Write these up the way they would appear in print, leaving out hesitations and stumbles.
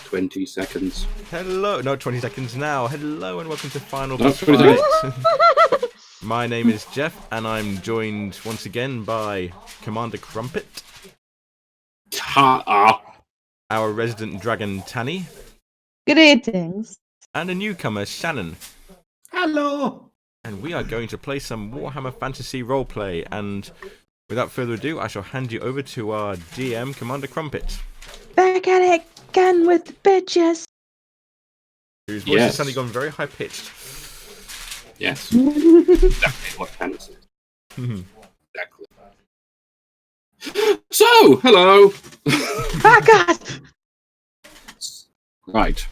20 seconds. Hello, no, 20 seconds now. Hello and welcome to Final No, Boss 20 Fight. My name is Jeff and I'm joined once again by Commander Crumpet, Ta-ah. our resident dragon Tanny, Greetings. and a newcomer Shannon. Hello. And we are going to play some Warhammer Fantasy roleplay. And without further ado, I shall hand you over to our DM, Commander Crumpet, Back at it again with the bitches. whose voice has suddenly gone very high pitched. Yes. Exactly what Hannah said. Exactly. So, hello. Oh God! Right.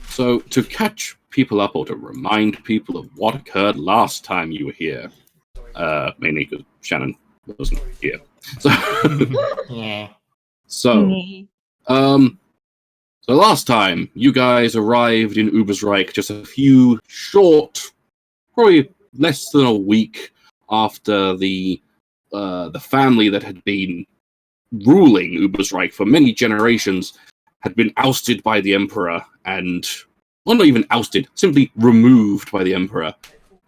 So, to catch people up or to remind people of what occurred last time you were here, mainly because Shannon wasn't here. So, Yeah. so last time you guys arrived in Ubersreich just a few short, probably less than a week after the family that had been ruling Ubersreich for many generations had been ousted by the Emperor well, not even ousted, simply removed by the Emperor,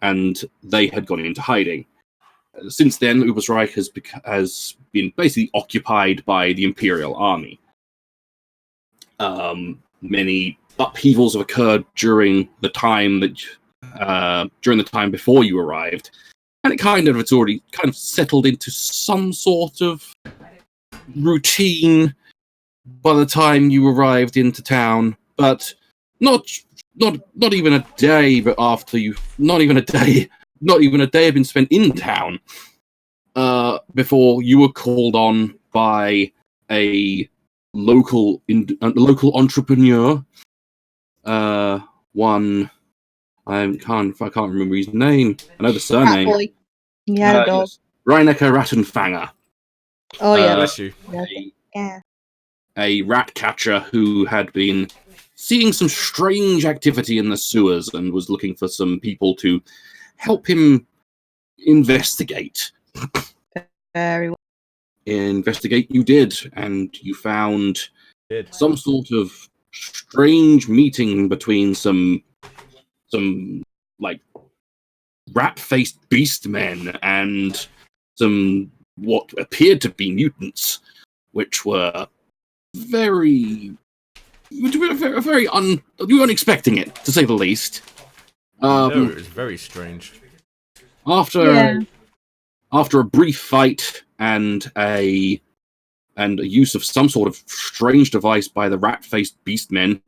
and they had gone into hiding. Since then, Ubersreich has been basically occupied by the Imperial Army. Many upheavals have occurred during the time before you arrived, and it's already kind of settled into some sort of routine by the time you arrived into town, but not even a day. But after you, not even a day had been spent in town before you were called on by a local entrepreneur. One I can't remember his name. I know the surname. Catboy. Yeah, dog. Yes. Reinecker Rattenfanger. Oh yeah. Bless you. Yeah. A rat catcher who had been seeing some strange activity in the sewers and was looking for some people to help him investigate. Very well. Investigate you did, and you found Did. some sort of strange meeting between some like rat-faced beast men and some what appeared to be mutants, which were very you weren't expecting it, to say the least. No, it was very strange. After a brief fight and a use of some sort of strange device by the rat-faced beastmen,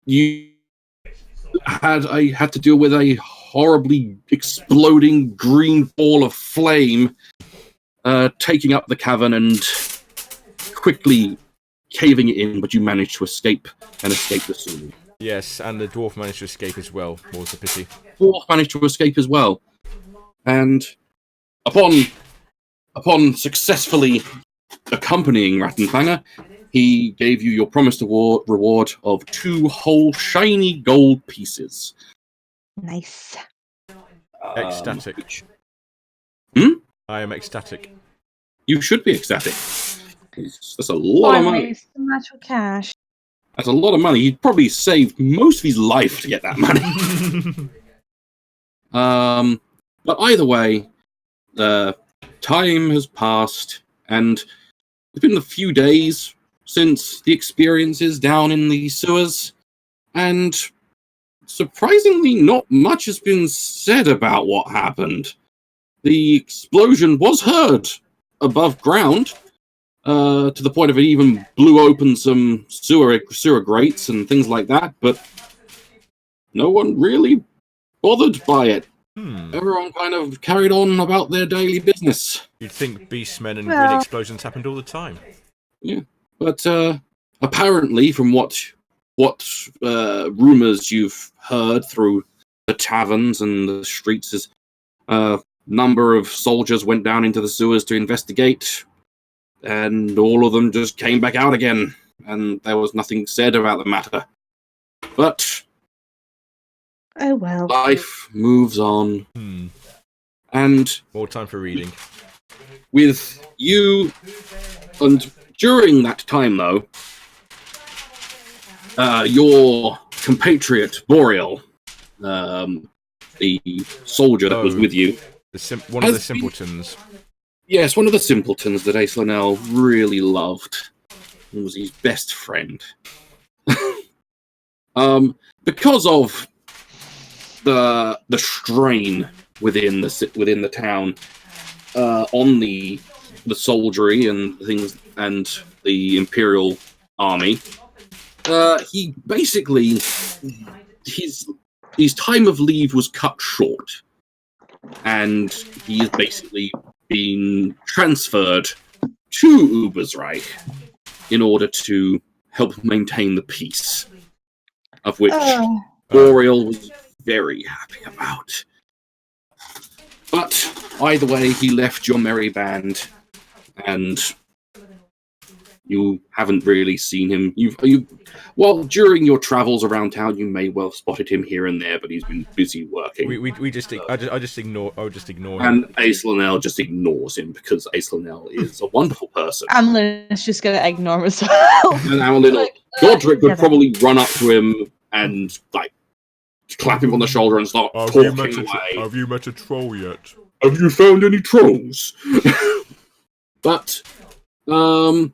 you had to deal with a horribly exploding green ball of flame taking up the cavern and quickly caving it in, but you managed to escape the sewer. Yes, and the dwarf managed to escape as well. What was the pity? Dwarf managed to escape as well, and upon successfully accompanying Rattenfanger, he gave you your promised reward of 2 whole shiny gold pieces. Nice. Ecstatic. I am ecstatic. You should be ecstatic. That's a lot of money. So much for cash. That's a lot of money. He'd probably saved most of his life to get that money. But either way, time has passed, and it's been a few days since the experiences down in the sewers, and surprisingly, not much has been said about what happened. The explosion was heard above ground, to the point of it even blew open some sewer grates and things like that, but no one really bothered by it. Everyone kind of carried on about their daily business. You'd think beastmen and green explosions happened all the time. Yeah, but apparently, from what rumors you've heard through the taverns and the streets, is number of soldiers went down into the sewers to investigate, and all of them just came back out again, and there was nothing said about the matter. But Oh well. life moves on, and More time for reading. with you and During that time, though, your compatriot Boreal, the soldier that was with you, one of the simpletons. Yes, one of the simpletons that Ace Linnell really loved. He was his best friend. Because of the strain within the town on the soldiery and things and the Imperial army, he basically his time of leave was cut short, and he has basically been transferred to Ubersreich in order to help maintain the peace, of which Boreal was very happy about. But either way, he left your merry band, and you haven't really seen him. Well, during your travels around town, you may well have spotted him here and there, but he's been busy working. I just ignore him. And Ace Linnell just ignores him because Ace Linnell is a wonderful person. Amlin's just gonna ignore him as well. And Amlin, Godric would probably run up to him and like clap him on the shoulder and start talking away. Have you met a troll yet? Have you found any trolls? But so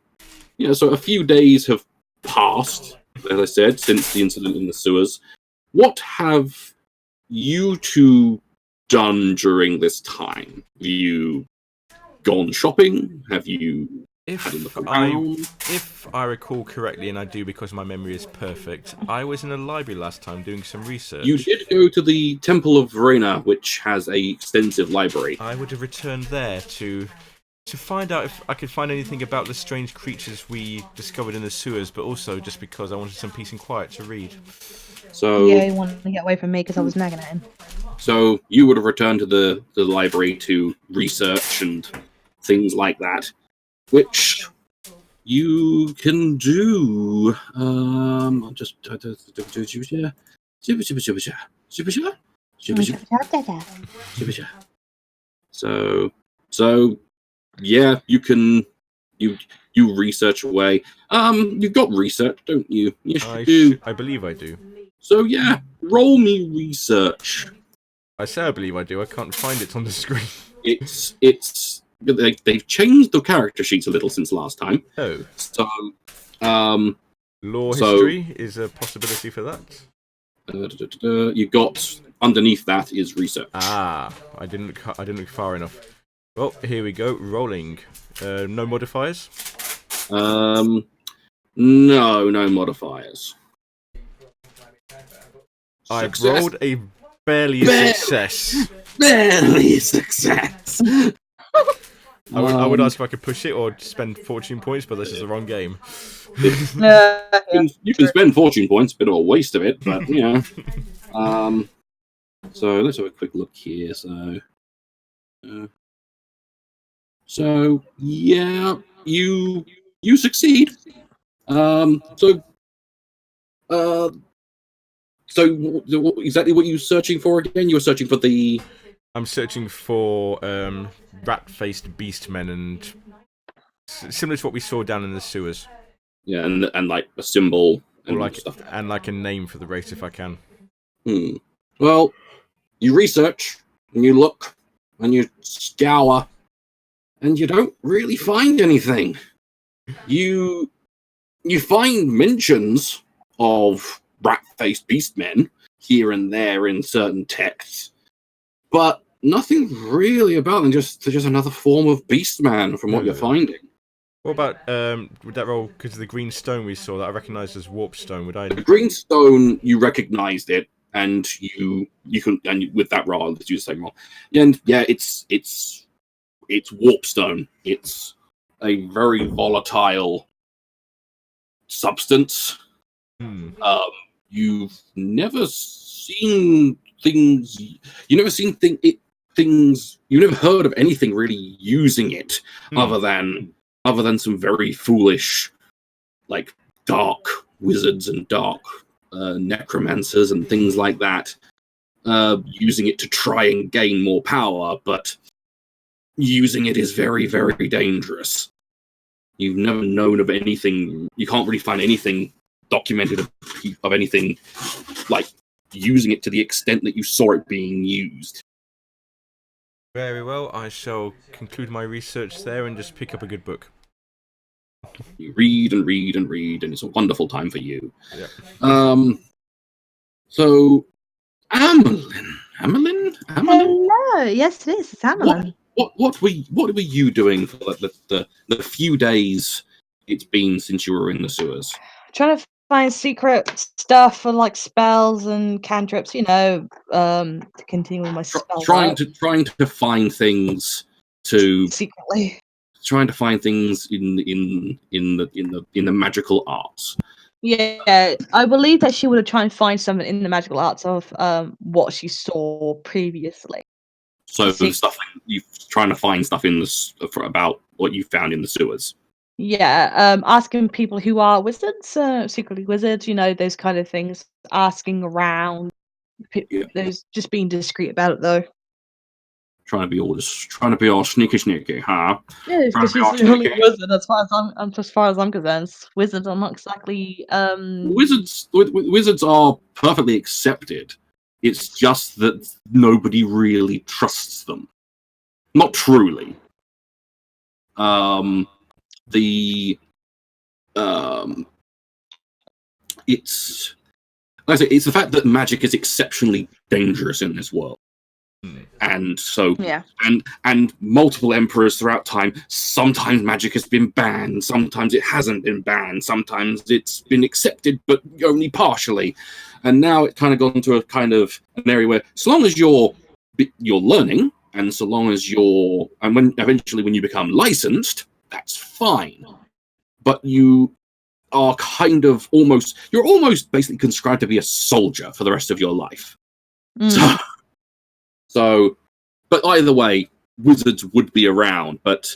a few days have passed, as I said, since the incident in the sewers. What have you two done during this time? Have you gone shopping? Have you had a look around? If I recall correctly, and I do because my memory is perfect, I was in a library last time doing some research. You did go to the Temple of Verena, which has an extensive library. I would have returned there to find out if I could find anything about the strange creatures we discovered in the sewers, but also just because I wanted some peace and quiet to read. So yeah, he wanted to get away from me because I was nagging at him. So you would have returned to the library to research and things like that, which you can do. So yeah, you can you research away. You've got research, don't you? Yes, you do. I believe I do. So yeah, roll me research. I say I believe I do. I can't find it on the screen. They've changed the character sheets a little since last time. Oh. So history is a possibility for that. You got underneath that is research. Ah, I didn't look far enough. Well, here we go. Rolling. No modifiers. No modifiers. I rolled a barely success. Barely success. I would ask if I could push it or spend fortune points, but this is the wrong game. You can spend fortune points, a bit of a waste of it, but you know. So let's have a quick look here. So yeah, you succeed. So exactly what you're searching for again? You were searching for the. I'm searching for rat-faced beastmen and similar to what we saw down in the sewers. Yeah, and like a symbol and like stuff. And like a name for the race if I can. Well, you research and you look and you scour and you don't really find anything. You find mentions of rat-faced beastmen here and there in certain texts, but nothing really about them. Just another form of beastman from what you're finding. What about would that roll because of the green stone we saw that I recognised as warp stone? Would I? The green stone, you recognised it, and you can, and with that roll, let's do the same roll. And yeah, it's warp stone. It's a very volatile substance. You've never seen things. You've never seen things. You've never heard of anything really using it, other than some very foolish, like dark wizards and dark necromancers and things like that, using it to try and gain more power. But using it is very, very dangerous. You've never known of anything. You can't really find anything documented of anything like using it to the extent that you saw it being used. Very well. I shall conclude my research there and just pick up a good book. You read and read and read, and it's a wonderful time for you. Yeah. So, Amelin? Hello. Yes, it is. It's Amelin. What were you doing for the few days it's been since you were in the sewers? Trying to find secret stuff for like spells and cantrips, to continue my spell Trying work. to find things to secretly. Trying to find things in the magical arts. Yeah, I believe that she would have tried and find something in the magical arts of what she saw previously. So the stuff you trying to find stuff in this about what you found in the sewers. Yeah, asking people who are wizards, secretly wizards, those kind of things. Asking around. There's just being discreet about it though. Trying to be all sneaky, huh? Yeah, because she's the only wizard as far as I'm concerned. Wizards are not exactly Wizards are perfectly accepted. It's just that nobody really trusts them. Not truly. It's like I say, it's the fact that magic is exceptionally dangerous in this world. And so, and multiple emperors throughout time. Sometimes magic has been banned. Sometimes it hasn't been banned. Sometimes it's been accepted, but only partially. And now it's kind of gone to a kind of an area where, so long as you're learning, and so long as when you become licensed, that's fine. But you are you're almost basically conscribed to be a soldier for the rest of your life. So, but either way, wizards would be around. But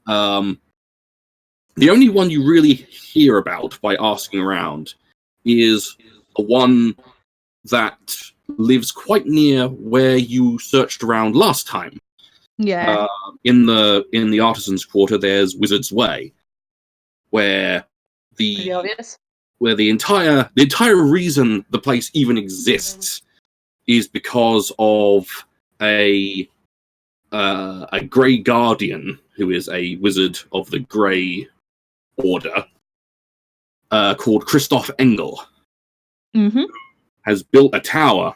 the only one you really hear about by asking around is the one that lives quite near where you searched around last time. Yeah. In the artisans' quarter, there's Wizard's Way, where the entire reason the place even exists is because of a Grey Guardian who is a wizard of the Grey Order called Christoph Engel. Has built a tower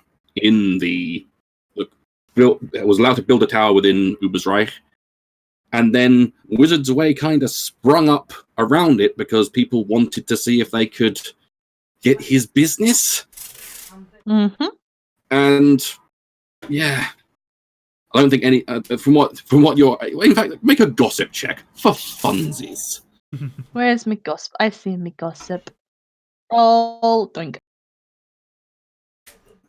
was allowed to build a tower within Ubersreich, and then Wizards Way kind of sprung up around it because people wanted to see if they could get his business. And yeah, I don't think any from what you're. In fact, make a gossip check for funsies. Where's my gossip? I see my gossip. Oh, drink.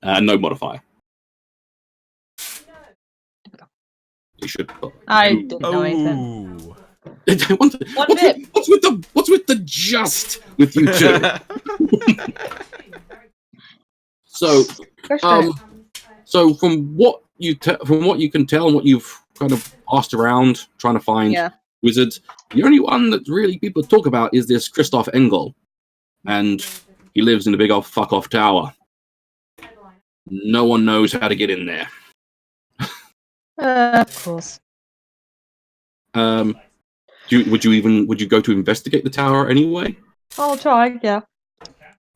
No modifier. You should. I didn't know anything. What's with the just with you two? So from what you can tell and what you've kind of asked around trying to find wizards, the only one that really people talk about is this Christoph Engel, and he lives in a big old fuck off tower. No one knows how to get in there. Of course. Would you go to investigate the tower anyway? I'll try, yeah.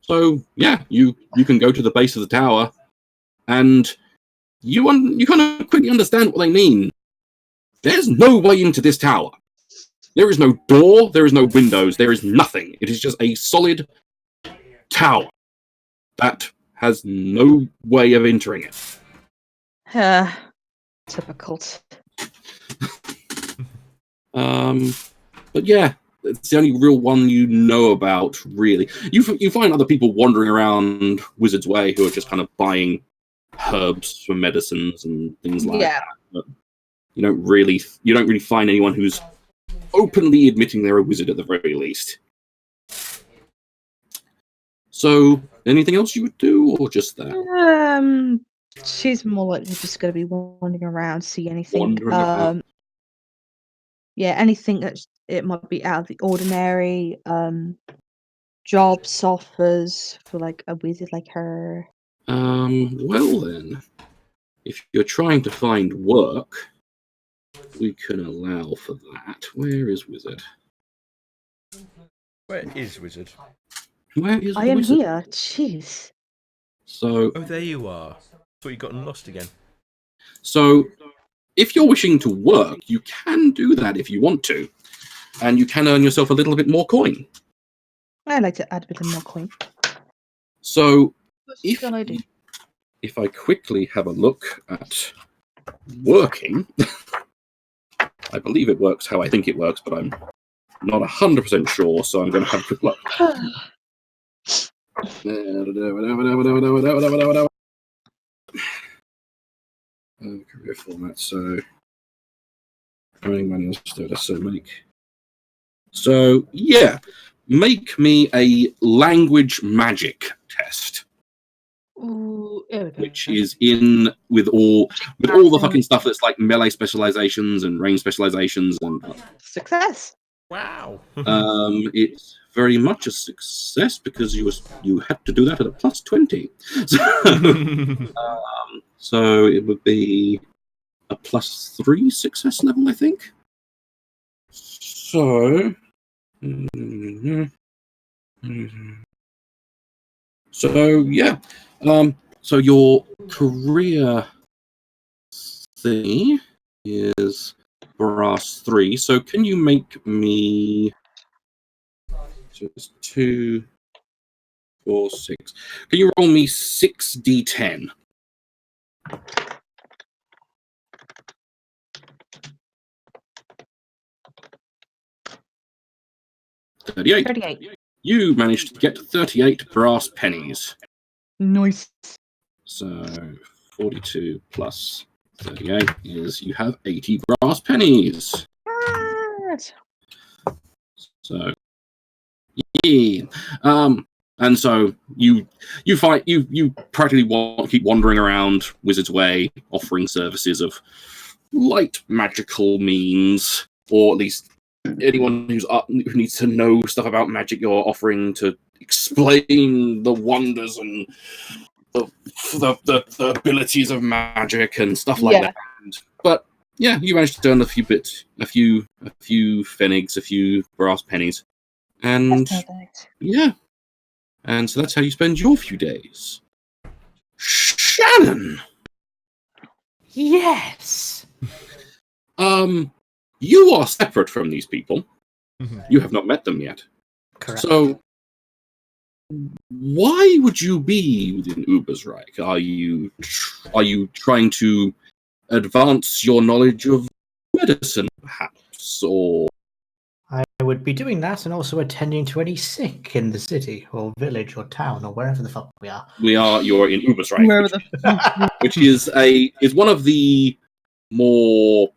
So yeah, you can go to the base of the tower, and you kind of quickly understand what they mean. There's no way into this tower. There is no door. There is no windows. There is nothing. It is just a solid tower that has no way of entering it. Typical. But yeah, it's the only real one you know about, really. You find other people wandering around Wizard's Way who are just kind of buying herbs for medicines and things like that. But you don't really find anyone who's openly admitting they're a wizard at the very least. So, anything else you would do, or just that? She's more likely just going to be wandering around, see anything. Yeah, anything that it might be out of the ordinary. Jobs offers for like a wizard like her. Well then, if you're trying to find work, we can allow for that. Where is wizard? Where is wizard? Where is I the am wizard? here. Jeez. So, Oh, there you are. Thought you'd gotten lost again. so if you're wishing to work, you can do that if you want to, and you can earn yourself a little bit more coin. I'd like to add a bit more coin. So, What if can I do? if I quickly have a look at working, I believe it works how I think it works, but I'm not 100% sure, so I'm going to have a quick look. Career format, so earning money status, so make. So yeah, make me a language magic test, Ooh, here we go. which is in with all the fucking stuff that's like melee specializations and range specializations and Success. Wow. it's very much a success because you had to do that at a plus 20. So it would be a plus 3 success level, I think. So, yeah. So your career thing is brass 3. So can you make me? So it's 2, 4, 6. Can you roll me 6d10? $38. 38. You managed to get 38 brass pennies. Nice. So 42 plus 38 is you have 80 brass pennies. Right. So yeah. And so you practically keep wandering around Wizard's Way, offering services of light magical means, or at least anyone who needs to know stuff about magic, you're offering to explain the wonders and the abilities of magic and stuff like that. But yeah, you managed to earn a few bits, a few pfennigs, a few brass pennies, and yeah, and so that's how you spend your few days. Shannon. Yes. You are separate from these people. You have not met them yet. Correct. So, why would you be within Ubersreich? Are you trying to advance your knowledge of medicine, perhaps, or? I would be doing that and also attending to any sick in the city or village or town or wherever the fuck we are. You're in Ubersreich, which is one of the more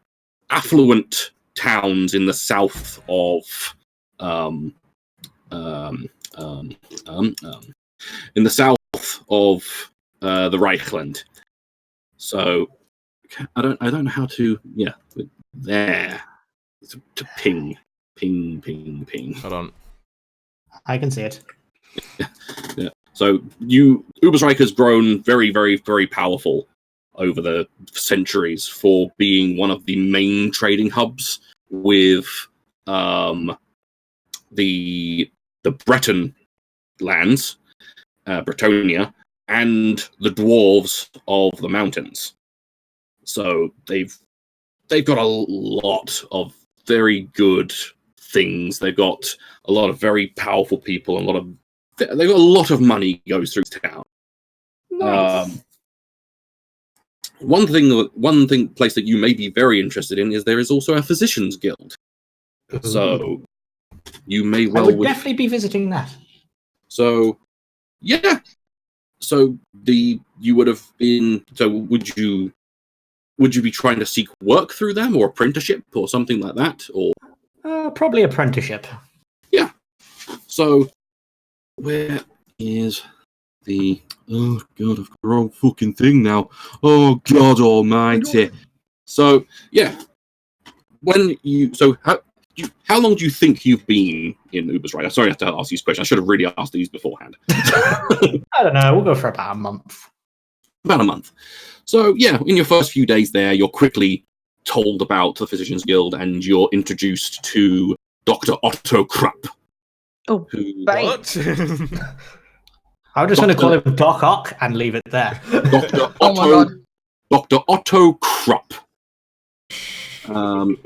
affluent towns in the south of in the south of the Reikland. So I don't know how to there to ping. Hold on. I can see it. Yeah. So Ubersreich has grown very, very, very powerful over the centuries for being one of the main trading hubs with the Breton lands, Bretonia, and the dwarves of the mountains. So they've got a lot of very good things. They've got a lot of very powerful people, and they've got a lot of money goes through town. Nice. One place that you may be very interested in is there is also a physicians guild. So you may well. I would definitely be visiting that. So yeah. So you would have been. So would you be trying to seek work through them, or apprenticeship, or something like that, or? Probably apprenticeship. Yeah. So where is the? Oh god, I've got the wrong fucking thing now. Oh god almighty. So yeah, how long do you think you've been in Ubers, right? Sorry, I have to ask you this question. I should have really asked these beforehand. I don't know. We'll go for about a month. About a month. So, yeah, in your first few days there, you're quickly told about the Physicians Guild, and you're introduced to Dr. Otto Krupp. Oh, who, What? I'm just going to call him Doc Ock and leave it there. Dr. Oh my God. Dr. Otto Krupp.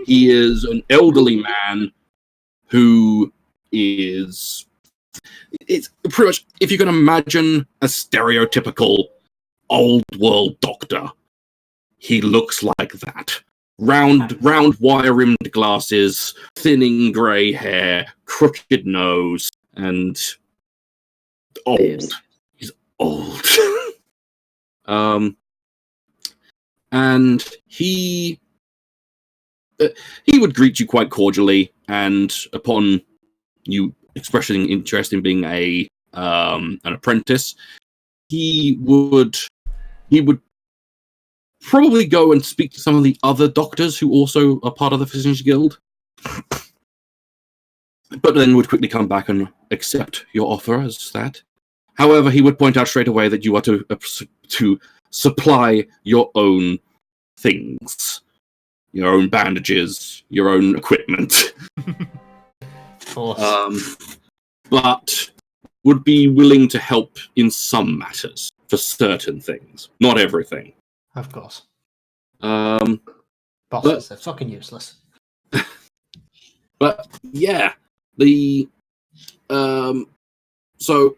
He is an elderly man who is... It's pretty much, if you can imagine a stereotypical old world doctor, he looks like that. Round wire-rimmed glasses, thinning grey hair, crooked nose, and old. He's old. And he would greet you quite cordially, and upon you expressing interest in being an apprentice, he would probably go and speak to some of the other doctors who also are part of the Physicians Guild, but then would quickly come back and accept your offer as that. However, he would point out straight away that you are to supply your own things, your own bandages, your own equipment. Of course. But would be willing to help in some matters for certain things, not everything. Of course. But Bosses, they're fucking useless. But yeah, so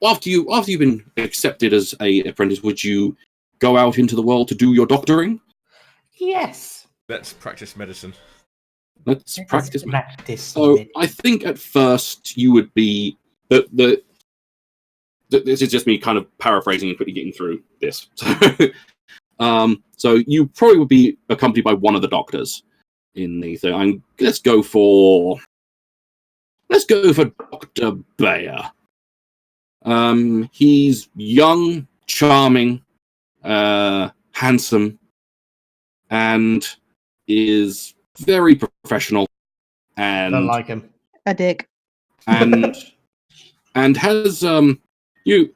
after you've been accepted as a apprentice, would you go out into the world to do your doctoring? Yes. Let's practice medicine. Let's practice. So I think at first you would be this is just me kind of paraphrasing and quickly getting through this. So you probably would be accompanied by one of the doctors in the thing. Let's go for Dr. Bayer. He's young, charming, handsome, and is very professional. And don't like him. A dick. and has you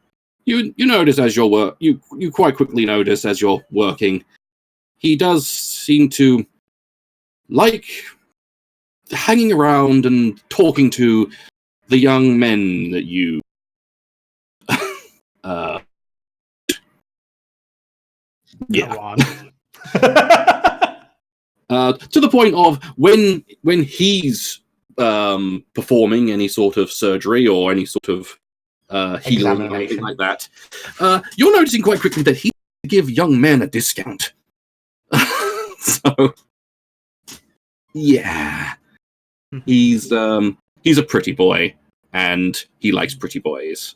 notice as you quite quickly notice as you're working, he does seem to like hanging around and talking to the young men that you yeah. Go on. To the point of when he's performing any sort of surgery or any sort of healing or anything like that, you're noticing quite quickly that he give young men a discount. So yeah, he's a pretty boy and he likes pretty boys.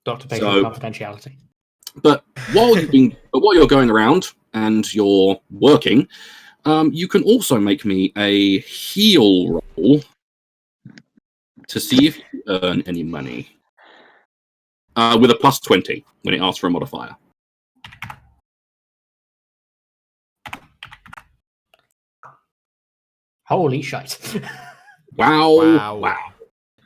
Dr. Baker's confidentiality. But while you're going around and you're working, you can also make me a heal roll to see if you earn any money. With a +20 when it asks for a modifier. Holy shite. Wow.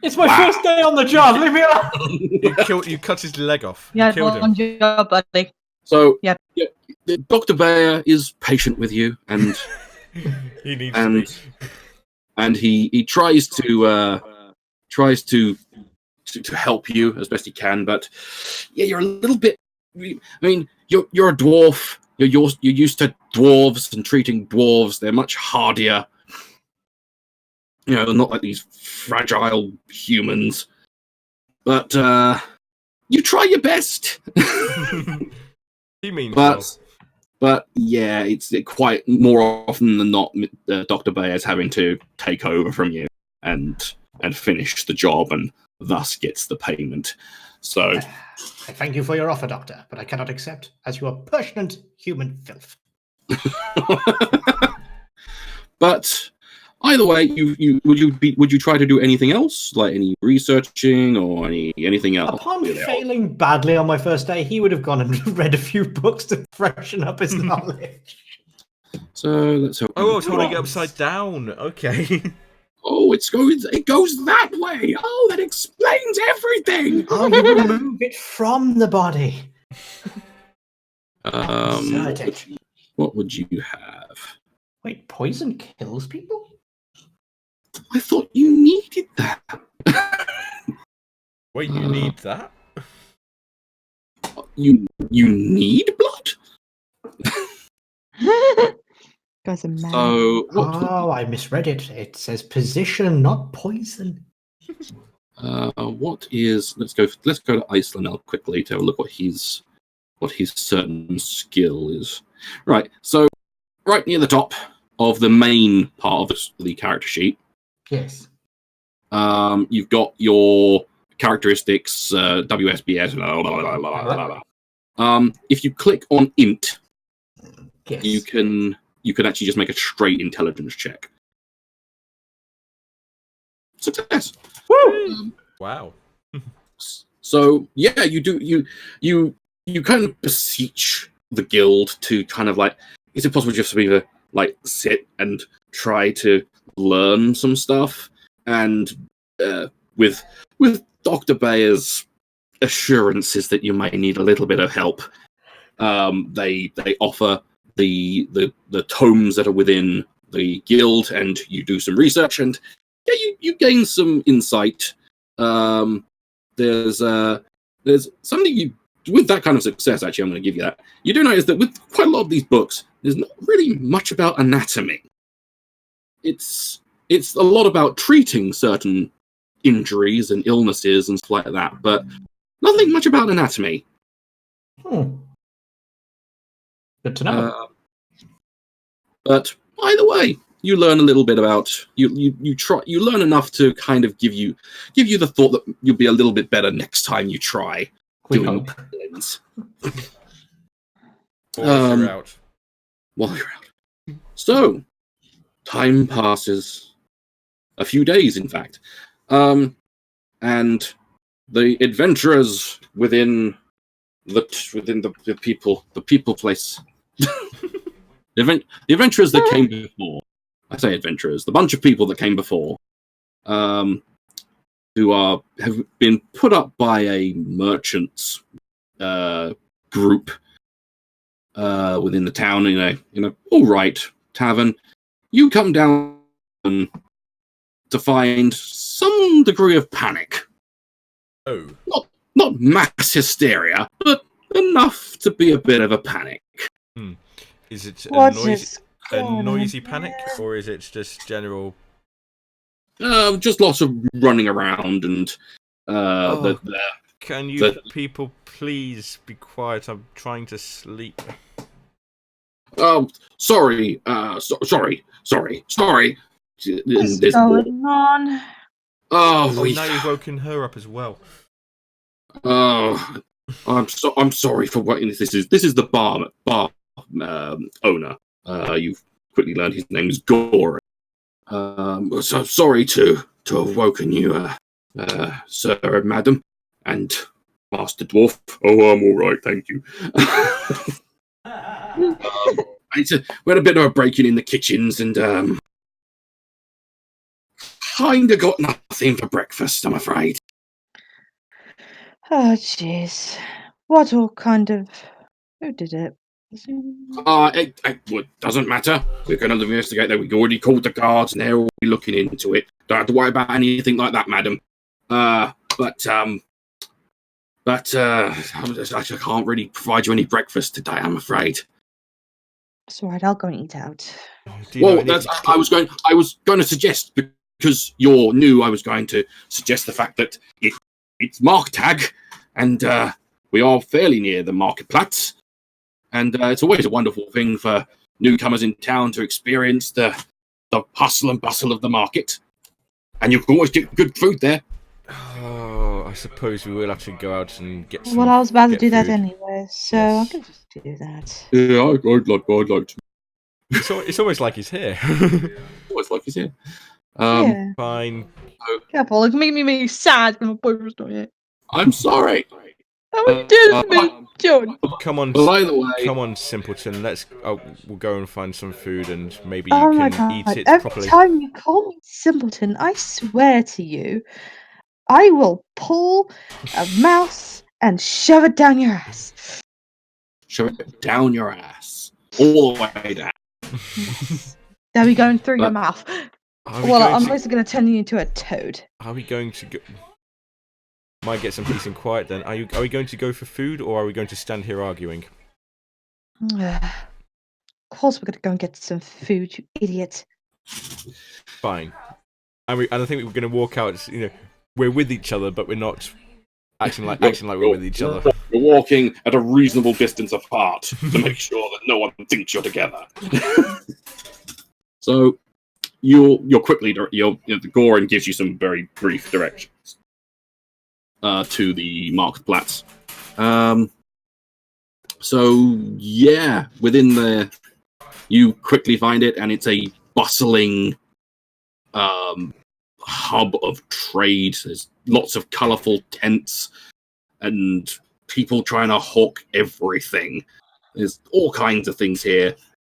It's my first day on the job, leave me alone! You cut his leg off. Yeah, You killed him. on job, buddy. So Yep. yeah, Dr. Bayer is patient with you, and He needs to be. and he tries to help you as best he can, but yeah, you're a little bit. I mean, you're a dwarf. You're used to dwarves and treating dwarves. They're much hardier. You know, they're not like these fragile humans. But you try your best. He means But yeah, it's quite more often than not, Dr. Bayer's having to take over from you and finish the job, and thus gets the payment. So I thank you for your offer, Doctor, but I cannot accept, as you are pertinent human filth. But either way, would you try to do anything else, like any researching or anything else? Upon failing badly on my first day, he would have gone and read a few books to freshen up his knowledge. So let's hope. Oh, it's holding it upside down. Okay. Oh, it goes that way. Oh, that explains everything. Oh, you remove it from the body. Insert it. What would you have? Wait, poison kills people? I thought you needed that. Wait, you need that? You need blood? Guys are mad. So Oh, I misread it. It says position, not poison. what is? Let's go to Iceland now quickly to have a look what his certain skill is. Right. So right near the top of the main part of the character sheet, Yes. you've got your characteristics, WSBS. Blah, blah, blah, blah, blah, blah. If you click on int, Yes. you can actually just make a straight intelligence check. Success. Woo! Wow. So yeah, you kind of beseech the guild to kind of like, is it possible just to either like sit and try to learn some stuff? And with Dr. Bayer's assurances that you might need a little bit of help, they offer the tomes that are within the guild, and you do some research, and yeah, you gain some insight. There's something you, with that kind of success, actually, I'm going to give you that. You do notice that with quite a lot of these books, there's not really much about anatomy. It's a lot about treating certain injuries and illnesses and stuff like that, but nothing much about anatomy. Good to know. But either way, you learn a little bit about you learn enough to kind of give you the thought that you'll be a little bit better next time you try We doing hope. things. While you're out. While you're out. So time passes, a few days, in fact, and the adventurers within the people place. The adventurers that came before. I say adventurers. The bunch of people that came before, who have been put up by a merchants group within the town in a all right tavern. You come down to find some degree of panic. Oh. Not mass hysteria, but enough to be a bit of a panic. Is it a noisy panic, or is it just general? Just lots of running around and Can you people please be quiet? I'm trying to sleep. Oh, sorry. Sorry. What's going on? Oh, now you've woken her up as well. Oh, I'm sorry for what this is. This is the bar owner. You've quickly learned his name is Goran. So sorry to have woken you, sir and madam, and Master Dwarf. Oh, I'm all right, thank you. We had a bit of a break-in in the kitchens, and kinda got nothing for breakfast, I'm afraid. Oh, jeez. What all kind of... Who did it? It doesn't matter. We're going to investigate that. We already called the guards, and they're all looking into it. Don't have to worry about anything like that, madam. But I can't really provide you any breakfast today, I'm afraid. It's alright, I'll go and eat out. Well, I was going to suggest, because you're new, I was going to suggest the fact that it's Marktag, and we are fairly near the marketplace, and it's always a wonderful thing for newcomers in town to experience the hustle and bustle of the market, and you can always get good food there. Oh, I suppose we will have to go out and get some. Well, I was about to do that food. anyway, so Yes. I can just do that. Yeah, I'd like to. It's almost like he's here. Always like he's here. Yeah. Fine. Careful, it's making me sad when my boyfriend's not here. I'm sorry. we do this, me, John? Come on, By the way, come on, simpleton. We'll go and find some food, and maybe Oh you my can god! eat it Every properly. time you call me simpleton, I swear to you, I will pull a mouse and shove it down your ass. shove it down your ass, all the way down. Yes. They'll be going through your But- mouth. Are we Well, going I'm to? basically going to turn you into a toad. Are we going to go? Might get some peace and quiet then. Are we going to go for food, or are we going to stand here arguing? Of course, we're going to go and get some food, you idiot. Fine. And I think we're going to walk out. We're with each other, but we're not acting like we're with each other. You're walking at a reasonable distance apart to make sure that no one thinks you're together. So you're quickly the Goran gives you some very brief directions to the Marktplatz. So yeah, within there, you quickly find it, and it's a bustling hub of trade. There's lots of colourful tents and people trying to hawk everything. There's all kinds of things here,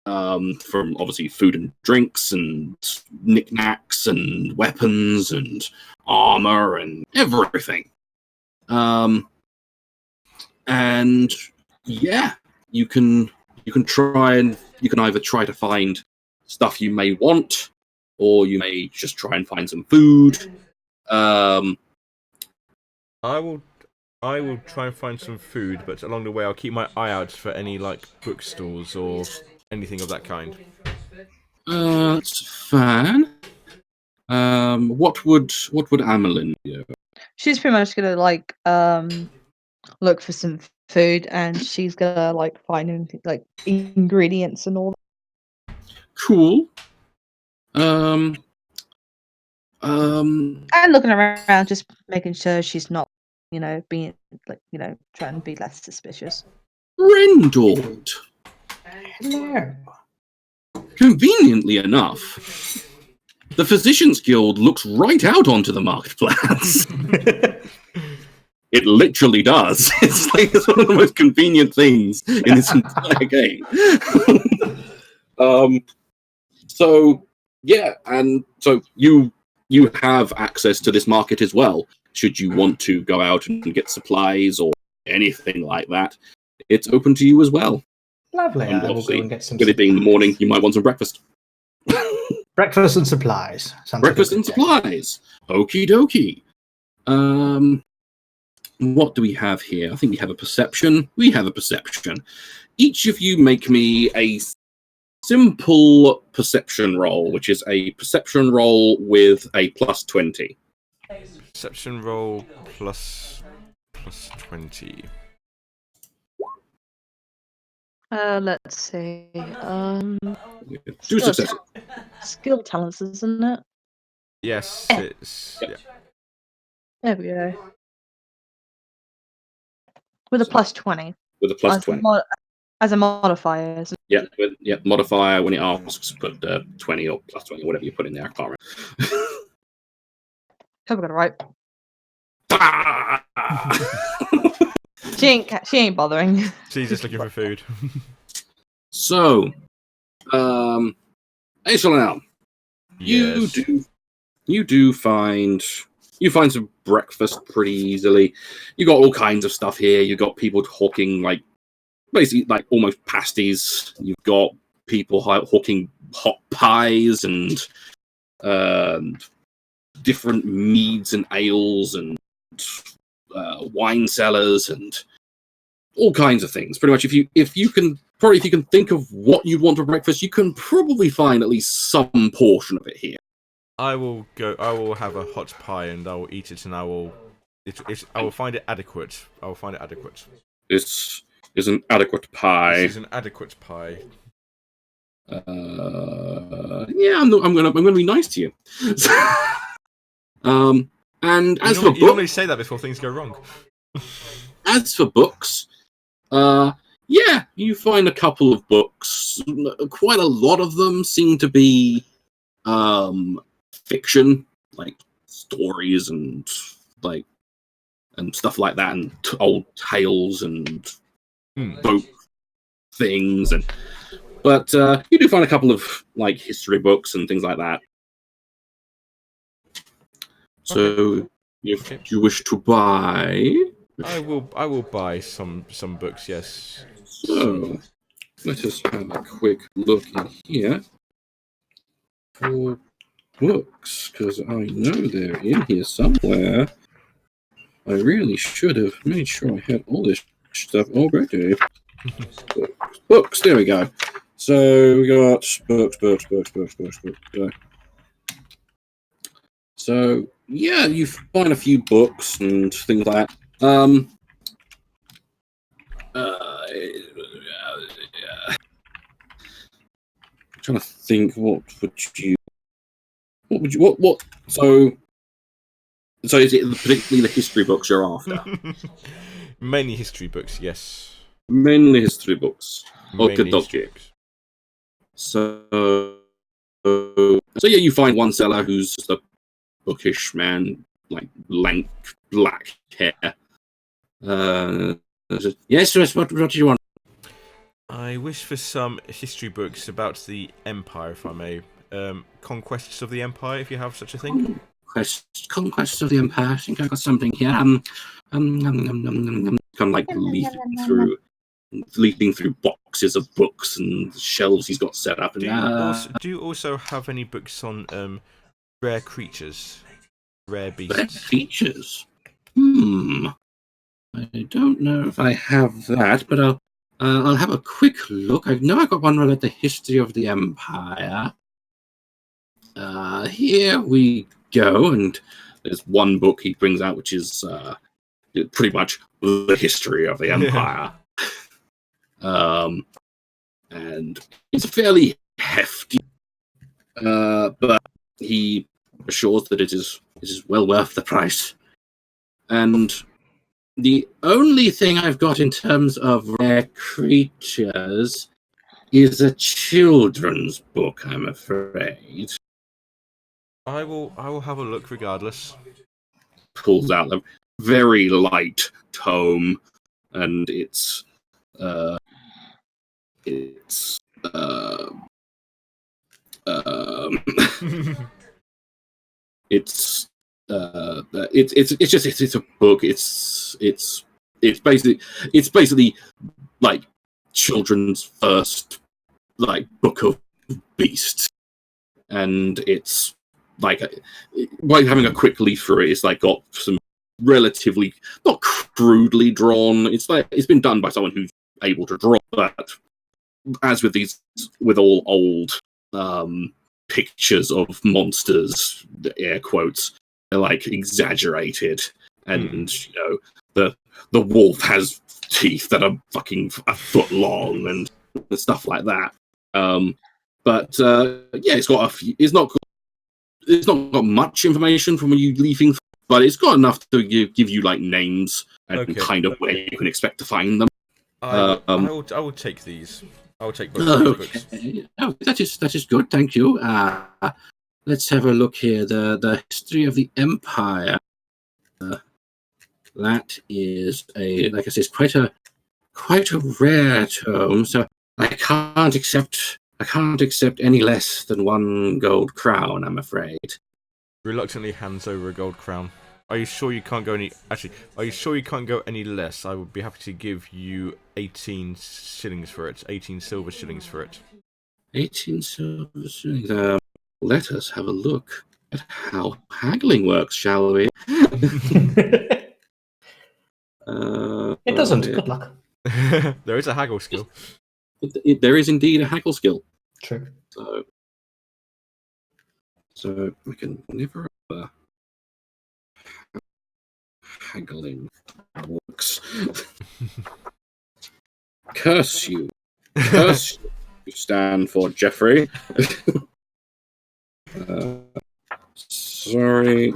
from obviously food and drinks and knickknacks and weapons and armor and everything. And yeah, you can either try to find stuff you may want, or you may just try and find some food. I will try and find some food, but along the way I'll keep my eye out for any bookstores or anything of that kind. That's fine. What would Amelin do? She's pretty much going to look for some food, and she's going to find anything, ingredients and all that. Cool. And looking around, just making sure she's not, being trying to be less suspicious. Rendort. Hello. Conveniently enough, the Physicians Guild looks right out onto the Marktplatz. It literally does. It's one of the most convenient things in this entire game. So yeah, and so you have access to this market as well. Should you want to go out and get supplies or anything like that, it's open to you as well. Lovely. And I will go obviously, and get some with it being the morning, you might want some breakfast. breakfast and supplies. Sounds Breakfast like a and good day. supplies. Okie dokie. What do we have here? I think we have a perception. We have a perception. Each of you make me a simple perception roll, which is a perception roll with a plus 20. Perception roll plus 20. Let's see. Two successes. Skill talents, isn't it? Yes, it's Yep. yeah. There we go. With a plus 20. With a plus 20. As a modifier. Yeah, modifier when it asks, put 20 or plus 20, whatever you put in there. I can't remember. Hope I got it right. Ah! She ain't bothering. She's just looking for food. So, Echelon, Yes. you do find some breakfast pretty easily. You got all kinds of stuff here. You got people hawking basically almost pasties. You've got people hawking hot pies and different meads and ales and wine cellars and all kinds of things. Pretty much, if you can think of what you'd want for breakfast, you can probably find at least some portion of it here. I will have a hot pie and I will eat it, and I will find it adequate. I will find it adequate. This is an adequate pie. This is an adequate pie. Yeah, I'm gonna be nice to you. And as for you books, normally say that before things go wrong. As for books, yeah, you find a couple of books. Quite a lot of them seem to be fiction, like stories and and stuff like that, and old tales and folk things, but you do find a couple of like history books and things like that. So, if you wish to buy, I will buy some books. Yes. so let us have a quick look in here for books, because I know they're in here somewhere. I really should have made sure I had all this stuff already. Books, there we go. So we got books. So yeah, you find a few books and things like that. Trying to think, what so is it particularly the history books you're after? Many history books, yes. Mainly history books. Mainly history books. So yeah, you find one seller who's just a bookish man, like lank black hair. Yes, what do you want? I wish for some history books about the Empire, if I may. Conquests of the Empire, if you have such a thing. Conquest of the Empire. I think I got something here. Kind of like leaping through boxes of books and shelves he's got set up. Do you also have any books on rare creatures, rare beasts? Rare creatures. I don't know if I have that, but I'll have a quick look. I know I got one about the history of the Empire. Here we go, and there's one book he brings out, which is pretty much the history of the Empire. And it's fairly hefty, but he assures that it is well worth the price. And the only thing I've got in terms of rare creatures is a children's book, I'm afraid. I will have a look regardless. Pulls out a very light tome, and it's it's a book. It's basically like children's first like book of beasts, and it's like by having a quick leaf through it, it's like got some relatively not crudely drawn. It's like it's been done by someone who's able to draw, but as with all old pictures of monsters, air quotes, they're like exaggerated, and you know the wolf has teeth that are fucking a foot long and stuff like that. But yeah, it's got it's not got much information from when you leafing, but it's got enough to give you like names and kind of where you can expect to find them. I will take these. I will take both books. Oh, that is good. Thank you. Let's have a look here. The history of the Empire. That is like I said, quite a rare tome. So I can't accept any less than 1 gold crown, I'm afraid. Reluctantly hands over a gold crown. Are you sure you can't go any? Actually, are you sure you can't go any less? I would be happy to give you 18 shillings for it. 18 silver shillings for it. 18 silver shillings. Let us have a look at how haggling works, shall we? It doesn't. Good luck. There is a haggle skill. There is indeed a haggle skill. True. So we can never haggling works. Curse you. Curse you stand for Jeffrey. Sorry.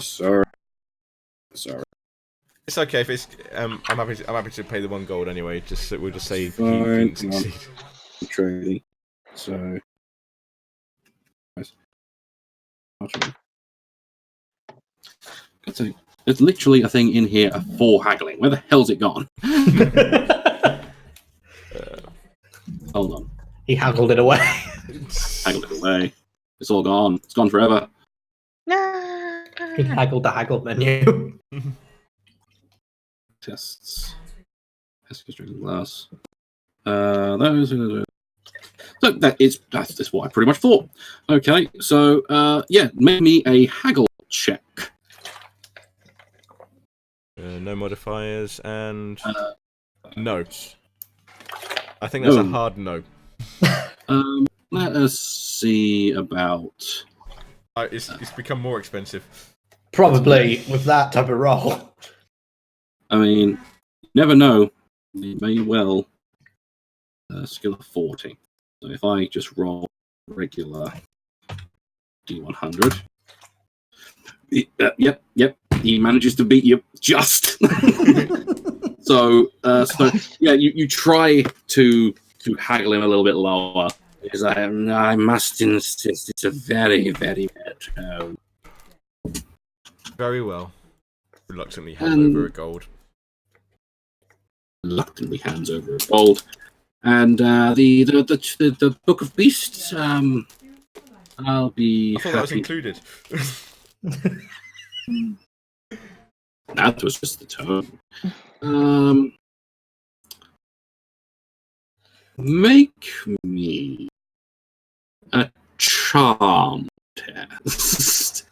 It's okay if it's. I'm happy to pay the 1 gold anyway. We'll just say Fine, he can succeed. Trading. So. There's literally a thing in here for haggling. Where the hell's it gone? Hold on. He haggled it away. Haggled it away. It's all gone. It's gone forever. He haggled the haggle menu. Tests. Test constricting glass. Those. So that's what I pretty much thought. Okay, so yeah, make me a haggle check. No modifiers and no. I think that's a hard no. Let us see about. It's become more expensive. Probably with that type of roll. I mean, you never know. It may well. Skill of 40. So if I just roll regular D100. Yep. He manages to beat you just. So yeah, you try to haggle him a little bit lower. Because I must insist, it's a very, very bad tone. Very well. Reluctantly hand over a gold. Reluctantly hands over a gold. And the Book of Beasts, I'll be I thought that was included. That was just the tone. Make me a charm test.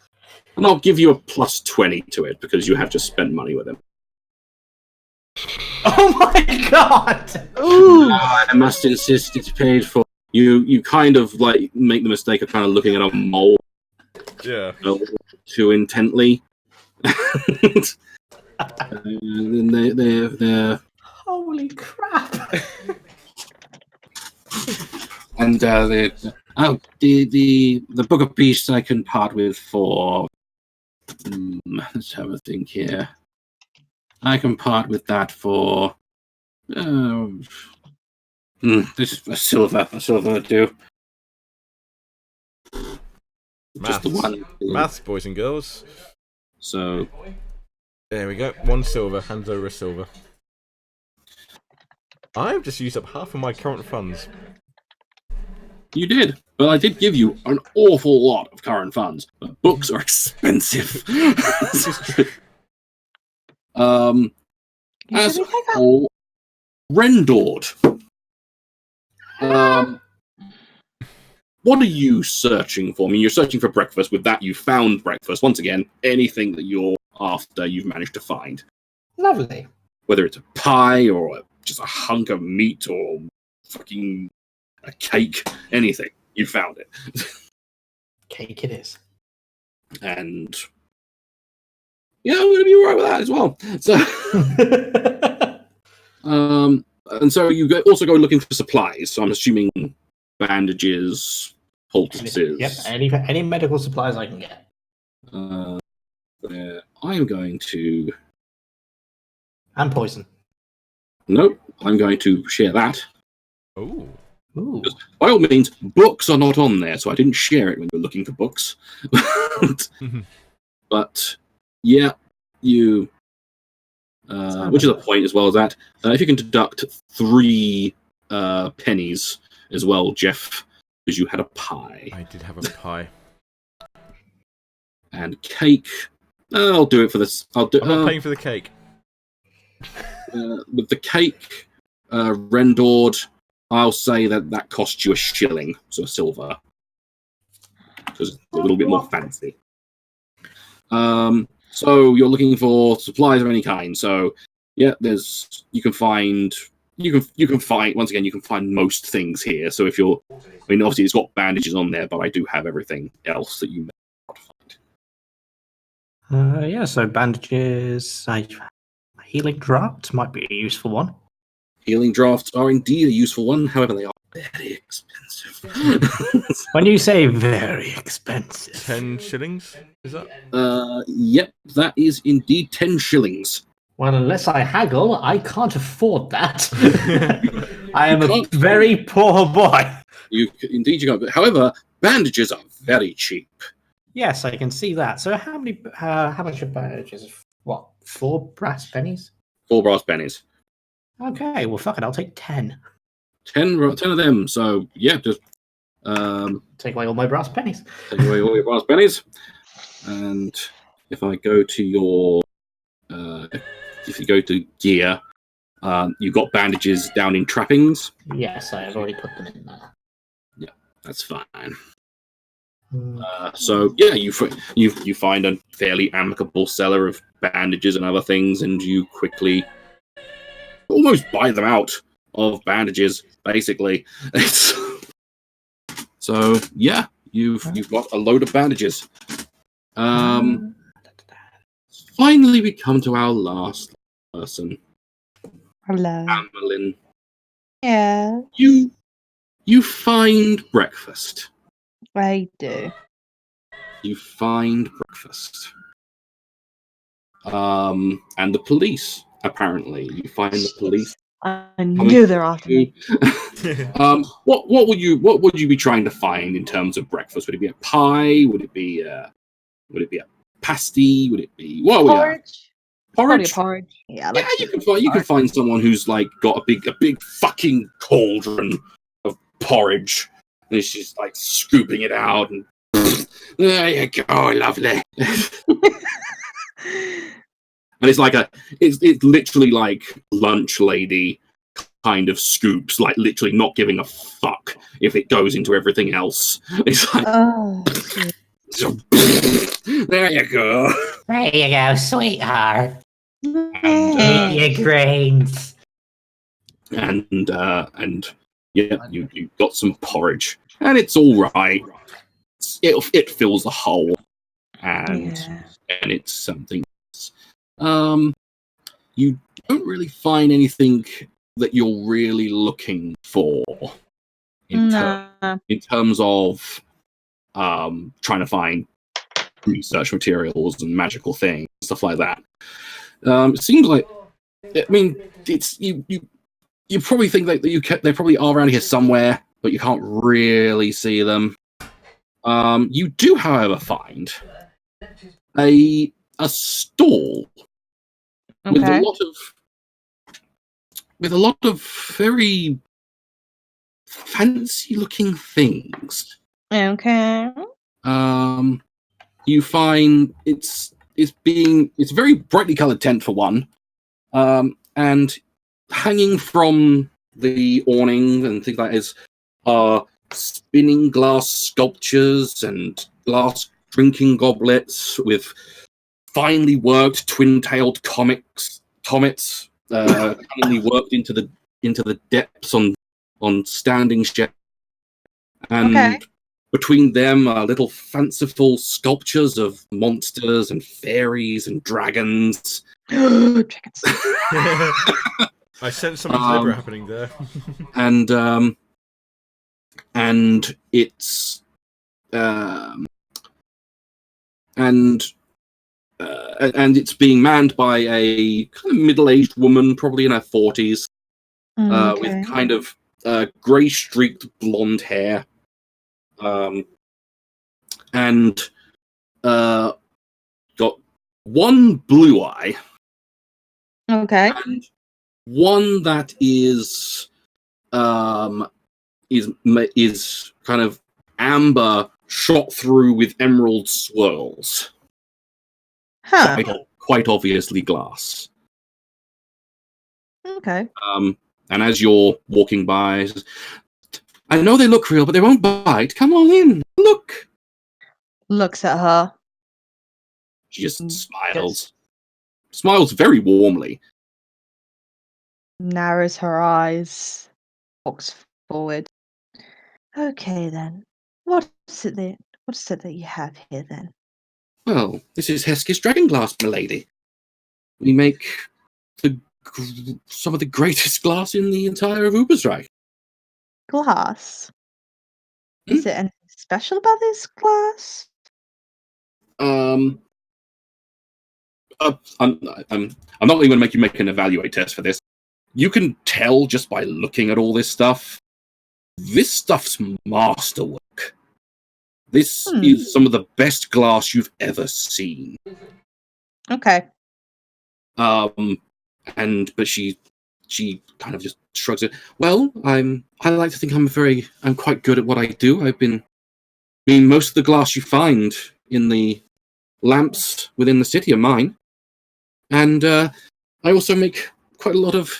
And I'll give you a plus 20 to it because you have just spent money with him. Oh my god! Ooh. I must insist it's paid for. You kind of like make the mistake of kind of looking at a mole Yeah. a little too intently. And they're Holy crap! and the Book of Beasts I can part with for. Let's have a think here. I can part with that for. This is a silver do. Just the one. Maths, boys and girls. So there we go. 1 silver. Hands over a silver. I've just used up half of my current funds. you did, but I did give you an awful lot of current funds. But books are expensive. As for Rendord, what are you searching for? I mean, you're searching for breakfast. With that, you found breakfast. Once again, anything that you're after, you've managed to find. Lovely. Whether it's a pie or just a hunk of meat or fucking a cake, anything, you found it. Cake it is. And yeah, I'm going to be alright with that as well. So, and so you also go looking for supplies. So I'm assuming bandages, poultices. Yep, any medical supplies I can get. I'm going to. And poison. Nope, I'm going to share that. Ooh. Ooh. By all means, books are not on there, so I didn't share it when you were looking for books. But yeah, you. Which is a point as well as that. If you can deduct 3 pennies as well, Jeff, because you had a pie. I did have a pie. And cake. I'll do it for this. I'm not paying for the cake. With the cake, Rendord, I'll say that cost you a shilling, so a silver. Because it's a little bit more fancy. So you're looking for supplies of any kind. So yeah, you can find once again, you can find most things here. So if you're, I mean, obviously it's got bandages on there, but I do have everything else that you may not find. Yeah, so bandages, healing draughts might be a useful one. Healing drafts are indeed a useful one, however they are very expensive. When you say very expensive. 10 shillings? Is that? Yep, that is indeed 10 shillings. Well, unless I haggle, I can't afford that. I am a very poor boy. Indeed you can't. But however, bandages are very cheap. Yes, I can see that. So how much are bandages? What, 4 brass pennies? 4 brass pennies. Okay, well, fuck it, I'll take 10. 10 of them. So yeah, just Take away all my brass pennies. take away all your brass pennies. And if I go to your, if you go to gear, you've got bandages down in trappings. Yes, I have already put them in there. Yeah, that's fine. So yeah, you find a fairly amicable seller of bandages and other things, and you quickly almost buy them out of bandages. Basically, so yeah, you've got a load of bandages. Finally, we come to our last person, Hello. Amelin. Yeah, You find breakfast. I do. You find breakfast. And the police, apparently. You find the police. I knew they're after me. What would you be trying to find in terms of breakfast? Would it be a pie? Would it be a pasty? Would it be Porridge. Probably porridge? a porridge. Yeah, Yeah, you can find someone who's like got a big fucking cauldron of porridge, and she's like scooping it out, and there you go, lovely. And it's like it's literally like lunch lady kind of scoops, like literally not giving a fuck if it goes into everything else. It's like, Oh, there you go. There you go, sweetheart. And, Eat your grains. and yeah, you got some porridge, and it's all right. It fills the hole, and it's something else. You don't really find anything that you're really looking for in terms of trying to find research materials and magical things, stuff like that. It seems like, I mean, it's you probably think that they probably are around here somewhere, but you can't really see them. You do, however, find a stall with a lot of very fancy looking things. Okay. You find it's a very brightly coloured tent for one, and hanging from the awning and things like this are spinning glass sculptures and glass drinking goblets with finely worked twin-tailed comets, finely worked into the depths on standing shelves, and between them are little fanciful sculptures of monsters and fairies and dragons. Dragons. I sense something deliberate happening there. and it's and it's being manned by a kind of middle-aged woman, probably in her 40s, with kind of grey streaked blonde hair, and got one blue eye. Okay. And one that is kind of amber shot through with emerald swirls. Huh. Quite obviously glass. Okay. And as you're walking by, says, I know they look real, but they won't bite. Come on in. Look. Looks at her. She just smiles. Smiles very warmly. Narrows her eyes. Walks forward. Okay then. What is it that you have here then? Well, this is Hesketh's Dragonglass, milady. We make some of the greatest glass in the entire of Ubersreich. Glass. Is it anything special about this glass? I'm not even going to make you make an evaluate test for this. You can tell just by looking at all this stuff. This stuff's masterwork. This is some of the best glass you've ever seen. Okay. But she kind of just shrugs it. Well, I like to think I'm quite good at what I do. Most of the glass you find in the lamps within the city are mine. And I also make quite a lot of,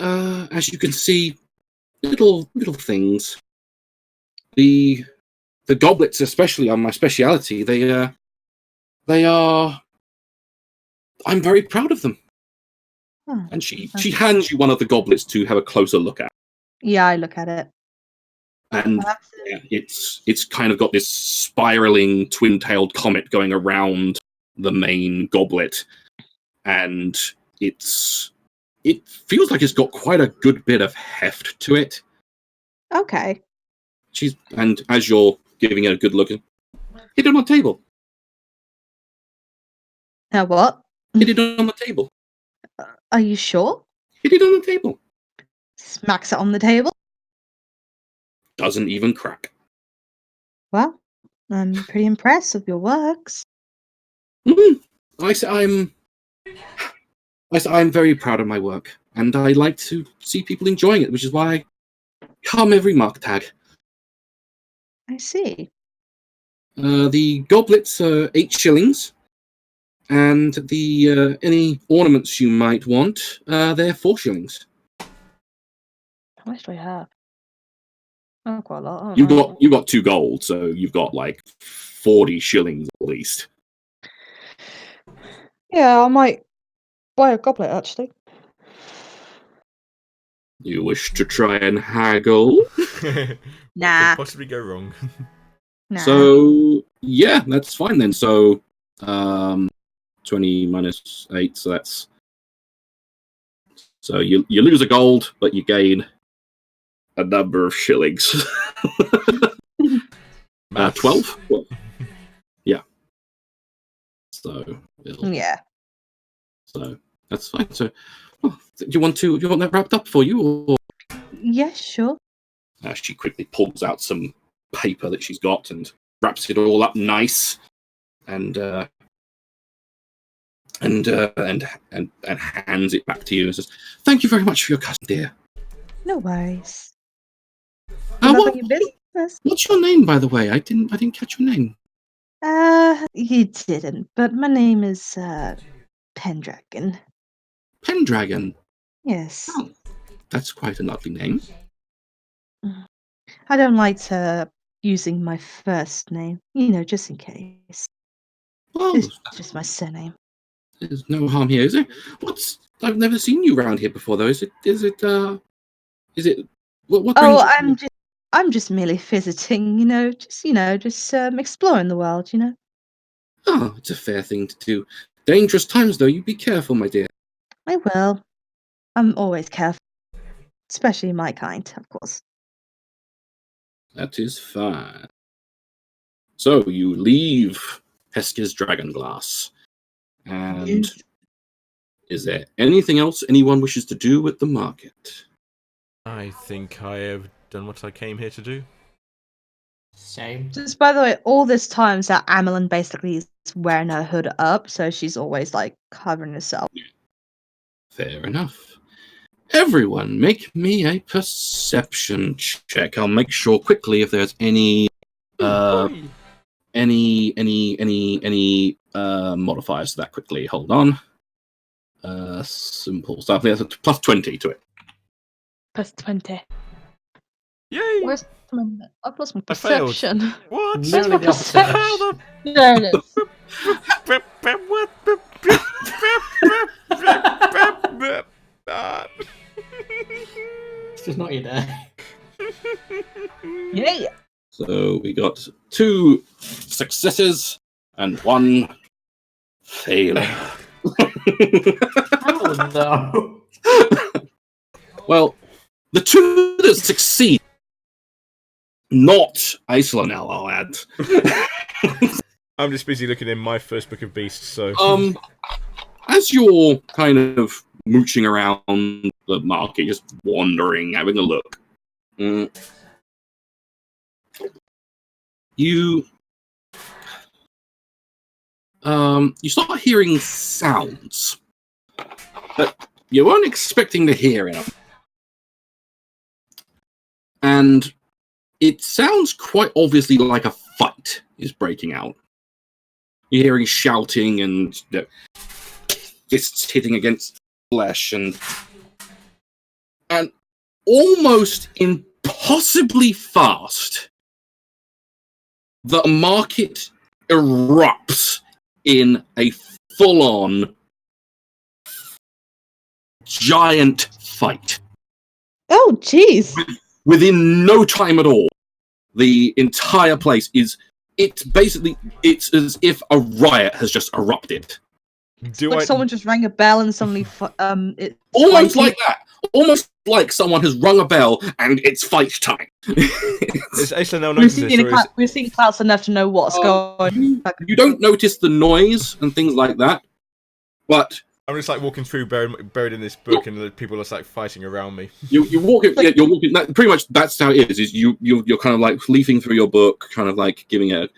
as you can see, little things. The goblets, especially, are my speciality. They are. I'm very proud of them. Oh, And she hands you one of the goblets to have a closer look at. yeah, I look at it. And yeah, it's kind of got this spiraling twin-tailed comet going around the main goblet, and it feels like it's got quite a good bit of heft to it. Okay. And as you're giving it a good look, hit it on the table. What? Hit it on the table. Are you sure? Hit it on the table. Smacks it on the table. Doesn't even crack. Well, I'm pretty impressed with your works. I'm very proud of my work, and I like to see people enjoying it, which is why I come every mark tag. I see. The goblets are 8 shillings, and the any ornaments you might want, they're 4 shillings. How much do I have? Oh, quite a lot. You got 2 gold, so you've got like 40 shillings at least. Yeah, I might buy a goblet actually. You wish to try and haggle? Nah. What could possibly go wrong? Nah. So yeah, that's fine then. So 20 minus 8, so that's you lose a gold, but you gain a number of shillings. 12? Well, yeah. So yeah. So that's fine. So do you want that wrapped up for you, or Yeah, sure. she quickly pulls out some paper that she's got and wraps it all up nice, and hands it back to you and says, "Thank you very much for your custom, dear." No worries. Good luck on your business. What's your name, by the way? I didn't catch your name. You didn't, but my name is Pendragon. Pendragon. Yes. Oh, that's quite a lovely name. I don't like using my first name, just in case. Well, It's just my surname. there's no harm here, is there? I've never seen you around here before, though. Is it? What brings you? I'm just merely visiting, just exploring the world, Oh, it's a fair thing to do. Dangerous times, though. You be careful, my dear. I will. I'm always careful, especially my kind, of course. That is fine. So you leave Hesker's Dragonglass, and is there anything else anyone wishes to do at the market? I think I have done what I came here to do. Same. Just by the way, all this time that Amelin basically is wearing her hood up, so she's always like covering herself. Fair enough. Everyone, make me a perception check. I'll make sure quickly if there's any modifiers to that quickly. Hold on. Simple stuff. There's a plus 20 to it. Plus 20. Yay! Where's I've lost my I failed. perception. What? Where's Nearly my the opposite. perception? There it is. It's just not you there. Yeah. So we got 2 successes and 1 failure. Oh no. Well, the 2 that succeed, not Icelanel, I'll add. I'm just busy looking in my first book of beasts, so... As you're kind of mooching around the market, just wandering, having a look, you start hearing sounds. that you weren't expecting to hear in them. And it sounds quite obviously like a fight is breaking out. You're hearing shouting and fists hitting against flesh and almost impossibly fast, the market erupts in a full-on giant fight. Oh, jeez. Within no time at all, the entire place it's as if a riot has just erupted. Someone just rang a bell and suddenly it's Almost like that. Almost like someone has rung a bell and it's fight time. Is Aisling now noticing this? We've seen clouds enough to know what's going on. You don't notice the noise and things like that, but I'm just like walking through buried in this book, and the people are just like fighting around me. you're walking. You're walking. Pretty much, that's how it is. Is you're kind of like leafing through your book, kind of like giving a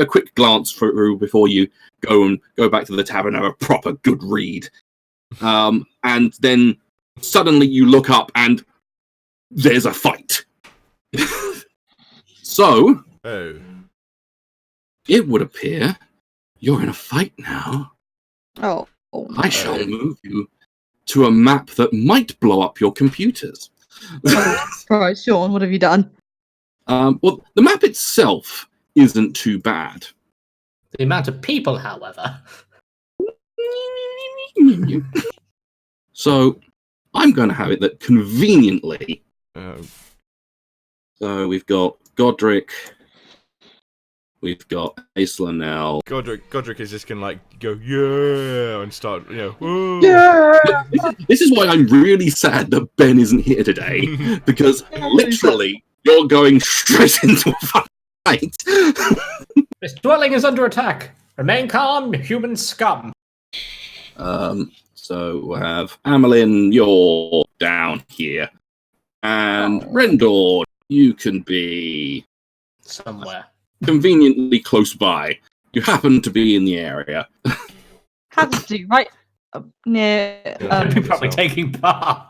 quick glance through before you go back to the tavern and have a proper good read. And then suddenly you look up and there's a fight. So, it would appear you're in a fight now. Oh. I shall move you to a map that might blow up your computers. Right, Sean, what have you done? Well, the map itself isn't too bad. The amount of people, however. So, I'm going to have it that conveniently. So we've got Godric. We've got Aisling now. Godric is just gonna like go yeah and start whoa. Yeah. This is why I'm really sad that Ben isn't here today, because literally you're going straight into a fight. This dwelling is under attack. Remain calm, human scum. So we'll have Amelin, you're down here. And Rendor, you can be somewhere conveniently close by. You happen to be in the area. Happens to, right? Near. I'd be probably taking part.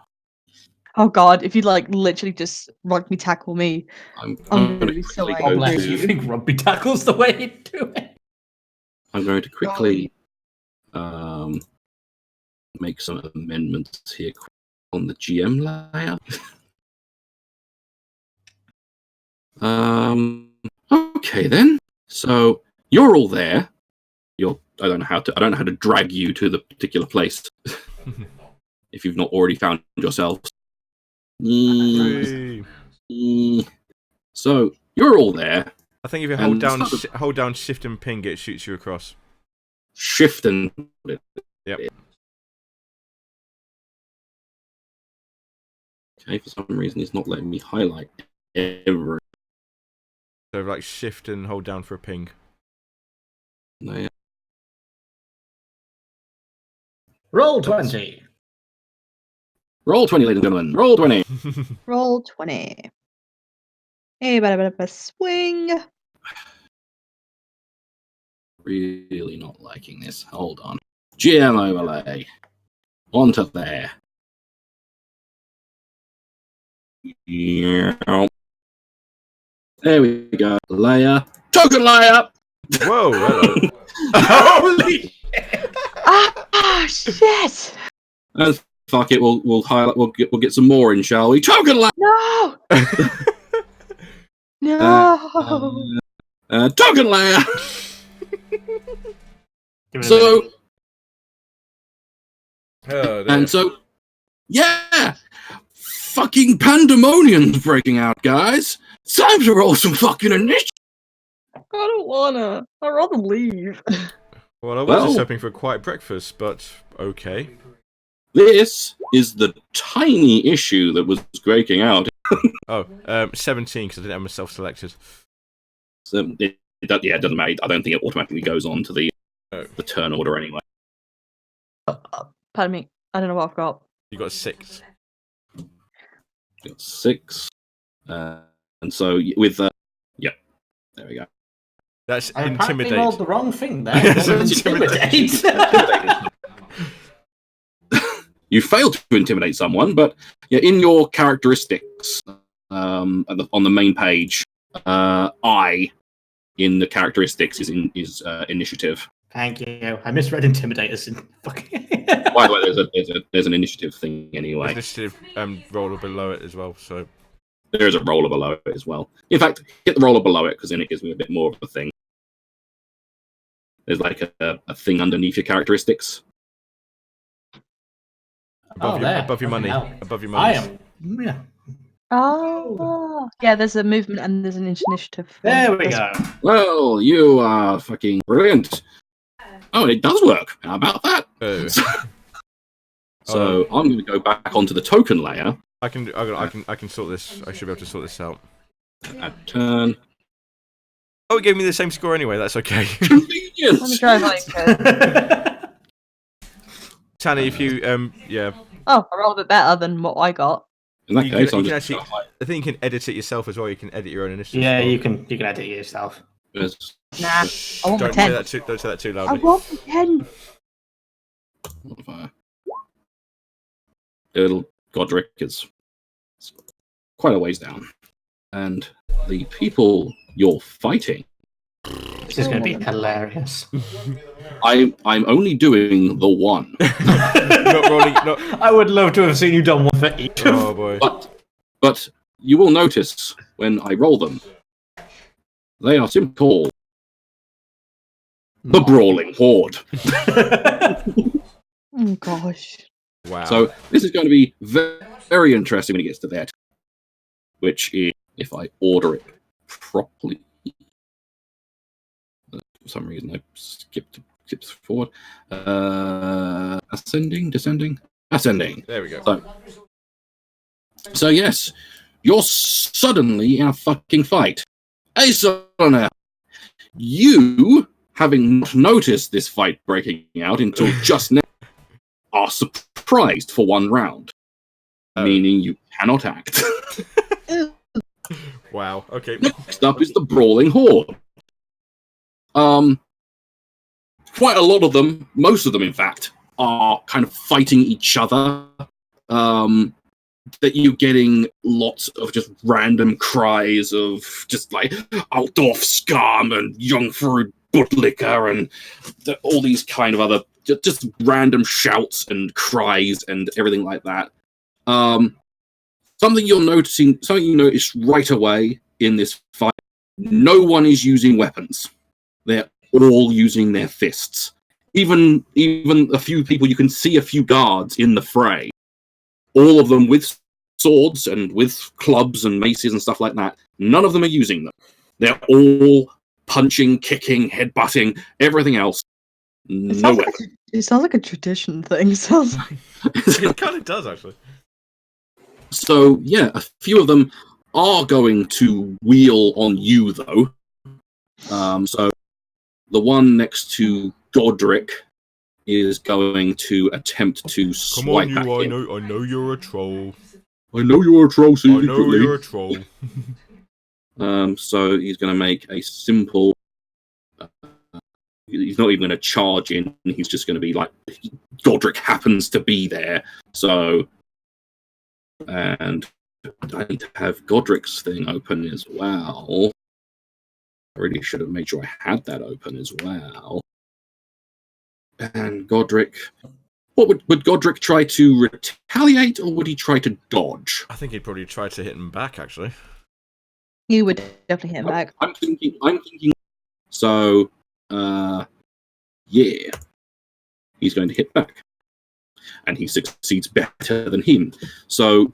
Oh god, if you'd like literally just rugby tackle me, I'm gonna going be to so quickly angry. go Unless you to, think rugby tackle's the way to do it. I'm going to quickly make some amendments here on the GM layer. Okay then. So you're all there. I don't know how to drag you to the particular place if you've not already found yourselves. So you're all there. I think if you hold down shift and ping, it shoots you across. Shift and Yep. Okay, for some reason it's not letting me highlight every. So like shift and hold down for a ping. No, Roll 20. Roll 20, ladies and gentlemen. Roll 20. Roll 20. Hey, bit of a swing. Really not liking this. Hold on. GM overlay. Onto there. Yeah. There we go. Layer. Token layer! Whoa! Hello. Holy Shit! And fuck it, we'll highlight. We'll get some more in, shall we? Token layer. No! No! Token layer. So, and so, yeah, fucking pandemonium's breaking out, guys. It's time to roll some fucking initiative. I don't wanna. I'd rather leave. Well, I was just hoping for a quiet breakfast, but okay. This is the tiny issue that was breaking out. 17 because I didn't have myself selected. So it doesn't matter. I don't think it automatically goes on to the turn order anyway. Pardon me. I don't know what I've got. You got 6. You got 6. And so with yeah, there we go. That's I intimidate. apparently rolled the wrong thing there. Yes, Intimidate. You failed to intimidate someone, but in your characteristics on the main page, I in the characteristics is initiative. Thank you. I misread intimidators. By the way, there's an initiative thing anyway. Initiative roller below it as well. So there is a roller below it as well. In fact, hit the roller below it because then it gives me a bit more of a thing. There's like a thing underneath your characteristics. Above your money. Above your money. I am. Yeah. Oh, yeah. There's a movement and there's an initiative. There we go. Well, you are fucking brilliant. Oh, it does work. How about that? Oh. So I'm going to go back onto the token layer. I can sort this. I should be able to sort this out. Turn. Oh, it gave me the same score anyway. That's okay. Convenience. Let me try like. Tanny, if you yeah. Oh, I rolled a bit better than what I got. In that case, you can actually. I think you can edit it yourself as well. You can edit your own initiative. Yeah, you can edit it yourself. Nah, I want Don't a 10. don't say that too I loudly. want a 10. Little Godric is quite a ways down, and the people you're fighting. This is going to be hilarious. I'm only doing the one. Not rolling. Not... I would love to have seen you done one for each. Oh boy. But you will notice when I roll them, they are simply called the Brawling Horde. Oh gosh. Wow. So this is going to be very, very interesting when it gets to that. Which is, if I order it properly, for some reason I skipped forward. Ascending, descending, ascending. There we go. So yes, you're suddenly in a fucking fight. Hey, Sona, you, having not noticed this fight breaking out until just now, are surprised for one round, meaning you cannot act. Wow. Okay. Next up is the Brawling Horde. Quite a lot of them, most of them in fact, are kind of fighting each other. That you're getting lots of just random cries of just like Altdorf scum and Jungfrau Budlicker and all these kind of other just random shouts and cries and everything like that. Something you notice right away in this fight, no one is using weapons. They're all using their fists. Even a few people, you can see a few guards in the fray. All of them with swords and with clubs and maces and stuff like that. None of them are using them. They're all punching, kicking, headbutting, everything else. No weapon. It sounds like a tradition thing. It kind of does, actually. So, yeah, a few of them are going to wheel on you, though. So, the one next to Godric is going to attempt to swipe at him. I know you're a troll. I know you're a troll, secretly. I know you're a troll. So he's going to make a simple... he's not even going to charge in. He's just going to be like... Godric happens to be there. So... And I need to have Godric's thing open as well. I really should have made sure I had that open as well. And Godric... What would Godric try to retaliate, or would he try to dodge? I think he'd probably try to hit him back, actually. You would definitely hit him back. I'm thinking. So, yeah, he's going to hit back, and he succeeds better than him. So,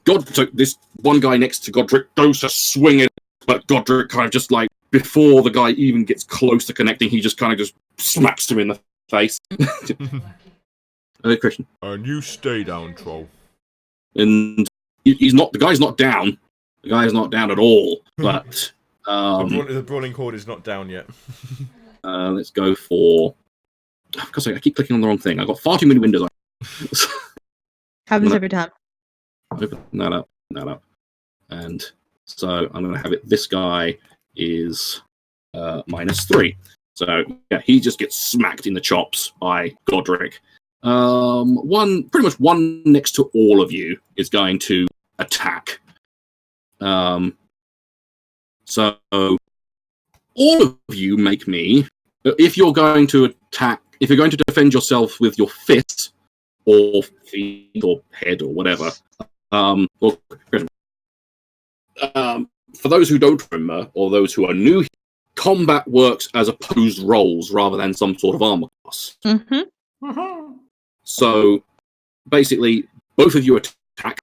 this one guy next to Godric goes to swing it, but Godric kind of just like before the guy even gets close to connecting, he just kind of just smacks him in the face. Christian. And you stay down, troll. And the guy's not down. The guy is not down at all. But the Brawling Horde is not down yet. Let's go for... Because I keep clicking on the wrong thing. I've got far too many windows. Happens every time. Open that up. And so I'm going to have it... This guy is -3. So, yeah, he just gets smacked in the chops by Godric. pretty much one next to all of you is going to attack. So all of you make me. If you're going to attack, if you're going to defend yourself with your fists or feet or head or whatever, for those who don't remember or those who are new, combat works as opposed rolls rather than some sort of armor class. So basically, both of you attack,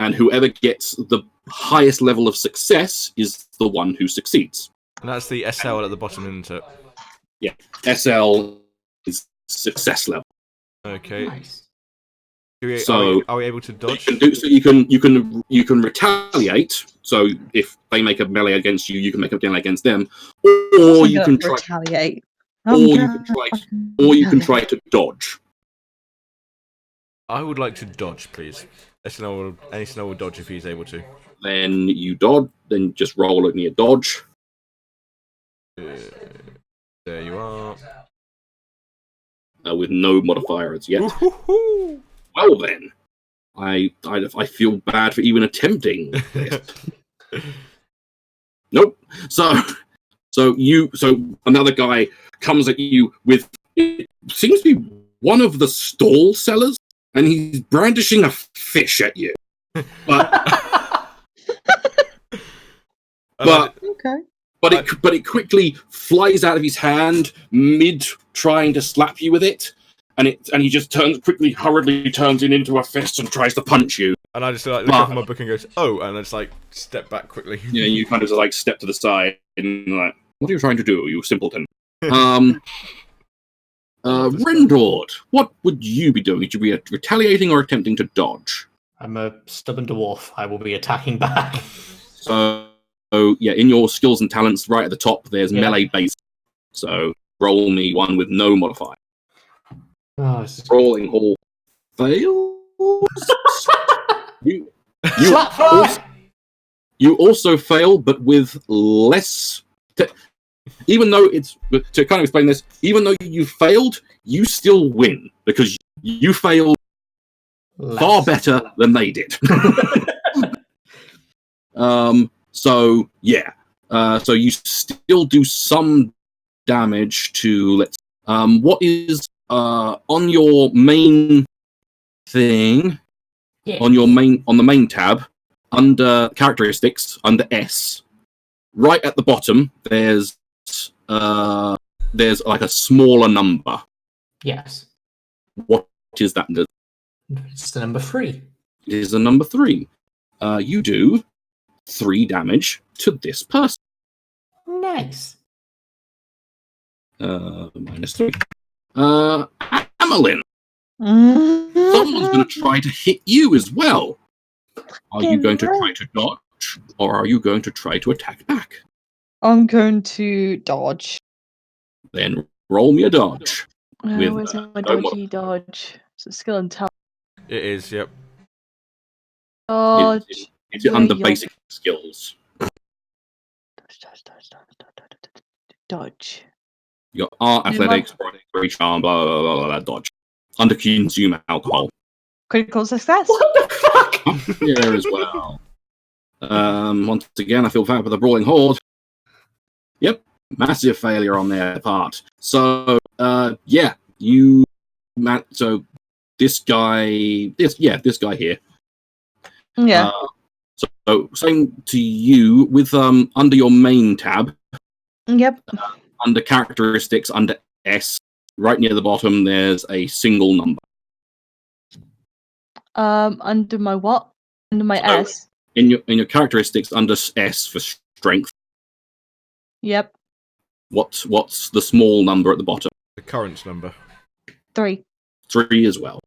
and whoever gets the highest level of success is the one who succeeds. And that's the SL at the bottom, isn't it? Yeah, SL is success level. Okay. Nice. Are we able to dodge? You can retaliate. So if they make a melee against you, you can make a melee against them, or you can try retaliate. or you can try to dodge. I would like to dodge, please. Any SNL will dodge if he's able to. Then you dodge. Then just roll at me a dodge. There you are. With no modifier as yet. Woo-hoo-hoo! Well then, I feel bad for even attempting this. Nope. So another guy comes at you with, it seems to be one of the stall sellers, and he's brandishing a fish at you. But Okay. but it quickly flies out of his hand mid trying to slap you with it. And he just hurriedly turns it into a fist and tries to punch you. And I just look up at my book and goes, "Oh!" and I just step back quickly. Yeah, you kind of step to the side and what are you trying to do, you simpleton? Rendord, what would you be doing? Would you be retaliating or attempting to dodge? I'm a stubborn dwarf. I will be attacking back. So yeah, in your skills and talents, right at the top, there's melee base. So roll me one with no modifier. Oh, Rolling hall fails. you also fail, but with less. Even though to kind of explain this, even though you failed, you still win because you failed far better than they did. So yeah, so you still do some damage to what is on your main thing, on the main tab under characteristics under S, right at the bottom there's like a smaller number. Yes. What is that? It's the number 3. It is the number 3. You do 3 damage to this person. Nice. -3. Amelin, someone's going to try to hit you as well. Are you going to try to dodge, or are you going to try to attack back? I'm going to dodge. Then roll me a dodge. Where's my dodge? So skill and talent. It is, yep. Dodge. It's under basic skills. Dodge. Your art, athletics, bravery, charm, blah, blah, blah, blah, dodge. Under consume alcohol. Critical success. What the fuck? Here as well. Once again, I feel bad for the brawling horde. Yep, massive failure on their part. So, yeah, so this guy here. Yeah. So same to you with under your main tab. Yep. Under characteristics, under S, right near the bottom, there's a single number. Under my what? Under my S. In your characteristics, under S for strength. Yep. What's the small number at the bottom? The current number. 3. 3 as well.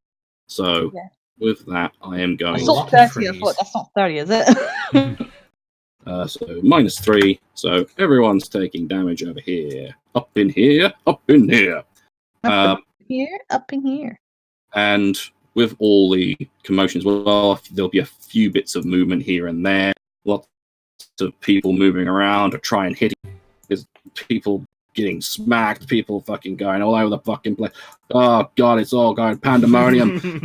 So yeah. With that, I am going. That's not 30. I thought that's not 30, is it? So -3. So everyone's taking damage over here. Up in here. Up in here. Up in here. And with all the commotions, well, there'll be a few bits of movement here and there. Lots of people moving around to try and hit. There's people getting smacked, people fucking going all over the fucking place. Oh god, it's all going pandemonium.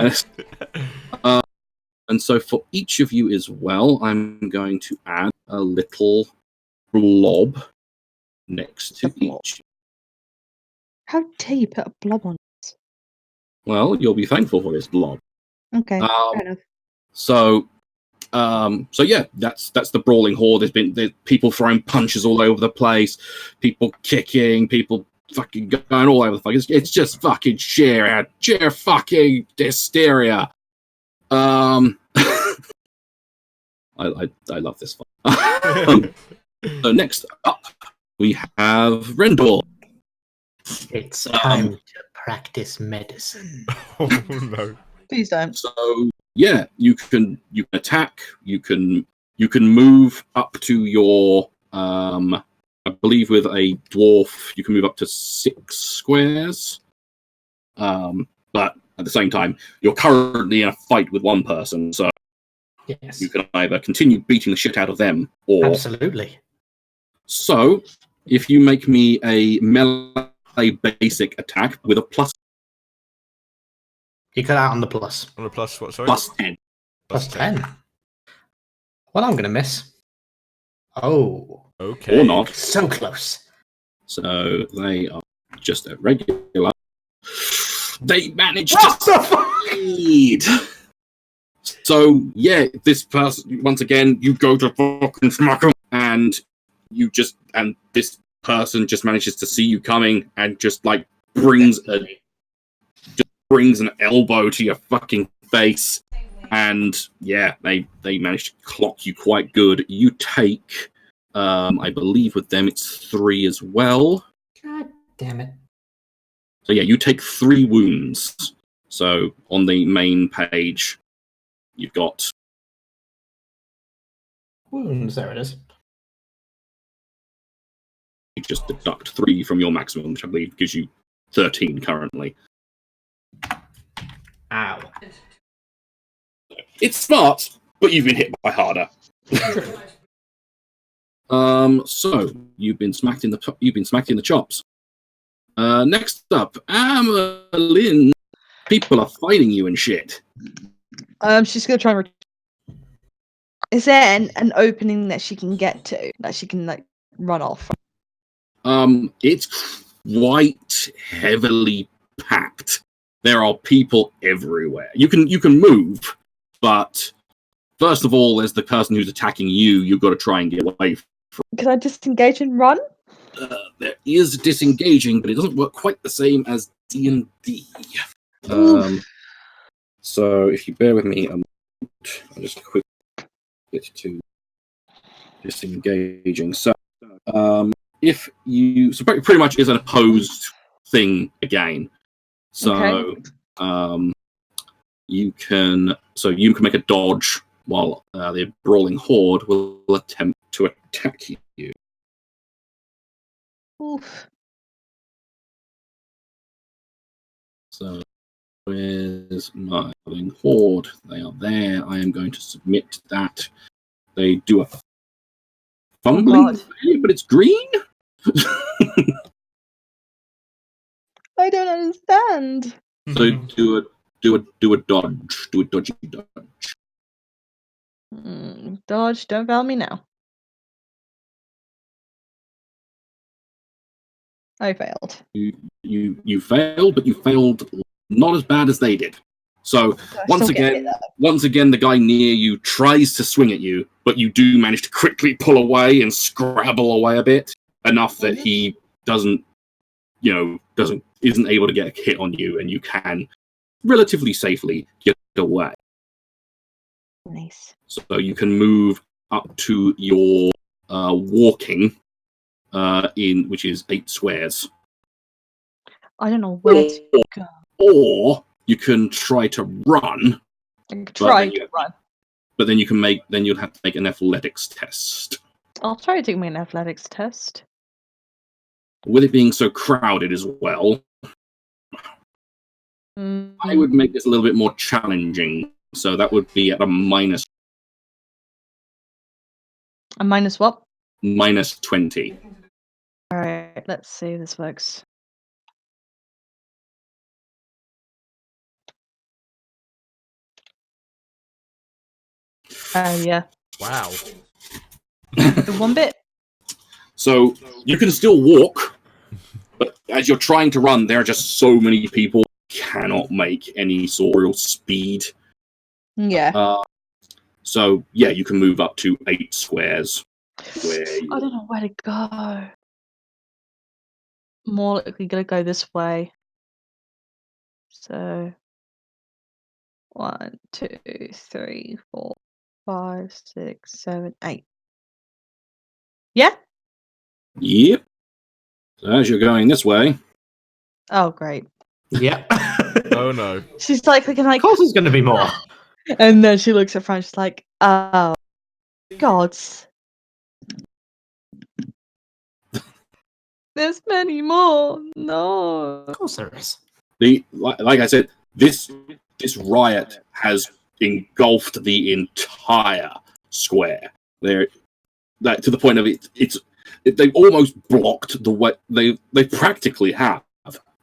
And so for each of you as well, I'm going to add a little blob next to each. How dare you put a blob on? Well, you'll be thankful for this blob. Okay, fair enough. So yeah, that's the brawling horde. There's people throwing punches all over the place, people kicking, people fucking going all over the fuck. It's just fucking sheer fucking hysteria. I love this fun. So next up, we have Rendor. It's time to practice medicine. Oh no! Please don't. So yeah, you can attack. You can move up to your I believe with a dwarf you can move up to 6 squares. But at the same time, you're currently in a fight with one person, so Yes. you can either continue beating the shit out of them, or Absolutely. So if you make me a melee basic attack with a plus You cut out on the plus. On a plus what? Sorry. plus 10. Plus 10. Well, I'm going to miss. Oh. Okay. Or not. So close. So they are just a regular. They managed What to the fuck? succeed. So yeah, this person once again, you go to fucking smack them, and this person just manages to see you coming and just like brings an elbow to your fucking face, and yeah, they managed to clock you quite good. You take, I believe with them it's 3 as well. God damn it. So yeah, you take 3 wounds. So on the main page, you've got Wounds, there it is. you just deduct 3 from your maximum, which I believe gives you 13 currently. Ow. It's smart, but you've been hit by harder. So you've been smacked in the chops. Next up, Amelin. People are fighting you and shit. She's gonna try and. Is there an opening that she can get to, that she can like run off? It's quite heavily packed. There are people everywhere. You can move, but first of all, there's the person who's attacking you. You've got to try and get away from. Can I disengage and run? There is disengaging, but it doesn't work quite the same as D&D. So if you bear with me a moment, I'll just quickly get to disengaging. So if you pretty much is an opposed thing again. So you can make a dodge while the brawling horde will attempt to attack you. Oof. So where's my brawling horde? They are there. I am going to submit that. They do a fumbling, but it's green. I don't understand. So do a dodge. Do a dodgy dodge. Dodge, don't fail me now. I failed. You failed, but you failed not as bad as they did. So once again, the guy near you tries to swing at you, but you do manage to quickly pull away and scrabble away a bit, enough that he isn't able to get a hit on you, and you can relatively safely get away. Nice. So you can move up to your walking which is 8 squares. I don't know where to go. Or you can try to run. I can try to run. But then you'd have to make an athletics test. I'll try to do an athletics test. With it being so crowded as well, I would make this a little bit more challenging. So that would be at a minus. A minus what? Minus 20. Alright, let's see if this works. Yeah. Wow. The one bit. So you can still walk, but as you're trying to run, there are just so many people cannot make any sort of real speed. Yeah. So yeah, you can move up to 8 squares. I don't know where to go. More likely gonna go this way. So 1, 2, 3, 4, 5, 6, 7, 8. Yeah? Yep. So as you're going this way, Oh great. Yeah. Oh no. She's like looking like Of course, there's going to be more. and then she looks at Fran, she's like, oh gods. There's many more. No. Of course, there is. like I said, this riot has engulfed the entire square. There, that to the point of they've almost blocked the way. They practically have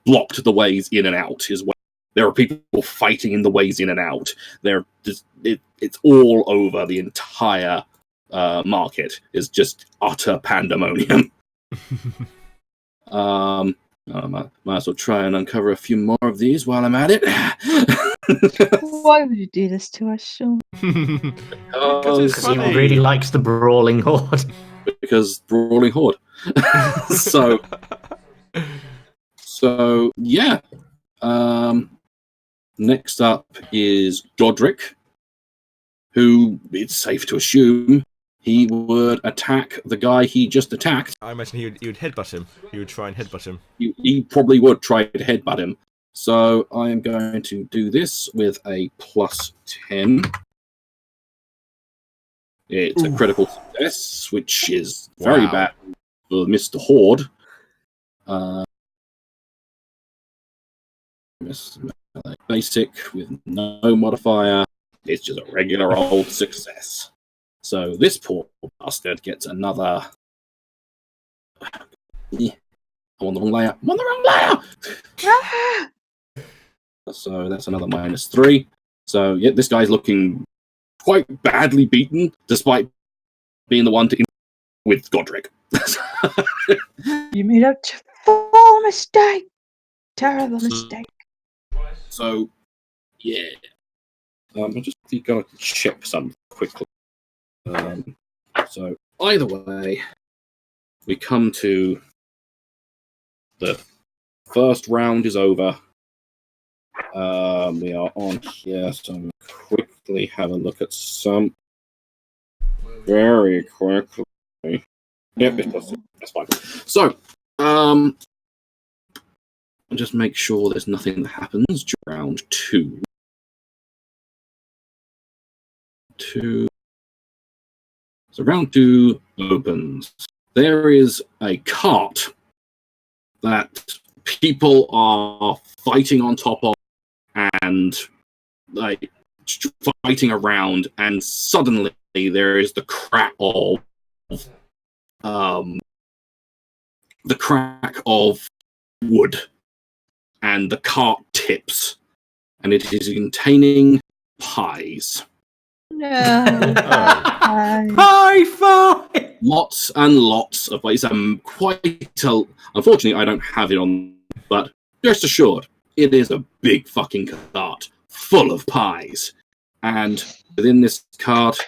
blocked the ways in and out as well. There are people fighting in the ways in and out. It's all over the entire market. Is just utter pandemonium. Might as well try and uncover a few more of these while I'm at it. Why would you do this to us, Sean? Because it's Because he funny. really likes the brawling horde. Because brawling horde. so yeah. Next up is Godric, who it's safe to assume he would attack the guy he just attacked. I imagine he would headbutt him. He would try and headbutt him. He probably would try to headbutt him. So I am going to do this with a +10. It's a critical success, which is very bad for Mr. Horde. Basic with no modifier. It's just a regular old success. So this poor bastard gets another. I'm on the wrong layer. I'm on the wrong layer. So that's another -3. So yeah, this guy's looking quite badly beaten, despite being the one to with Godric. You made a full mistake. Terrible mistake. So yeah, I just gotta check something quickly. So either way, we come to the first round is over. We are on here, so I'm going to quickly have a look at some. Very quickly. Yep, it's possible. That's fine. So, I'll just make sure there's nothing that happens during round 2. So round 2 opens. There is a cart that people are fighting on top of and like fighting around, and suddenly there is the crack of wood, and the cart tips, and it is containing pies. No. High five! Lots and lots of pies. Unfortunately, I don't have it on, but rest assured, it is a big fucking cart full of pies. And within this cart,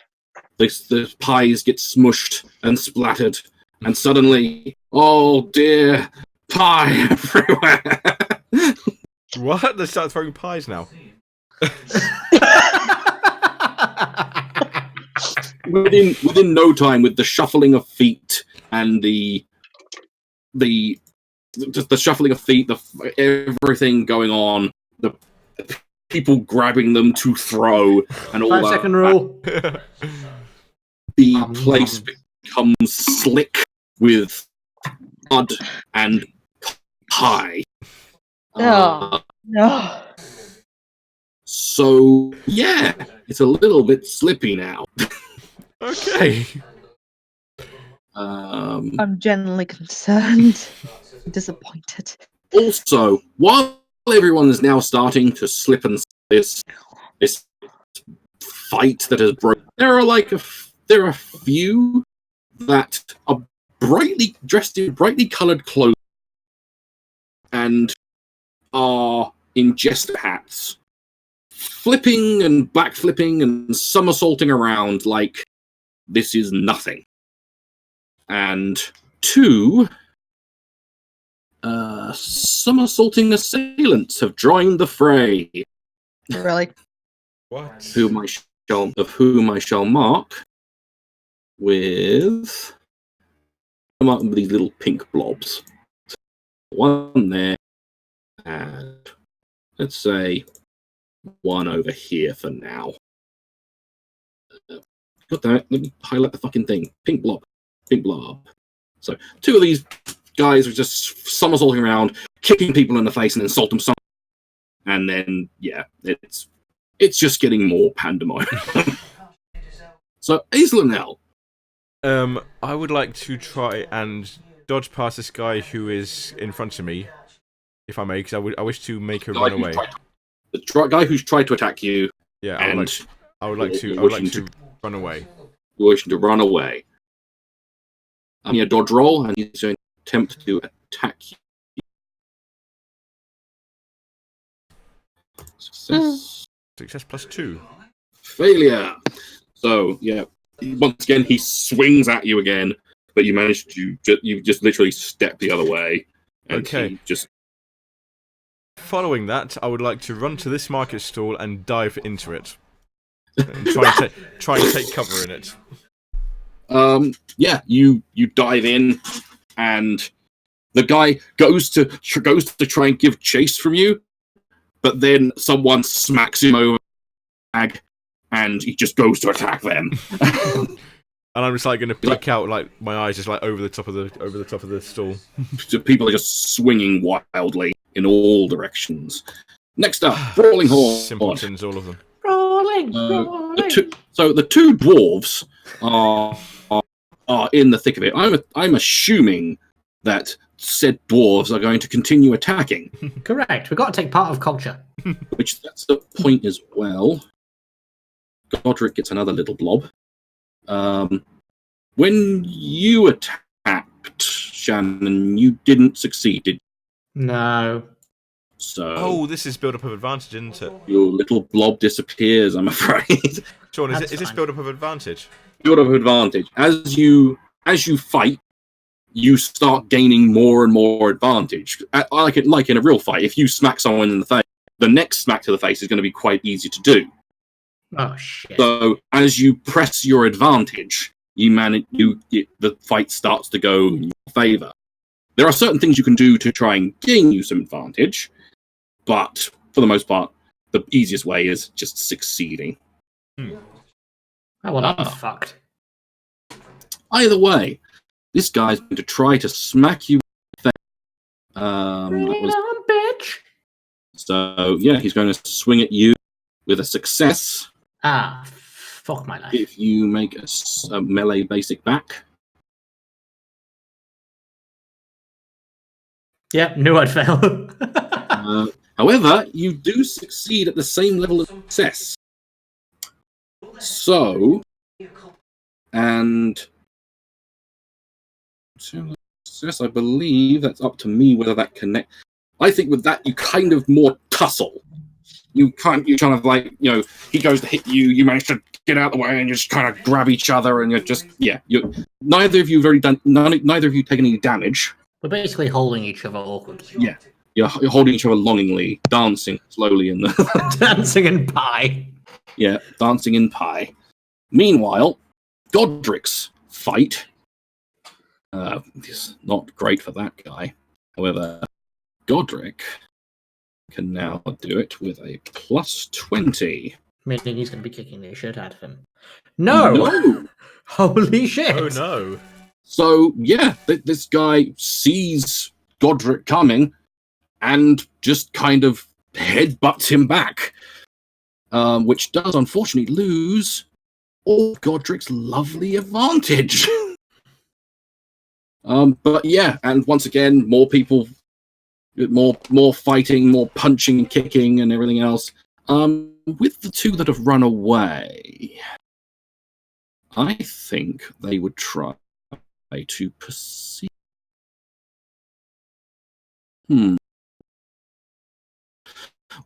the pies get smushed and splattered, and suddenly, oh dear, pie everywhere. What? They start throwing pies now. within no time, with the shuffling of feet and the shuffling of feet, everything going on, the people grabbing them to throw, and all 5-second rule. The place becomes slick with blood and pie. No. So yeah, it's a little bit slippy now. Okay. I'm genuinely concerned. Disappointed. Also, while everyone is now starting to slip and this fight that has broken, there are a few that are brightly dressed in brightly coloured clothes and are in jester hats, flipping and backflipping and somersaulting around like this is nothing. And two somersaulting assailants have joined the fray. Really? What? Of whom I shall mark with these little pink blobs. One there, and let's say one over here for now. God damn it, let me highlight the fucking thing. Pink blob. Pink blob. So, two of these guys are just somersaulting around, kicking people in the face and insult them. And then, yeah, it's just getting more pandemonium. So, Aislanel. I would like to try and dodge past this guy who is in front of me, if I may, because I wish to make her run away. The guy who's tried to attack you. Yeah, and I would like to run away. You're wishing to run away. I'm a dodge roll, and he's going to attempt to attack you. Success. Success +2. Failure. So, yeah. Once again, he swings at you again, but you manage to you just literally step the other way. And Okay. Following that, I would like to run to this market stall and dive into it. And try and take cover in it. Yeah, you dive in, and the guy goes to try and give chase from you, but then someone smacks him over the bag, and he just goes to attack them. And I'm just like going to peek out, like my eyes just like over the top of the stall. So people are just swinging wildly in all directions. Next up, Brawling Horde. Simpletons, all of them. Rolling. The two dwarves are in the thick of it. I'm assuming that said dwarves are going to continue attacking. Correct. We've got to take part of culture. Which that's the point as well. Godric gets another little blob. When you attacked, Shannon, you didn't succeed, did you? No. So this is build-up of advantage, isn't it? your little blob disappears, I'm afraid. Sean, is That's this fine. build-up of advantage? Build up advantage. As you fight, you start gaining more and more advantage. Like in a real fight, if you smack someone in the face, the next smack to the face is going to be quite easy to do. Oh shit. So as you press your advantage, the fight starts to go in your favor. There are certain things you can do to try and gain you some advantage, but for the most part, the easiest way is just succeeding. Oh, well, I'm fucked. Either way, this guy's going to try to smack you in the face. Bitch. So, yeah, he's going to swing at you with a success. Ah, fuck my life. If you make a melee basic back. Yep, knew I'd fail. However, you do succeed at the same level of success. So, and success, I believe that's up to me whether that connects. I think with that, you kind of more tussle. You kind of like, he goes to hit you, you manage to get out of the way, and you just kind of grab each other, and you're just, neither of you neither of you take any damage. We're basically holding each other awkwardly. Yeah. You're holding each other longingly, dancing slowly in the... Dancing in pie. Yeah, dancing in pie. Meanwhile, Godric's fight is not great for that guy. However, Godric can now do it with a +20. Meaning he's going to be kicking the shit out of him. No! Holy shit! Oh no. So, yeah, this guy sees Godric coming and just kind of headbutts him back, which does unfortunately lose all Godric's lovely advantage. But yeah, and once again, more people, more fighting, more punching and kicking and everything else. With the two that have run away, I think they would try to perceive.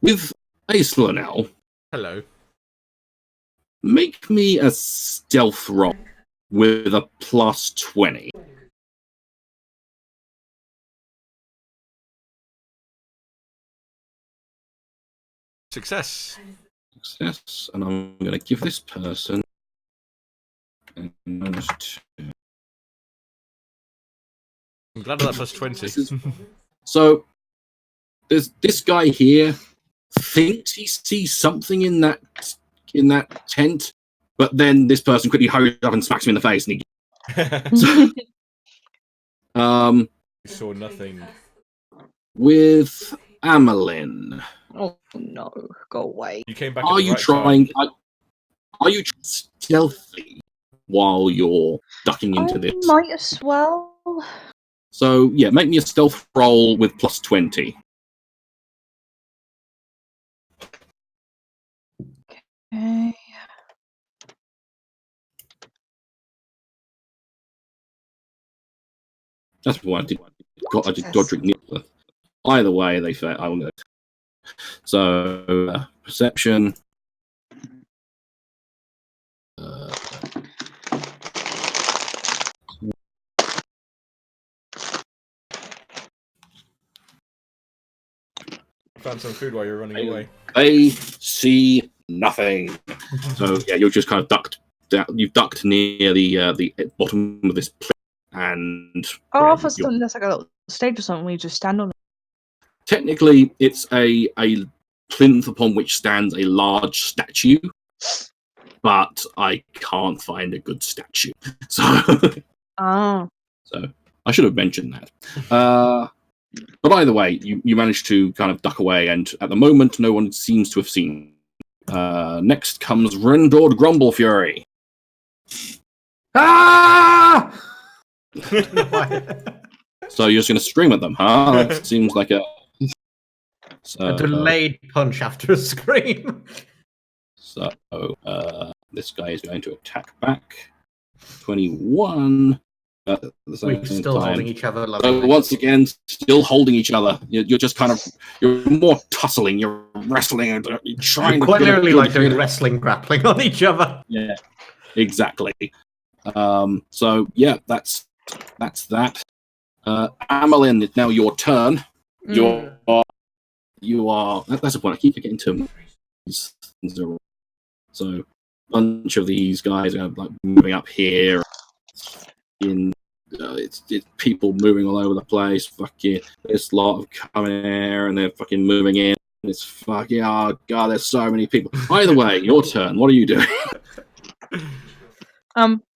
With Aisla now, Hello. make me a stealth roll with a plus 20. Success. Success, and I'm going to give this person. I'm glad of that plus 20. So, there's this guy here thinks he sees something in that tent, but then this person quickly hurries up and smacks him in the face, and he. You saw nothing. With Amelin. Oh no, go away. You came back. Are at the you right trying? time. Are you stealthy while you're ducking into this? Might as well. So yeah, make me a stealth roll with plus 20. Okay. That's what I did. I did Godric Nicholas. Either way, they fail. I will know. So perception. Found some food while you're running away. They see nothing. So yeah, you're just kind of ducked. You've ducked near the bottom of this plate, and Oh, for something that's like a little stage or something, we just stand on it. Technically, it's a plinth upon which stands a large statue, but I can't find a good statue. So, so I should have mentioned that. But either way, you managed to kind of duck away, and at the moment, no one seems to have seen. Next comes Rendord Grumblefury. Ah! So you're just going to scream at them, huh? That seems like a delayed punch after a scream. So this guy is going to attack back. 21. We're still holding each other. So once again, still holding each other. You're just kind of, you're more tussling, you're wrestling, and you're trying quite to literally like doing wrestling, grappling on each other. Yeah, exactly. So yeah, that's that. Amelin, it's now your turn. You are. That's the point. I keep forgetting to. So a bunch of these guys are like moving up here. It's people moving all over the place. Fucking, there's a lot of coming here, and they're fucking moving in. It's fucking, oh god, there's so many people. Either way, your turn. What are you doing?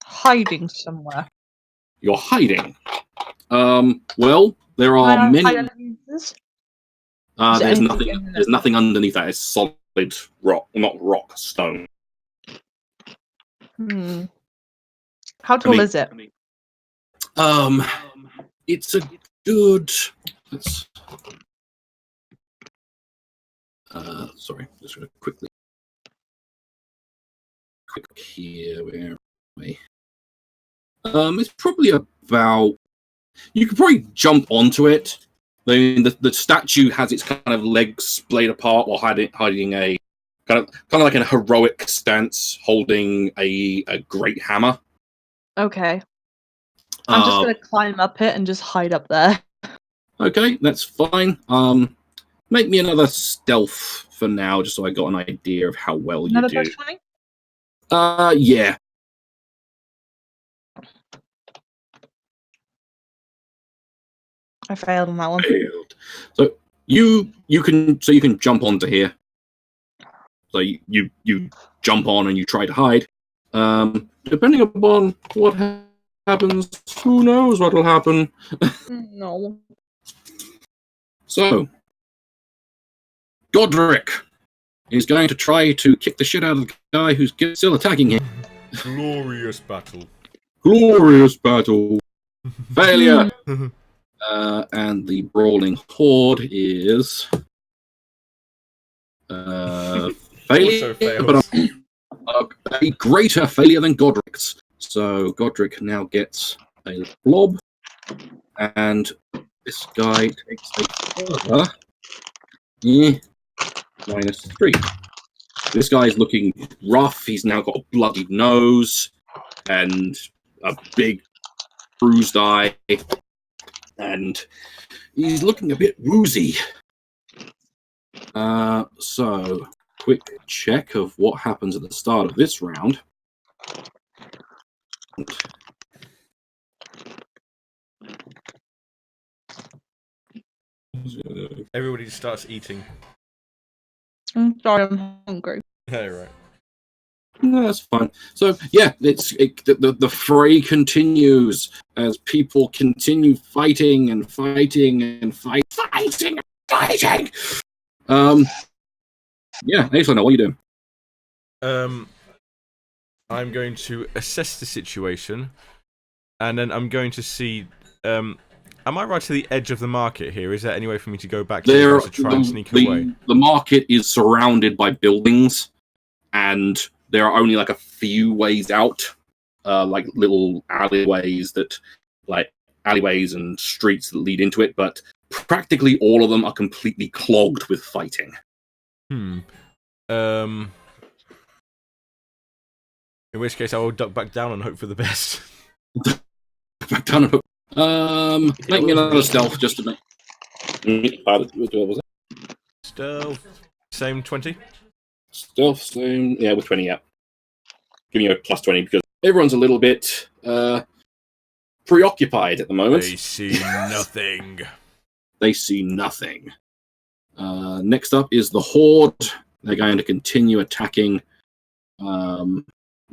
Hiding somewhere. You're hiding. Well, there are many. There's nothing. There's nothing underneath that. It's solid rock, not rock, stone. How tall is it? It's a good. Sorry, just gonna quick here. Where are we? It's probably about. You could probably jump onto it. I mean, the statue has its kind of legs splayed apart while hiding a kind of like a heroic stance, holding a great hammer. Okay. I'm just gonna climb up it and just hide up there. Okay, that's fine. Make me another stealth for now, just so I got an idea of how well you do. Another plus 20? Yeah. I failed on that one. So you can jump onto here. So you jump on and you try to hide. Depending upon what happens, who knows what will happen. No. So Godric is going to try to kick the shit out of the guy who's still attacking him. Glorious battle. Glorious battle. Failure. And the brawling horde is failure, Also fails. but a greater failure than Godric's. So Godric now gets a blob, and this guy takes a further -3. This guy is looking rough. He's now got a bloody nose and a big bruised eye, and he's looking a bit woozy. So, quick check of what happens at the start of this round. Everybody starts eating. I'm sorry, I'm hungry. Yeah, right. No, that's fine. So yeah, the fray continues as people continue fighting and fighting and fighting. Yeah, Aislinn, what are you doing? I'm going to assess the situation, and then I'm going to see. Am I right to the edge of the market here? Is there any way for me to go back to the house to try and sneak away? The market is surrounded by buildings, and there are only like a few ways out, like little alleyways and streets that lead into it, but practically all of them are completely clogged with fighting. In which case, I will duck back down and hope for the best. Back down and hope. Make me another stealth just to make. What was it? Stealth. Same 20? Stealth, same. Yeah, with 20, yeah. Giving you a +20 because everyone's a little bit preoccupied at the moment. They see nothing. They see nothing. Next up is the Horde. They're going to continue attacking.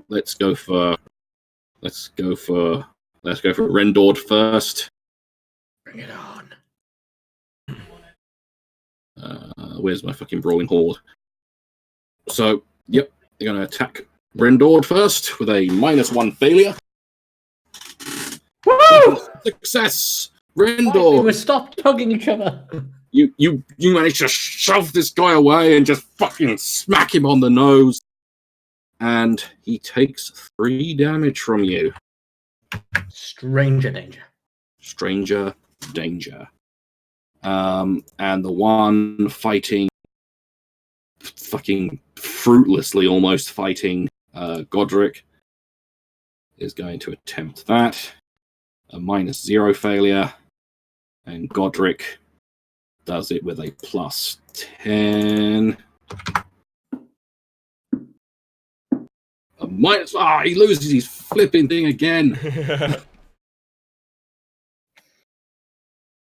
Let's go for Rendord first. Bring it on. Where's my fucking brawling horde? So, yep, they're going to attack Rendord first with a -1 failure. Woo! Success, We Rendord. were stopped hugging each other. You managed to shove this guy away and just fucking smack him on the nose, and he takes 3 damage from you. Stranger danger. Stranger danger. And the one fighting, fucking fruitlessly almost fighting Godric is going to attempt that. A -0 failure. And Godric does it with a +10. A minus. He loses his flipping thing again.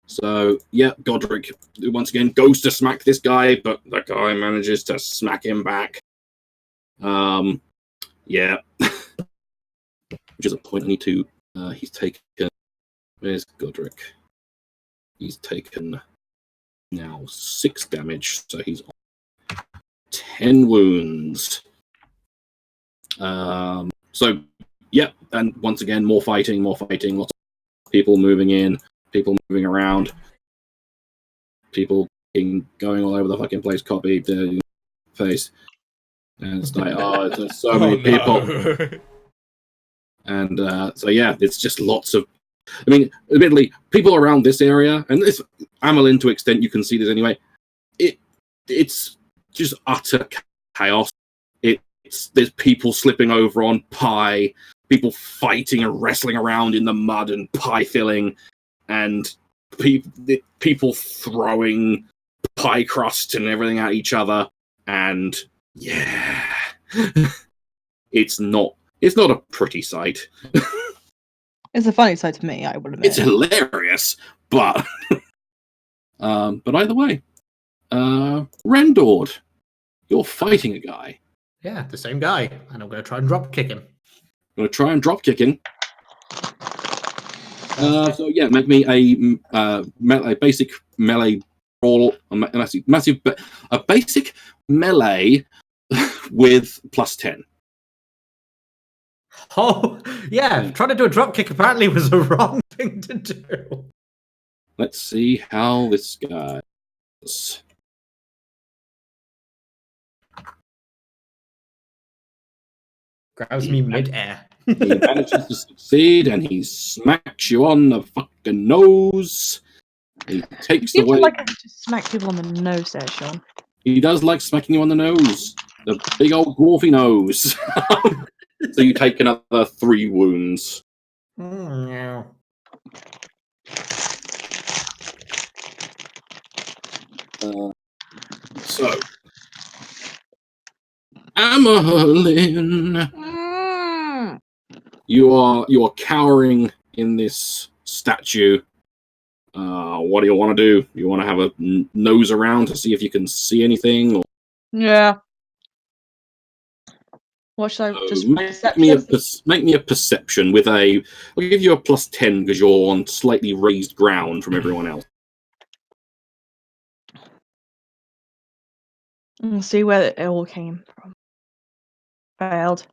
So, yeah, Godric once again goes to smack this guy, but the guy manages to smack him back. Yeah. Which is a point I need to. He's taken. Where's Godric? He's taken now 6 damage, so he's on 10 wounds. So, yeah, and once again, more fighting, lots of people moving in. People moving around, people going all over the fucking place, copy the face, and it's like, there's so many people, and so yeah, it's just lots of. I mean, admittedly, people around this area, and this Amelin to extent you can see this anyway. It's just utter chaos. There's people slipping over on pie, people fighting and wrestling around in the mud and pie filling. And people throwing pie crust and everything at each other, and yeah, it's not a pretty sight. It's a funny side to me, I would admit. It's hilarious, but either way, Rendord, you're fighting a guy. Yeah, the same guy, and I'm going to try and drop kick him. I'm going to try and drop kick him. So yeah, make me a basic melee brawl, a basic melee with +10. Oh, yeah. Trying to do a drop kick apparently was a wrong thing to do. Let's see how this goes. Grabs me mid-air. He manages to succeed, and he smacks you on the fucking nose. He takes Seems away. like I just smack people on the nose there, Sean. He does like smacking you on the nose. The big old dwarfy nose. So you take another 3 wounds. Yeah. So, Amerlin, you are cowering in this statue. What do you want to do? You want to have a nose around to see if you can see anything? Or... Yeah. What should I just make me a perception with a. I'll give you a +10 because you're on slightly raised ground from everyone else. And see where it all came from. Failed.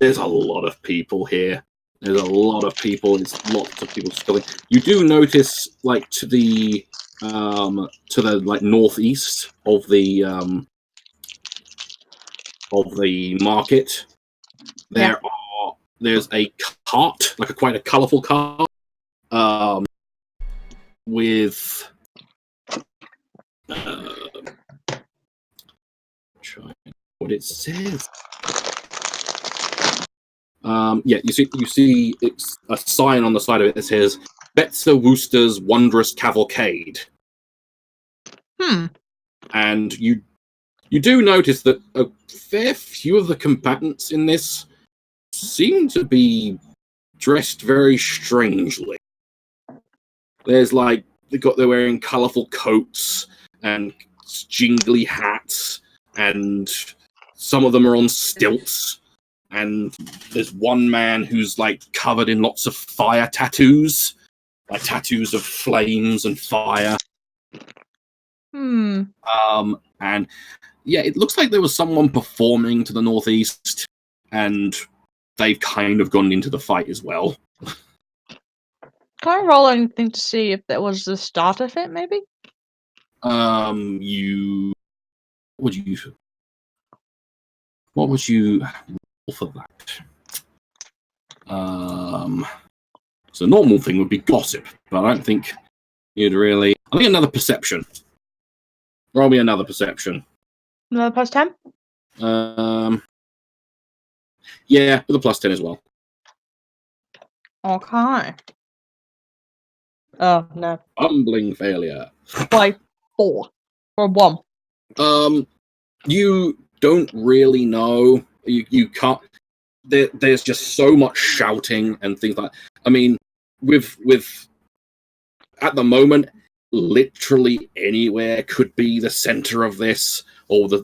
There's a lot of people here. There's a lot of people. There's lots of people still. You do notice, like to the like northeast of the market, there's a cart, like quite a colourful cart, with what it says. Yeah, you see, it's a sign on the side of it that says Betzer Wooster's Wondrous Cavalcade. And you do notice that a fair few of the combatants in this seem to be dressed very strangely. There's like they're wearing colourful coats and jingly hats, and some of them are on stilts. And there's one man who's like covered in lots of fire tattoos, like tattoos of flames and fire. And yeah, it looks like there was someone performing to the northeast, and they've kind of gone into the fight as well. Can I roll anything to see if that was the start of it, maybe? What would you roll for that? So normal thing would be gossip, but I don't think you'd really. I think another perception. Roll me another perception. Another +10? Yeah, with a +10 as well. Okay. Oh, no. Humbling failure. By 4. Or 1. You don't really know. You can't. There's just so much shouting and things like. I mean, with at the moment, literally anywhere could be the center of this, or the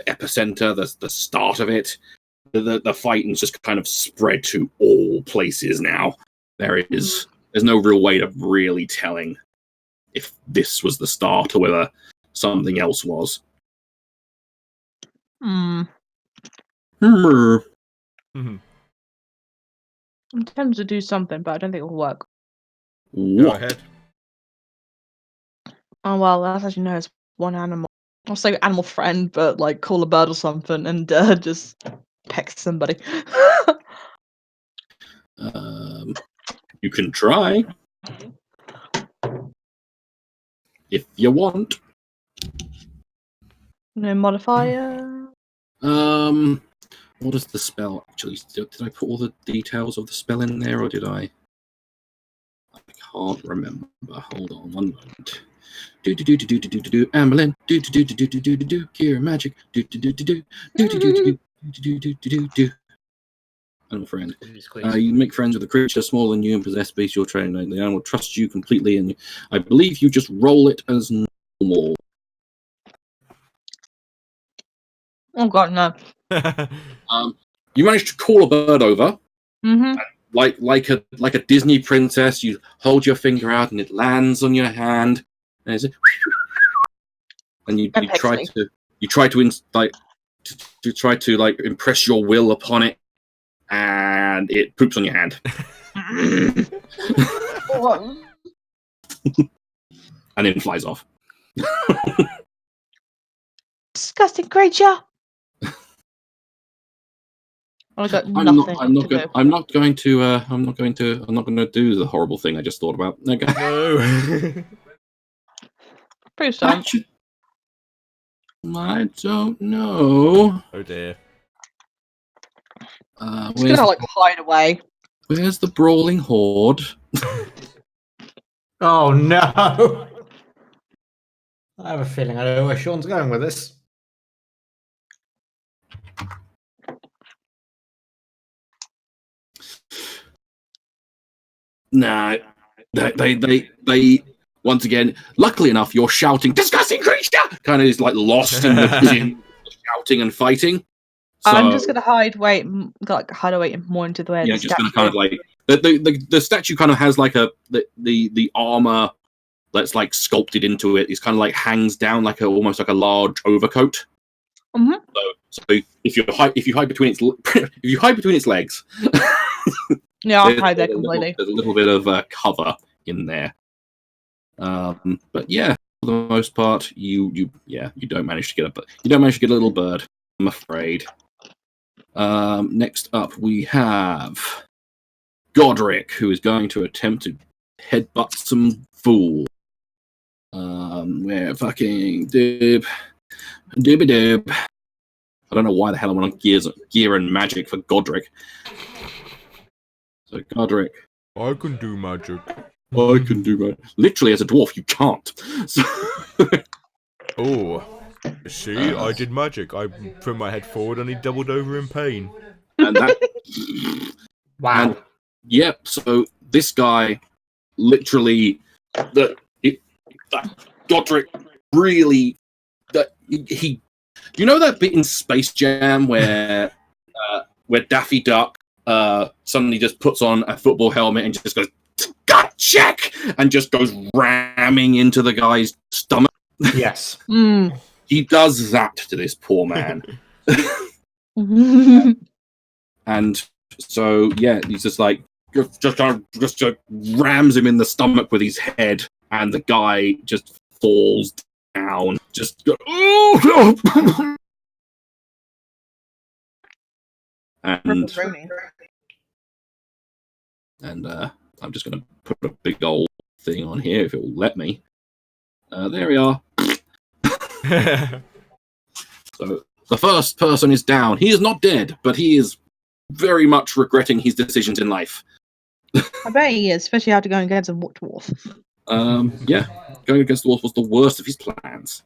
epicenter, the start of it. The fighting's just kind of spread to all places now. There's no real way of really telling if this was the start or whether something else was. I'm tempted to do something, but I don't think it'll work. Go ahead. Oh, well, that's actually no, it's one animal. I'll say animal friend, but like call a bird or something and just peck somebody. You can try if you want. No modifier. What is the spell actually? Did I put all the details of the spell in there, or did I? I can't remember. Hold on one moment. Amelin. Cure magic. Animal friend. You make friends with a creature smaller than you and possess beast you're training. The animal trusts you completely, and I believe you just roll it as normal. Oh god, no. You manage to call a bird over. Mm-hmm. Like a Disney princess, you hold your finger out and it lands on your hand, and you try to impress your will upon it, and it poops on your hand. And then flies off. Disgusting creature. I got nothing. I'm not going to do the horrible thing I just thought about. Okay. No. Prove so. I don't know. Oh dear. It's gonna like hide away. Where's the brawling horde? Oh no! I have a feeling I know where Sean's going with this. Nah, they once again. Luckily enough, you're shouting, "Disgusting creature!" Kind of is like lost in the shouting and fighting. So, I'm just gonna hide away more into the way. Yeah, the just gonna statue. kind of like the statue kind of has like the armor that's like sculpted into it. It's kind of like hangs down like almost like a large overcoat. Mm-hmm. So if you hide between its legs, Yeah, I'll hide there completely. There's a little bit of cover in there. But yeah, for the most part, you don't manage to get a little bird, I'm afraid. Next up we have Godric, who is going to attempt to headbutt some fool. Where fucking dooby doob. I don't know why the hell I went on gear and magic for Godric. So Godric. I can do magic. I can do magic. Literally, as a dwarf, you can't. So Oh, see, I did magic. I put my head forward and he doubled over in pain. And that. Wow. And, yep. So this guy, literally, Godric really. He. You know that bit in Space Jam where Daffy Duck suddenly just puts on a football helmet and just goes, "God, check!" and just goes ramming into the guy's stomach. Yes. He does that to this poor man. And so, yeah, he's just like, just rams him in the stomach with his head, and the guy just falls down. Just go, oh! And I'm just going to put a big old thing on here if it will let me. There we are. So the first person is down. He is not dead, but he is very much regretting his decisions in life. I bet he is, especially after going against a dwarf. Yeah, going against the dwarf was the worst of his plans.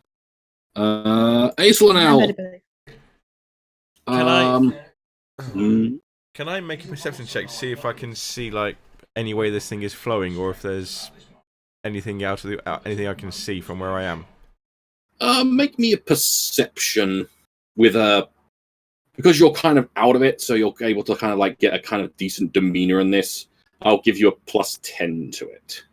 Aislanel. Can I make a perception check to see if I can see like any way this thing is flowing, or if there's anything anything I can see from where I am? Make me a perception with because you're kind of out of it, so you're able to kind of like get a kind of decent demeanor in this. I'll give you a +10 to it.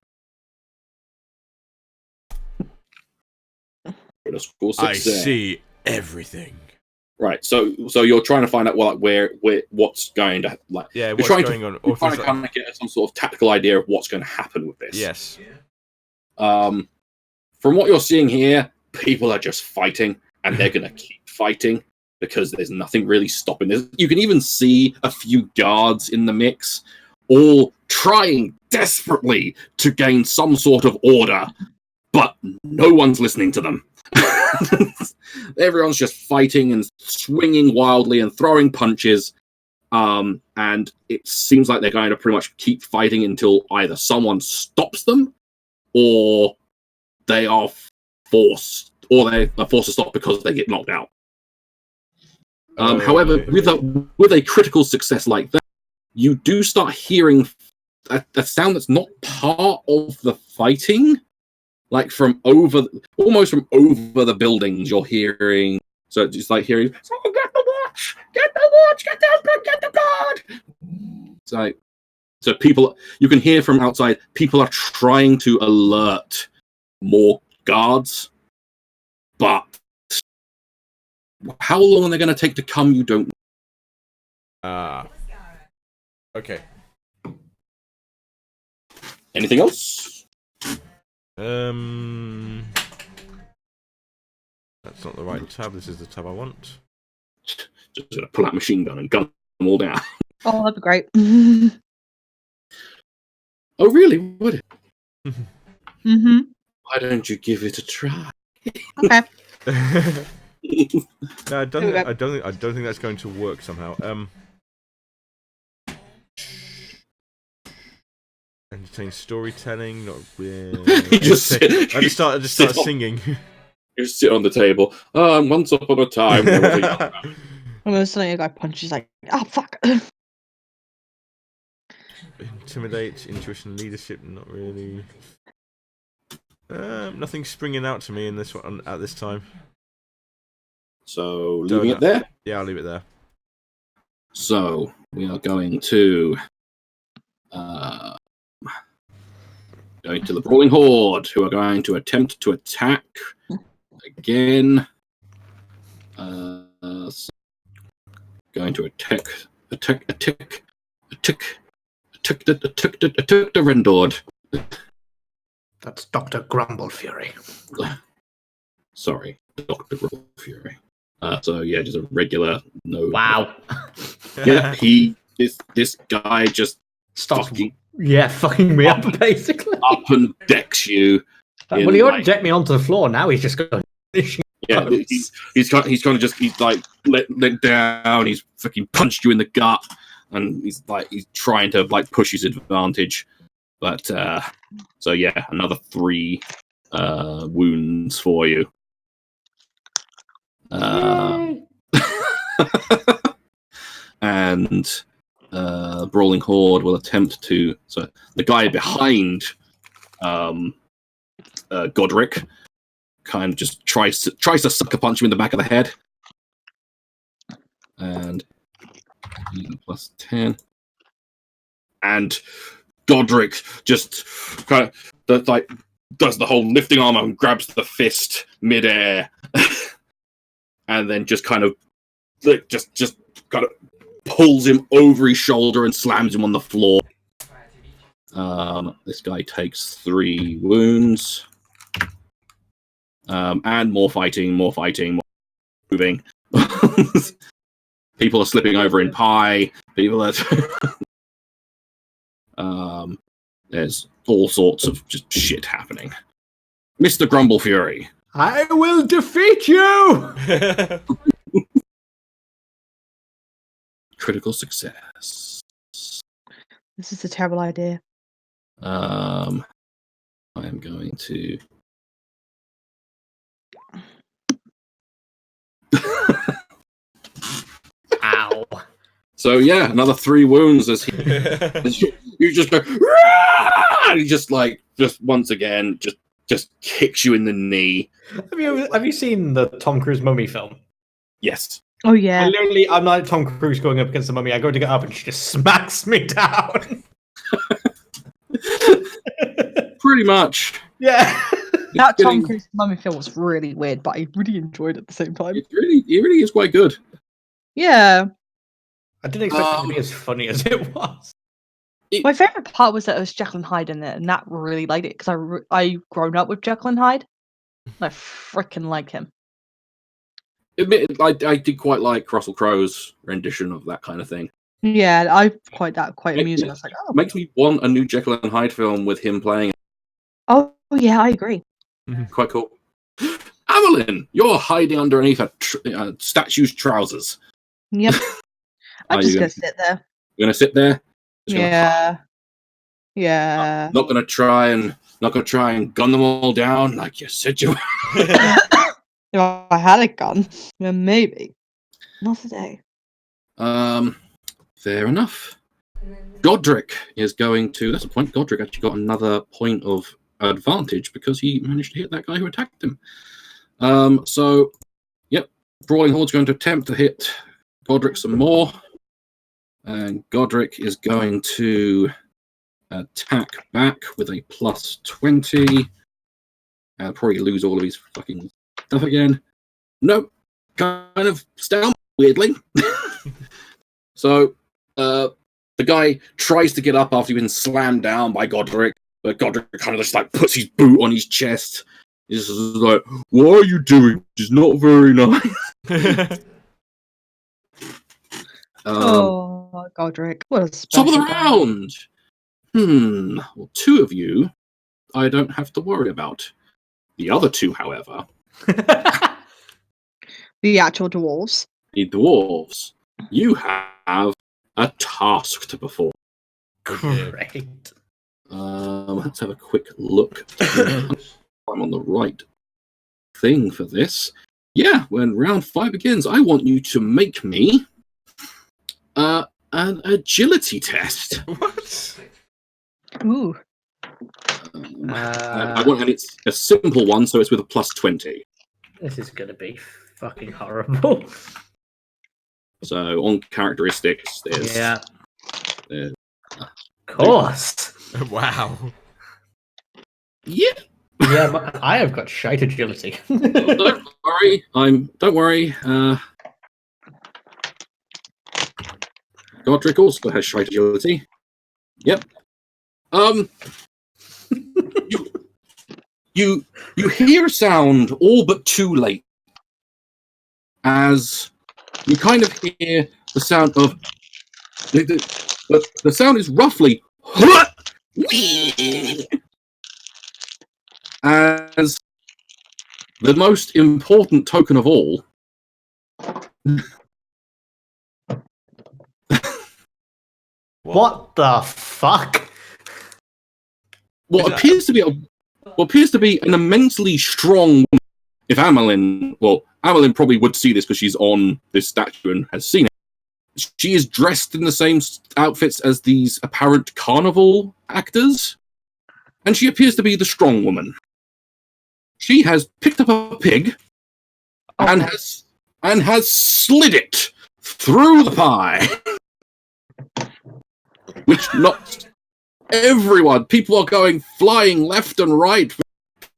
I see everything. Right, so you're trying to find out what's going to like. Yeah, what's going on? You're trying to kind of get some sort of tactical idea of what's going to happen with this. Yes. From what you're seeing here, people are just fighting, and they're going to keep fighting because there's nothing really stopping this. You can even see a few guards in the mix, all trying desperately to gain some sort of order, but no one's listening to them. Everyone's just fighting and swinging wildly and throwing punches, and it seems like they're going to pretty much keep fighting until either someone stops them, or they are forced to stop because they get knocked out. However, with a critical success like that, you do start hearing a sound that's not part of the fighting. Like almost from over the buildings, you're hearing. So it's just like hearing, "Someone get the watch! Get the watch! Get the guard!" It's like, so people, you can hear from outside. People are trying to alert more guards, but how long they're going to take to come, you don't know. Okay. Anything else? That's not the right tab. This is the tab I want. Just gonna pull out a machine gun and gun them all down. Oh, that'd be great. Oh, really? Would it? Mm-hmm. Why don't you give it a try? Okay. No, I don't think that's going to work somehow. Entertain storytelling, not really. I just start singing. You sit on the table. Once upon a time, there was a young man. And then suddenly a guy punches like, oh fuck. Intimidate, intuition, leadership, not really. Nothing springing out to me in this one at this time. So leaving it there. Yeah, I'll leave it there. So we are going to the Brawling Horde, who are going to attempt to attack again. Going to attack the Rendord. That's Dr. Grumblefury. Sorry, Dr. Grumblefury. So yeah, just a regular no. Wow. Yeah, this guy just Starts fucking fucking me up, basically. up and decks you. Well, he already decked me onto the floor. Now he's just going. Yeah, he's kind of just let down. He's fucking punched you in the gut, and he's trying to push his advantage. But so yeah, another 3 wounds for you. And Brawling Horde will attempt to. So the guy behind Godric kind of just tries to sucker punch him in the back of the head. And plus 10. And Godric just kind of does the whole lifting arm and grabs the fist midair, and then just kind of pulls him over his shoulder and slams him on the floor. This guy takes 3 wounds. And more fighting, more moving. People are slipping over in pie. People are. There's all sorts of just shit happening. Mr. Grumblefury. I will defeat you! Critical success. This is a terrible idea. I am going to. Ow. So yeah, another 3 wounds as you just go. And he just once again just kicks you in the knee. Have you seen the Tom Cruise Mummy film? Yes. Oh yeah. I'm like Tom Cruise going up against the mummy. I go to get up and she just smacks me down. Pretty much. Yeah. That Tom Cruise Mummy film was really weird, but I really enjoyed it at the same time. It really is quite good. Yeah. I didn't expect it to be as funny as it was. My favourite part was that it was Jekyll and Hyde in it, and that really liked it because I grown up with Jekyll and Hyde. And I freaking like him. Admit, I did quite like Russell Crowe's rendition of that kind of thing. Yeah, I quite amusing. I was like, oh, Makes me want a new Jekyll and Hyde film with him playing it. Oh yeah, I agree. Quite cool. Amelin, you're hiding underneath a statue's trousers. Yep. I'm just gonna sit there. You're gonna sit there. Yeah. Yeah. Not gonna try and gun them all down like you said you. If I had a gun, then maybe. Not today. Fair enough. Godric is going to. That's a point. Godric actually got another point of advantage because he managed to hit that guy who attacked him. So, yep. Brawling Horde's going to attempt to hit Godric some more. And Godric is going to attack back with a plus 20. Probably lose all of his fucking stuff again. Nope. Kind of down weirdly. So, The guy tries to get up after he's been slammed down by Godric, but Godric kind of just like puts his boot on his chest. He's just like, "What are you doing? It's not very nice." Oh, Godric, what a Top of the special guy. round. Well, 2 of you, I don't have to worry about. The other 2, however, The actual dwarves. the dwarves. You have a task to perform. Great. Let's have a quick look. I'm on the right thing for this. Yeah, when round 5 begins, I want you to make me an agility test. What? Ooh. And it's a simple one, so it's with a +20. This is going to be fucking horrible. So on characteristics, there's Yeah. Of course. Wow. Yeah. Yeah, but I have got shite agility. Don't worry. Don't worry. Godric also has shite agility. Yep. You hear a sound all but too late, as you kind of hear the sound of the sound is roughly as the most important token of all. What the fuck? What appears to be an immensely strong woman. If Amelin probably would see this because she's on this statue and has seen it. She is dressed in the same outfits as these apparent carnival actors, and she appears to be the strong woman. She has picked up a pig and has slid it through the pie, which knocks everyone. People are going flying left and right.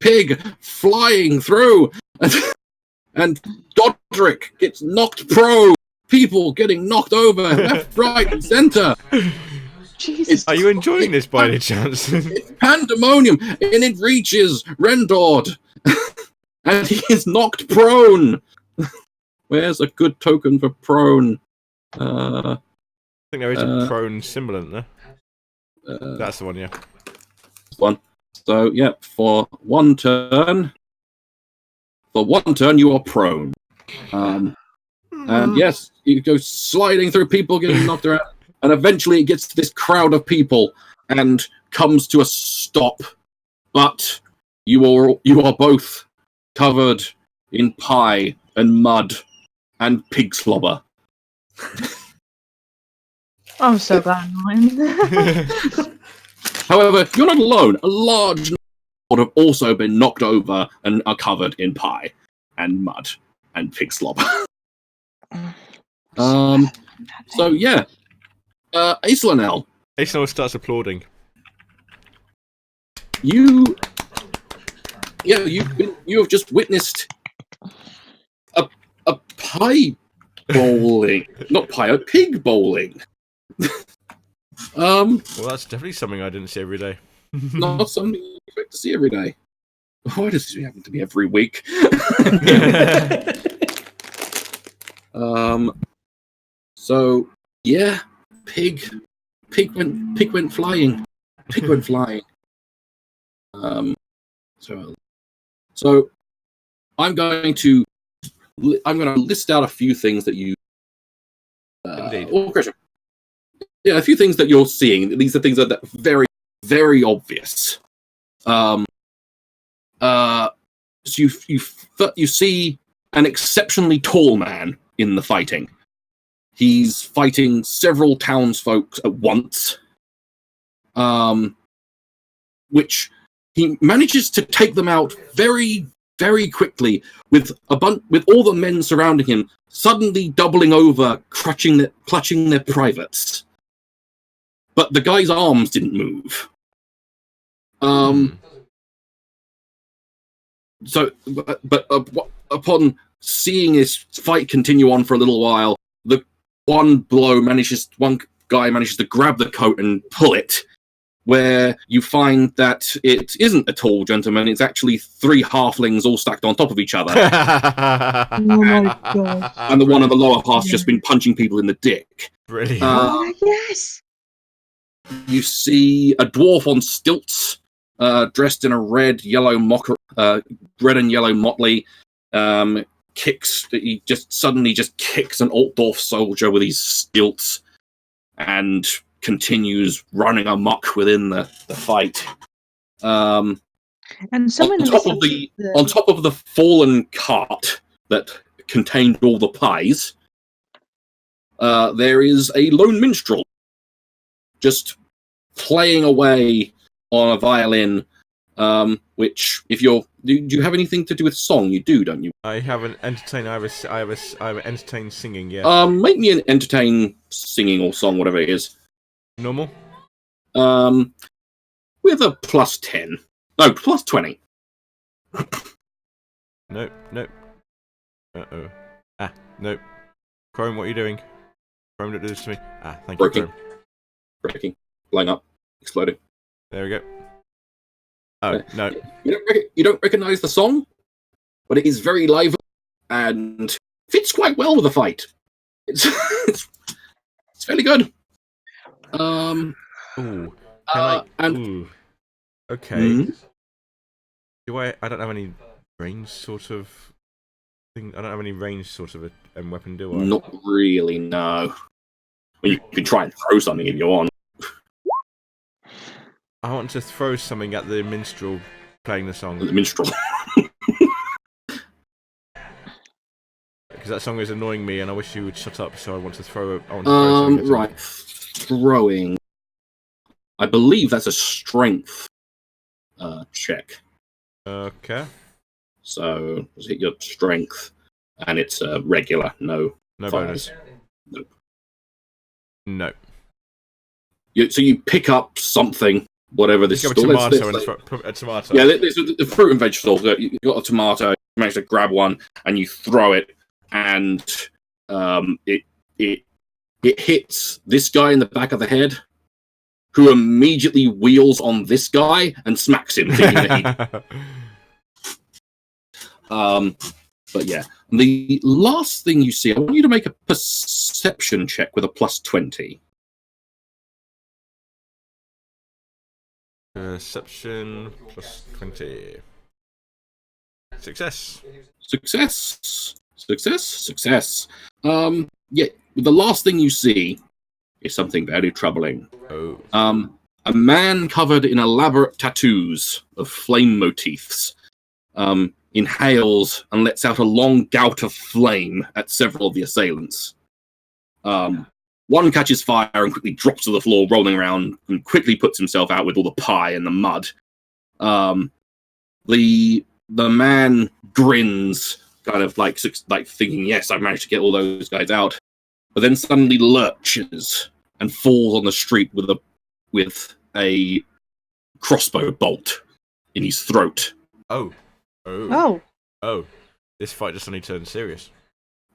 Pig flying through, and Godric gets knocked prone. People getting knocked over left, right, and center. Jesus. Are you enjoying this by any chance? It's pandemonium, and it reaches Rendord, and he is knocked prone. Where's a good token for prone? I think there is a prone symbol in there. That's the one, yeah. One. So, yeah, for one turn, you are prone. And yes, you go sliding through people, getting knocked around, and eventually it gets to this crowd of people and comes to a stop. But you are both covered in pie and mud and pig slobber. I'm so glad mine. However, you're not alone. A large number have also been knocked over and are covered in pie and mud and pig slobber. So yeah, Aislanel. Aislanel starts applauding. You have just witnessed a pie bowling, not pie, a pig bowling. Well, that's definitely something I didn't see every day. Not something you expect to see every day. Why does it happen to be every week? So yeah, pig went flying. Pig went flying. So I'm going to list out a few things that you. Indeed. Yeah, a few things that you're seeing. These are things that are very, very obvious. So you see an exceptionally tall man in the fighting. He's fighting several townsfolk at once, which he manages to take them out very, very quickly with all the men surrounding him suddenly doubling over, clutching their privates. But the guy's arms didn't move. So, but upon seeing his fight continue on for a little while, one guy guy manages to grab the coat and pull it, where you find that it isn't a tall gentleman, it's actually 3 halflings all stacked on top of each other. Oh my god. And the one on the lower half's just been punching people in the dick. Brilliant. Yes! You see a dwarf on stilts, dressed in a red and yellow motley, he just suddenly kicks an Altdorf soldier with his stilts and continues running amok within the fight. And someone on top of the fallen cart that contained all the pies, there is a lone minstrel just playing away on a violin, which, if do you have anything to do with song? You do, don't you? I have an entertain. I have entertain singing. Yeah. Make me an entertain singing or song, whatever it is. Normal. With a +10. No, +20. Nope. Uh-oh. Nope. Chrome, what are you doing? Chrome, don't do this to me. Thank you, Chrome. Breaking. Blowing up. Exploding. There we go. Oh, no. You don't recognise the song, but it is very lively and fits quite well with the fight. It's fairly good. Ooh. Ooh. Okay. Mm-hmm. I don't have any range sort of thing. I don't have any range sort of a weapon, do I? Not really, no. Well, you can try and throw something if you want. I want to throw something at the minstrel playing the song. The minstrel. Because that song is annoying me, and I wish you would shut up. So I want to throw. Something right. Throwing. I believe that's a strength check. Okay. So hit your strength, and it's regular. No bonus. Nope. No. So you pick up something. Whatever this is. A tomato. A tomato. Yeah, this is the fruit and vegetables. You got a tomato, you manage to grab one, and you throw it, and it hits this guy in the back of the head, who immediately wheels on this guy and smacks him, thinking that but yeah, the last thing you see, I want you to make a perception check with a +20. Perception +20. Success. Yeah, the last thing you see is something very troubling. Oh. A man covered in elaborate tattoos of flame motifs inhales and lets out a long gout of flame at several of the assailants. One catches fire and quickly drops to the floor, rolling around, and quickly puts himself out with all the pie and the mud. The man grins, kind of like thinking, "Yes, I've managed to get all those guys out," but then suddenly lurches and falls on the street with a crossbow bolt in his throat. Oh. This fight just suddenly turned serious.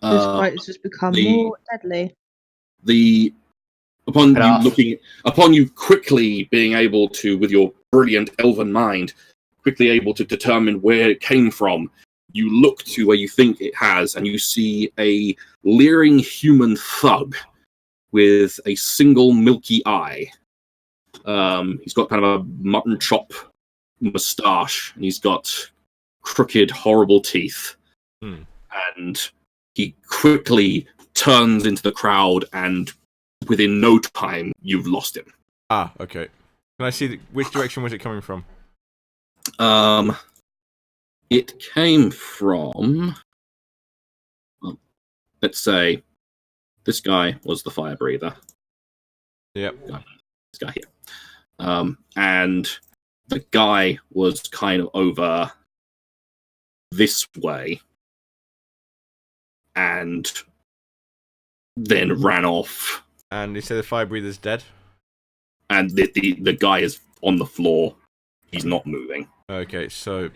This fight has just become more deadly. Upon you quickly being able to, with your brilliant elven mind, quickly able to determine where it came from, you look to where you think it has, and you see a leering human thug with a single milky eye. He's got kind of a mutton chop moustache, and he's got crooked, horrible teeth. And he quickly turns into the crowd, and within no time, you've lost him. Okay. Can I see which direction was it coming from? It came from, let's say, this guy was the fire breather. Yep. This guy here. And the guy was kind of over this way, and then ran off. And you say the fire breather's dead? And the guy is on the floor. He's not moving. Okay, so...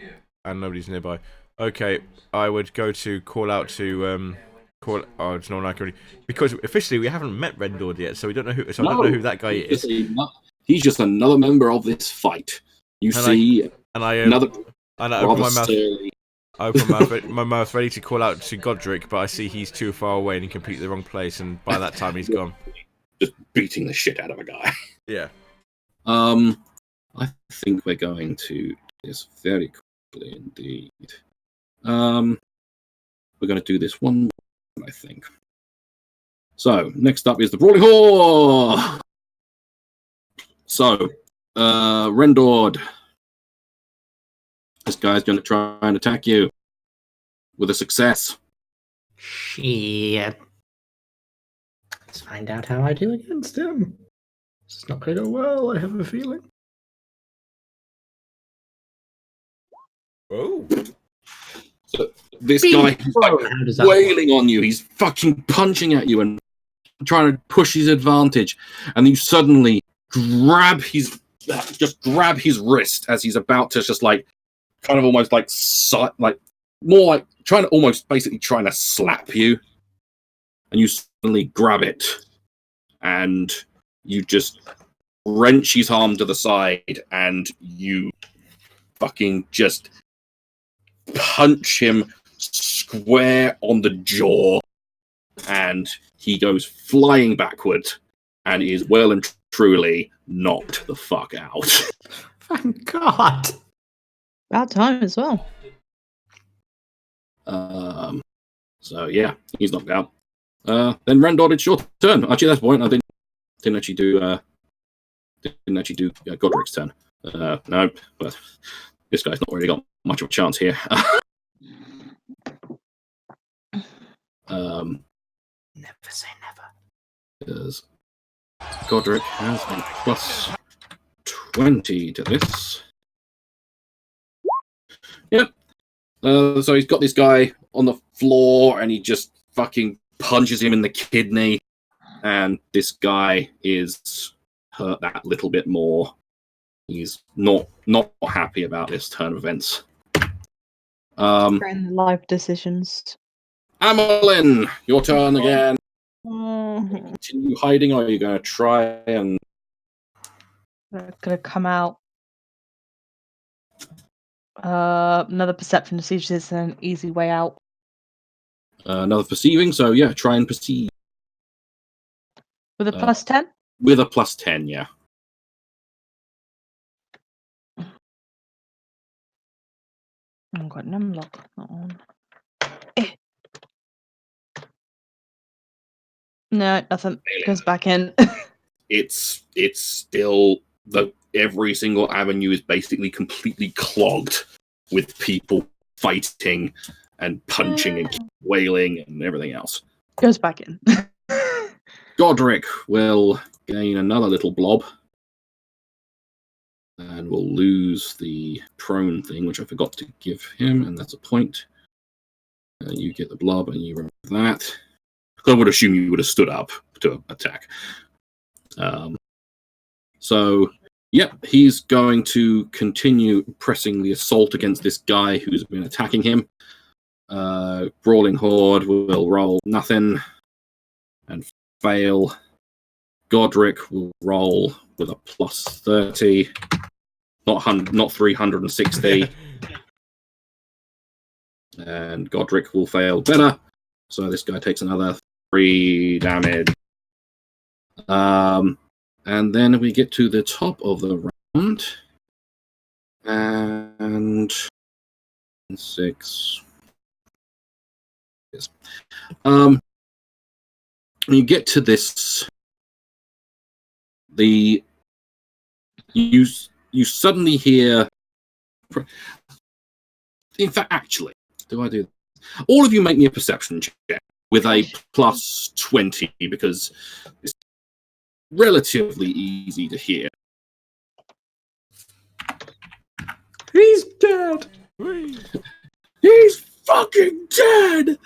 And nobody's nearby. Okay, I would go to call out to call. Oh, it's not like already because officially we haven't met Rendord yet, so we don't know who. So I don't know who that guy is. He's just another member of this fight. You And see, I another. and I open my mouth. I open my mouth ready to call out to Godric, but I see he's too far away and in completely the wrong place, and by that time he's gone. Just beating the shit out of a guy. Yeah. I think we're going to do this very quickly indeed. We're going to do this one more, I think. So, next up is the Brawling Horde! So, Rendord. This guy's going to try and attack you with a success. Shit. Let's find out how I do against him. It's not going to go well, I have a feeling. Oh. So this guy is like wailing on you. He's fucking punching at you and trying to push his advantage. And you suddenly grab his wrist as he's about to just like kind of almost like more like trying to slap you. And you suddenly grab it and you just wrench his arm to the side and you fucking just punch him square on the jaw and he goes flying backward and is well and truly knocked the fuck out. Thank God. About time as well. So yeah, he's knocked out. Then Rendord, it's your turn. Actually, that's point. I didn't actually do Godric's turn. No, but this guy's not really got much of a chance here. Never say never. Because Godric has a plus 20 to this. Yep. So he's got this guy on the floor and he just fucking punches him in the kidney. And this guy is hurt that little bit more. He's not happy about this turn of events. Life decisions. Amelin, your turn again. Continue hiding, or are you going to try and... Gonna come out. Another perception to see if there's an easy way out. Another perceiving, so yeah, try and perceive. With a plus 10? With a plus 10, yeah. I've got numlock not on. No, nothing. Goes back in. It's still every single avenue is basically completely clogged with people fighting and punching and wailing and everything else. Goes back in. Godric will gain another little blob. And we'll lose the prone thing, which I forgot to give him, and that's a point. And you get the blob, and you remember that. I would assume you would have stood up to attack. So, yep, he's going to continue pressing the assault against this guy who's been attacking him. Brawling Horde will roll nothing and fail. Godric will roll with a plus 30, not 360. And Godric will fail better. So this guy takes another 3 damage. And then we get to the top of the round. And 6. Yes. When you get to this, you suddenly hear. In fact, actually, do I do this? All of you make me a perception check with a plus 20 because it's relatively easy to hear. He's dead. He's fucking dead.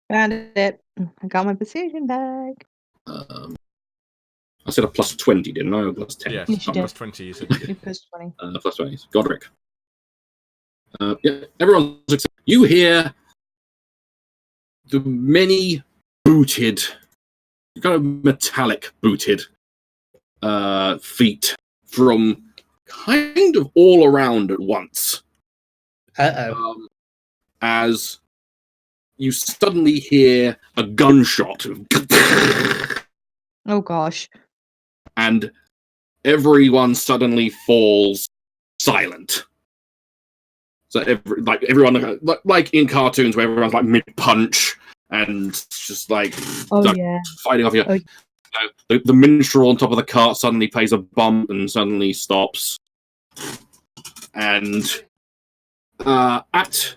Found it. I got my precision back. I said a plus 20, didn't I? Or plus 10? Yes, Yes, you plus did. 20, you said. You plus 20. Plus 20. Godric. Yeah, everyone. You hear the many booted, kind of metallic booted feet from kind of all around at once. As you suddenly hear a gunshot. Oh gosh. And everyone suddenly falls silent. So everyone, like in cartoons where everyone's like mid-punch and just like, fighting off you. Oh. The minstrel on top of the cart suddenly plays a bump and suddenly stops. And at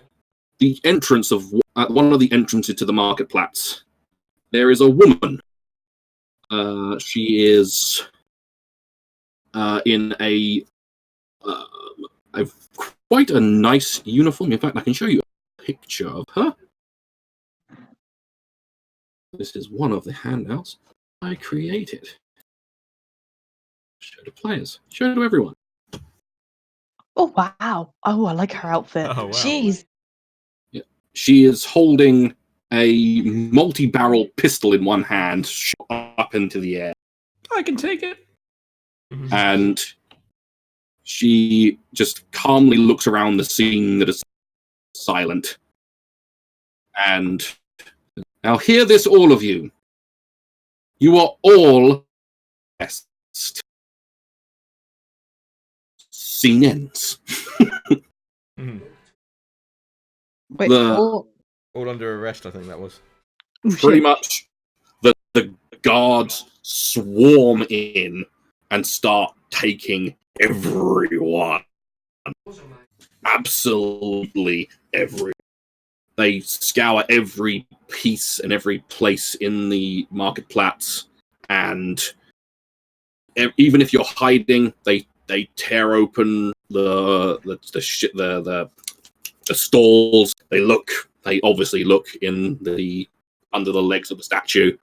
the entrance of one of the entrances to the marketplace, there is a woman. She is in a quite a nice uniform. In fact, I can show you a picture of her. This is one of the handouts I created. Show to players. Show to everyone. Oh wow. Oh, I like her outfit. Oh, wow. Jeez. Yeah. She is holding a multi-barrel pistol in one hand, shot up into the air. I can take it. And she just calmly looks around the scene that is silent. And now hear this, all of you. You are all best. Scene ends. Wait, All under arrest, I think that was. Pretty much the guards swarm in and start taking everyone. Absolutely everyone. They scour every piece and every place in the marketplace, and even if you're hiding, they tear open the stalls. They obviously look in the under the legs of the statue,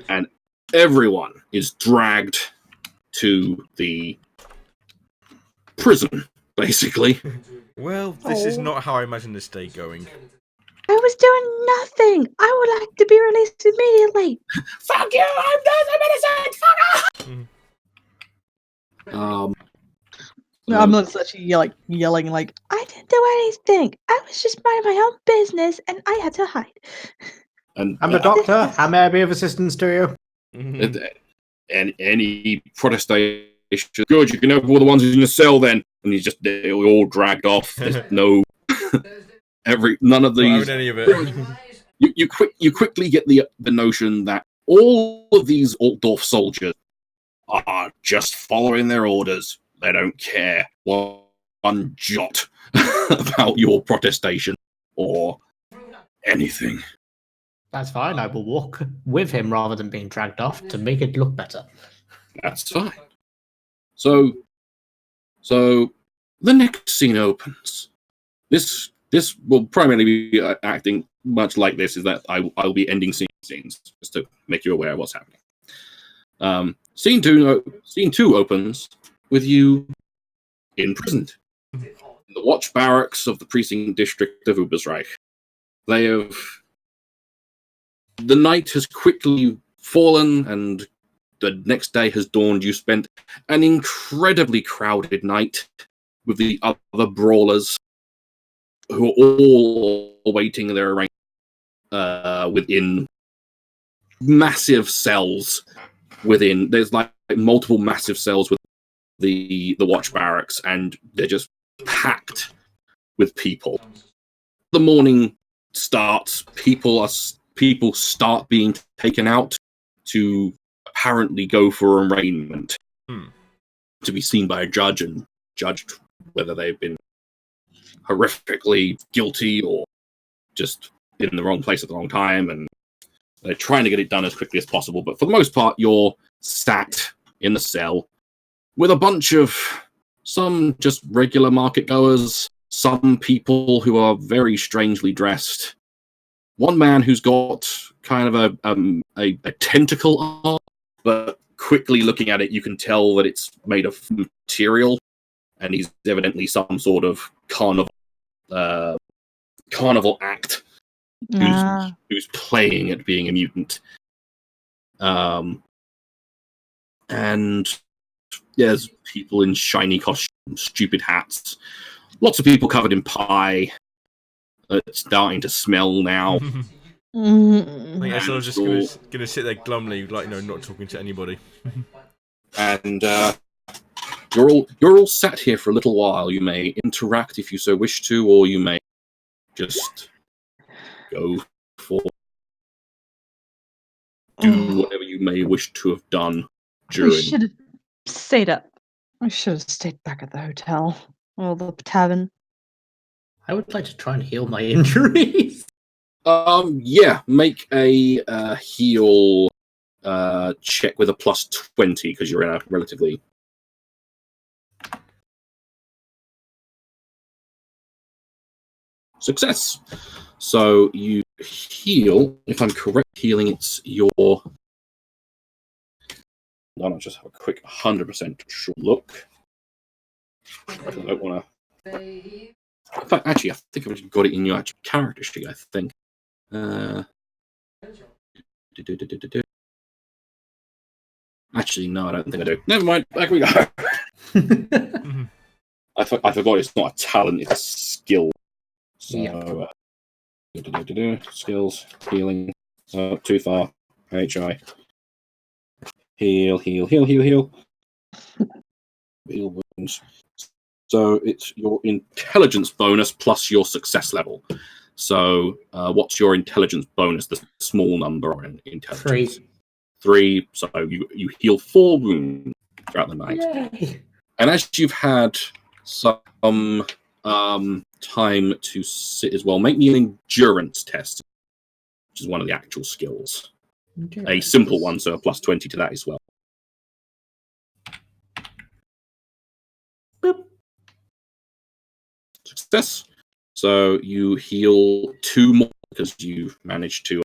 and everyone is dragged to the prison, basically. Well, this is not how I imagine this day going. I was doing nothing. I would like to be released immediately. Fuck you! I'm innocent. Fuck off! I'm not actually yelling like I didn't do anything. I was just minding my own business, and I had to hide. And I'm a doctor. How may I be of assistance to you? and any protestation, good. You can have all the ones in the cell then, and they're all dragged off. There's no none of these. Not any of it. You quickly get the notion that all of these Altdorf soldiers are just following their orders. They don't care one jot about your protestation or anything. That's fine. I will walk with him rather than being dragged off to make it look better. That's fine. So the next scene opens. This will primarily be acting much like this. Is that I'll be ending scenes just to make you aware of what's happening. Scene two opens with you imprisoned in the watch barracks of the precinct district of Ubersreich. The night has quickly fallen, and the next day has dawned. You spent an incredibly crowded night with the other brawlers, who are all awaiting their arrangement within massive cells. There's like multiple massive cells with the watch barracks, and they're just packed with people. The morning starts. People start being taken out to apparently go for arraignment, to be seen by a judge and judged whether they've been horrifically guilty or just in the wrong place at the wrong time. And they're trying to get it done as quickly as possible. But for the most part, you're sat in the cell with a bunch of some just regular market goers, some people who are very strangely dressed. One man who's got kind of a tentacle arm, but quickly looking at it, you can tell that it's made of material, and he's evidently some sort of carnival act. who's playing at being a mutant. And there's people in shiny costumes, stupid hats, lots of people covered in pie. It's starting to smell now. I think everyone's just gonna sit there glumly, like not talking to anybody. And you're all sat here for a little while. You may interact if you so wish to, or you may just go for do whatever you may wish to have done during. We should have stayed up. I should have stayed back at the hotel or the tavern. I would like to try and heal my injuries. Yeah, make a heal check with a +20 because you're in a relatively success. So you heal. If I'm correct, healing it's your. Why not just have a quick 100% sure look? I don't want to. In fact, actually, I think I've got it in your actual character sheet. I think. Actually, no, I don't think I do. Never mind. Back we go. I forgot it's not a talent; it's a skill. So, skills, healing. Too far. HI. Heal. Heal wounds. So it's your intelligence bonus plus your success level. So what's your intelligence bonus? The small number on intelligence. 3. So you heal 4 wounds throughout the night. Yay. And as you've had some time to sit as well, make me an endurance test, which is one of the actual skills. A simple one, so a +20 to that as well. Boop. Success. So you heal 2 more because you managed to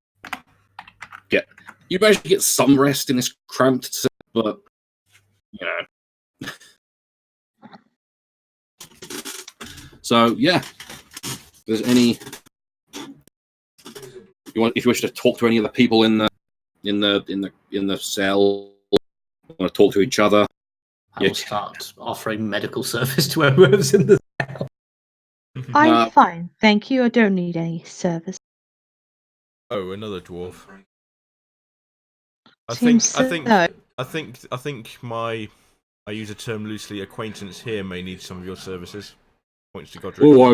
get some rest in this cramped set, but So yeah, if there's any if you wish to talk to any of the people in the cell, want to talk to each other, I will start offering medical service to whoever's in the cell. I'm fine, thank you. I don't need any service. Oh, another dwarf. I Seems think I use a term loosely. Acquaintance here may need some of your services. Points to Godric. Oh,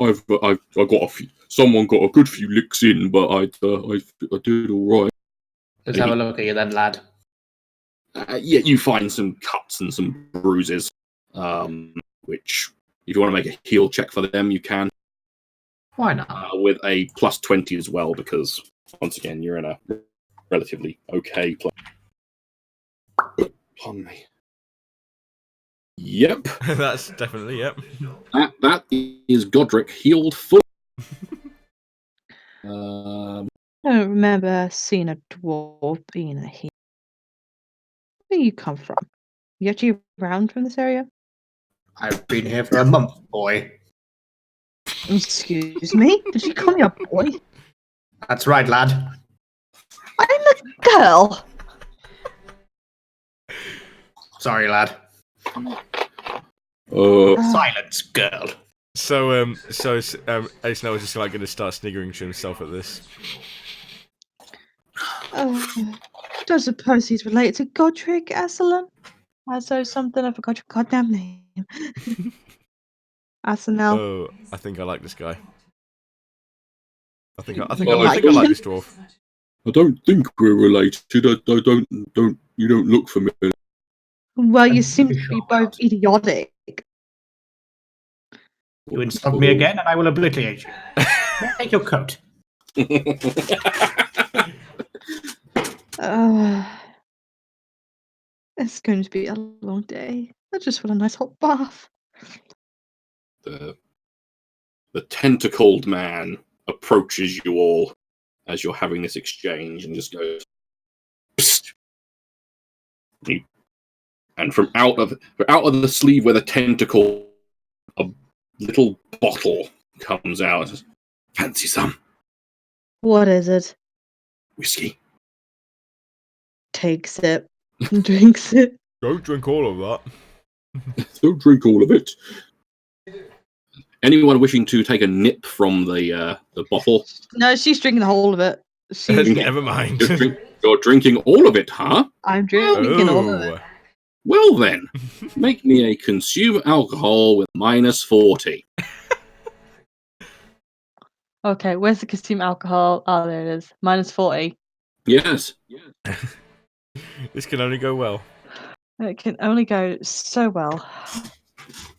I've got a few. Someone got a good few licks in, but I did all right. Let's have a look at you then, lad. Yeah, you find some cuts and some bruises, which if you want to make a heal check for them, you can. Why not? With a +20 as well, because once again, you're in a relatively okay place. Pardon me. Yep. That's definitely, yep. That is Godric healed full. I don't remember seeing a dwarf being a healer. Where you come from? You actually around from this area? I've been here for a month, boy. Excuse me? Did you call me a boy? That's right, lad. I'm a girl. Sorry, lad. Silence, girl. So Ace now is just like going to start sniggering to himself at this. Don't suppose he's related to Godric Aslan? I saw something, I forgot your goddamn name. Asanel. Oh, I think I like this guy. I think I like this dwarf. I don't think we're related. I don't. You don't look familiar. Well, you seem to be both idiotic. You insult me again, and I will obliterate you. May I take your coat? It's going to be a long day. I just want a nice hot bath. The tentacled man approaches you all as you're having this exchange and just goes, psst. And from out of the sleeve where the tentacle, a little bottle comes out. Fancy some What is it? whiskey? Takes it. Drinks it. Don't drink all of that. Don't drink all of it. Anyone wishing to take a nip from the bottle? No, she's drinking the whole of it. She's Never mind. You're drinking all of it, huh? I'm drinking all of it. Oh. Well then, make me a consume alcohol with -40. Okay, where's the consume alcohol? Oh, there it is. -40. Yes. This can only go well. It can only go so well.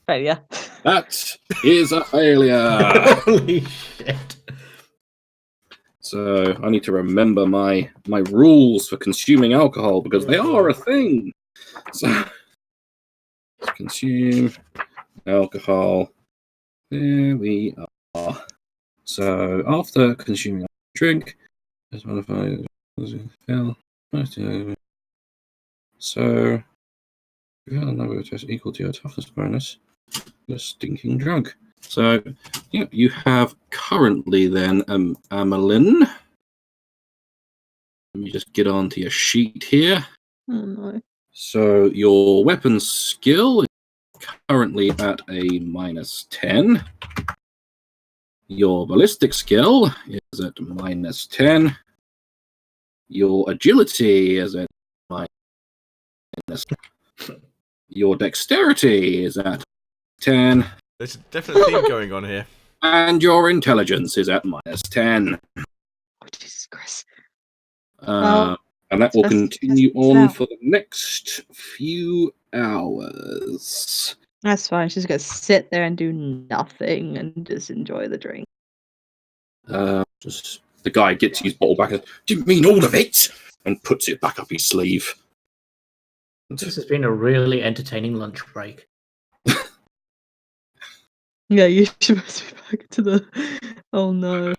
Failure. That is a failure. Holy shit. So I need to remember my rules for consuming alcohol because they are a thing. So let's consume alcohol. There we are. So after consuming a drink, let's modify. So if you have a number of tests equal to your toughness bonus, you're stinking drunk. So yeah, you have currently then Amelin. Let me just get onto your sheet here. Oh no. So your weapon skill is currently at a -10. Your ballistic skill is at -10. Your agility is at minus. Your dexterity is at 10. There's a definite theme going on here. And your intelligence is at -10. Oh, Jesus Christ. And that will Let's continue test this on out. for the next few hours. That's fine. She's going to sit there and do nothing and just enjoy the drink. Just the guy gets his bottle back and didn't mean all of it, and puts it back up his sleeve. This has been a really entertaining lunch break. Yeah, you should be back to the. Oh no.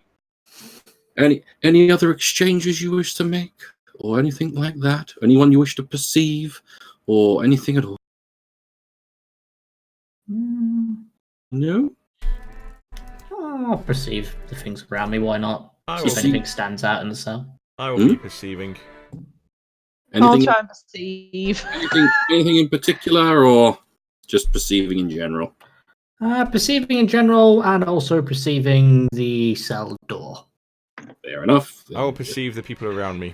Any other exchanges you wish to make, or anything like that? Anyone you wish to perceive, or anything at all? No. I'll perceive the things around me. Why not? I See will, if anything stands out in the cell. I will be perceiving. I'll Anything, try and perceive. anything in particular, or just perceiving in general? Perceiving in general, and also perceiving the cell door. Fair enough. I will perceive the people around me.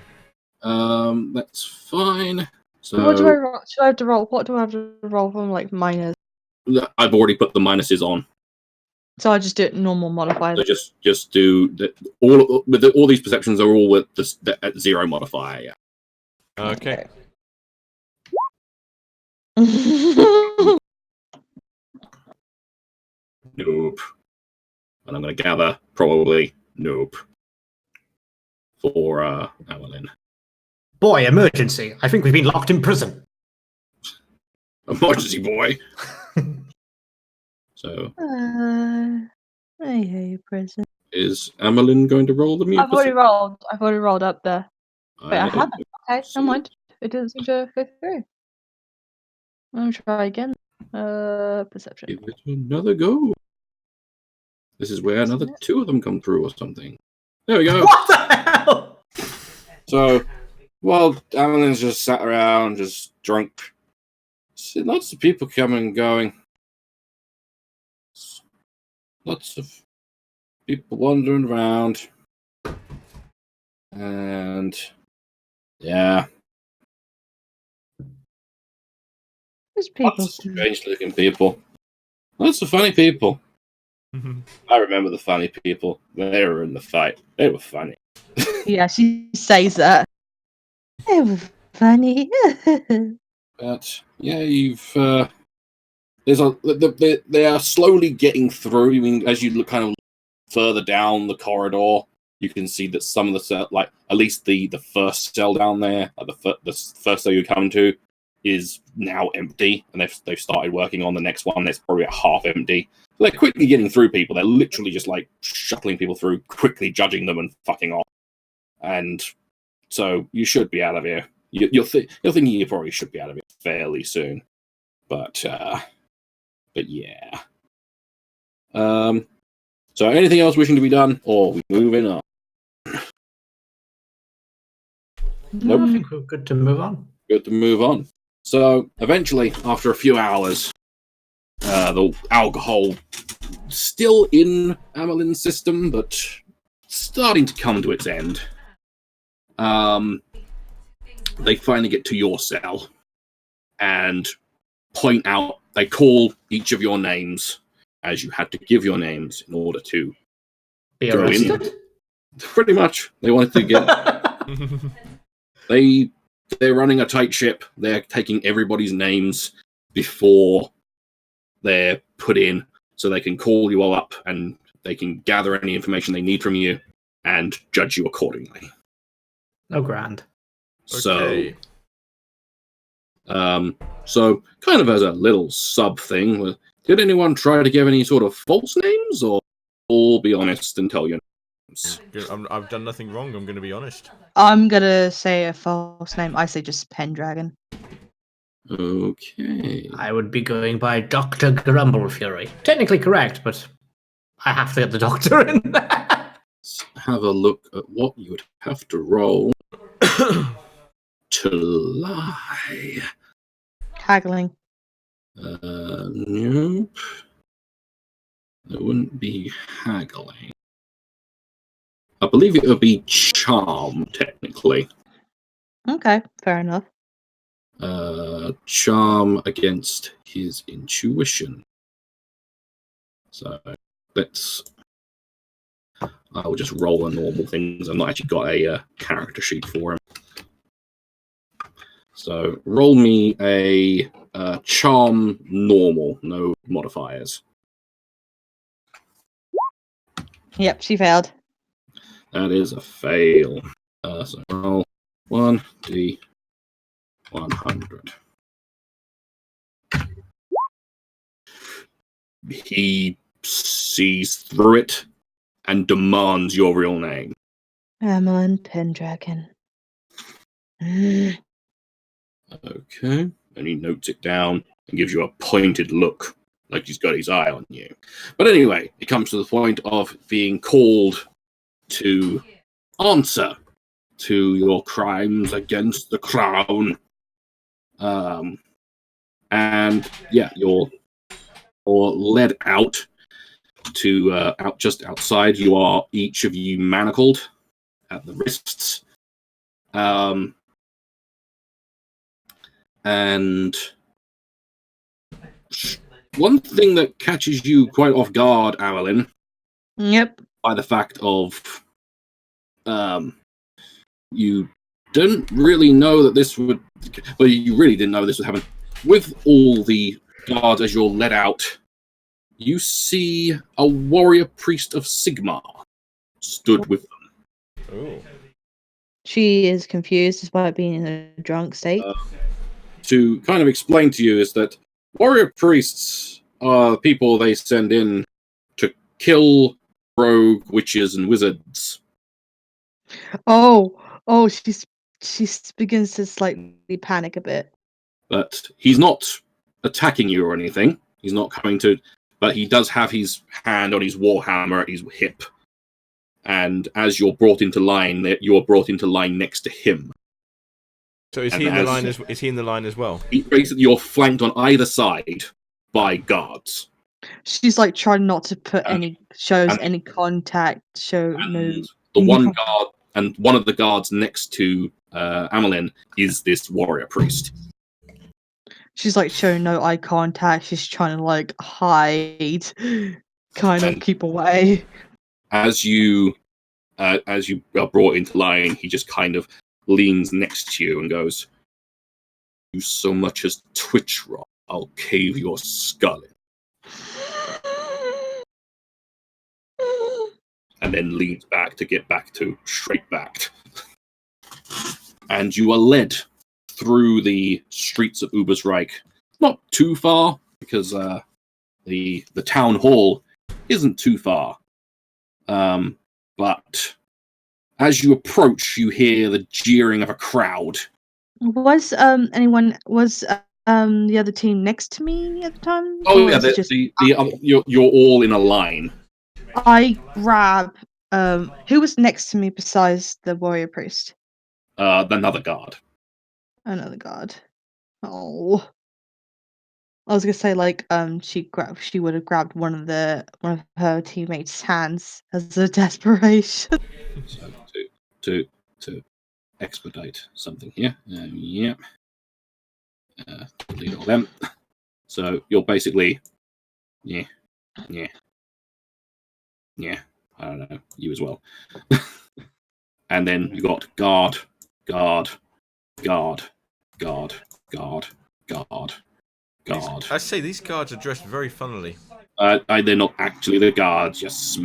That's fine. So What do I roll? Should I have to roll? What do I have to roll from, like, minus? I've already put the minuses on. So I just do it normal modifier. So just do all these perceptions are all with at 0 modifier. Yeah. Okay. Nope. And I'm going to gather probably nope for Amelin. Boy, emergency! I think we've been locked in prison. Emergency boy. So I hate prison. is Amelin going to roll the mute? I've already rolled. I've already rolled up there. Wait, I I haven't. Okay, see. never mind. It doesn't seem to go through. I'll try again. Perception. Give it another go. This is where another 2 of them come through or something. There we go. What the hell? So, while Amelin's just sat around, just drunk, see lots of people coming and going. Lots of people wandering around. And, yeah, There's people. lots of strange-looking people. Lots of funny people. I remember the funny people. They were in the fight. They were funny. Yeah, she says that. They were funny. But yeah, you've they are slowly getting through. I mean, as you look kind of further down the corridor, you can see that some of the cell, like at least the first cell down there, like the first cell you come to, is now empty, and they've started working on the next one. That's probably at half empty. So they're quickly getting through people. They're literally just like shuttling people through, quickly judging them and fucking off. And so you should be out of here. You're thinking you probably should be out of here fairly soon. But yeah. So anything else wishing to be done, or we moving on? No, I think we're good to move on. Good to move on. So eventually, after a few hours, the alcohol still in Amelin's system, but starting to come to its end. They finally get to your cell and point out, they call each of your names, as you had to give your names in order to Be go arrested? in. Pretty much. They wanted to get... They're running a tight ship. They're taking everybody's names before they're put in, so they can call you all up and they can gather any information they need from you and judge you accordingly. Oh, grand. Okay. So kind of as a little sub thing, did anyone try to give any sort of false names, or all be honest and tell your names? I've done nothing wrong, I'm going to be honest. I'm gonna say a false name. I say just Pendragon. Okay. I would be going by Dr. Grumblefury. Technically correct, but I have to get the doctor in there. Let's have a look at what you would have to roll to lie. Haggling. Nope. It wouldn't be haggling. I believe it would be charm, technically. Okay, fair enough. Charm against his intuition. So let's... I'll just roll the normal things. I've not actually got a character sheet for him. So roll me a charm normal, no modifiers. Yep, she failed. That is a fail. So roll 1d100. He sees through it and demands your real name. Amelin Pendragon. Okay. And he notes it down and gives you a pointed look, like he's got his eye on you. But anyway, it comes to the point of being called to answer to your crimes against the crown. And yeah, you're led out to just outside. You are each of you manacled at the wrists. And one thing that catches you quite off guard, Amelin, Yep. by the fact of you didn't really know that this would... Well, you really didn't know this would happen. With all the guards as you're led out, you see a warrior priest of Sigmar stood with them. Oh. She is confused despite being in a drunk state. To kind of explain to you is that warrior priests are people they send in to kill rogue witches and wizards. Oh, she begins to slightly panic a bit. But he's not attacking you or anything. He's not coming to... But he does have his hand on his warhammer at his hip. And as you're brought into line, you're brought into line next to him. So is he in the line as is he in the line as well? Basically, you're flanked on either side by guards. She's like trying not to put any contact. And the one guard and one of the guards next to Amelin is this warrior priest. She's like showing no eye contact. She's trying to like hide, kind of keep away. As you are brought into line, he just kind of leans next to you and goes, "You so much as twitch, Rob, I'll cave your skull in." And then leans back to get back to straight backed. And you are led through the streets of Ubersreich. Not too far, because the town hall isn't too far. But as you approach, you hear the jeering of a crowd. Was the other team next to me at the time? Oh yeah, you're all in a line. I grab who was next to me besides the warrior priest? Another guard. Another guard. Oh. I was gonna say she would have grabbed one of her teammates' hands as a desperation. So to expedite something here. Yep. Delete all them. So you're basically, yeah. I don't know, you as well. And then you got guard. I say these guards are dressed very funnily. They're not actually the guards, just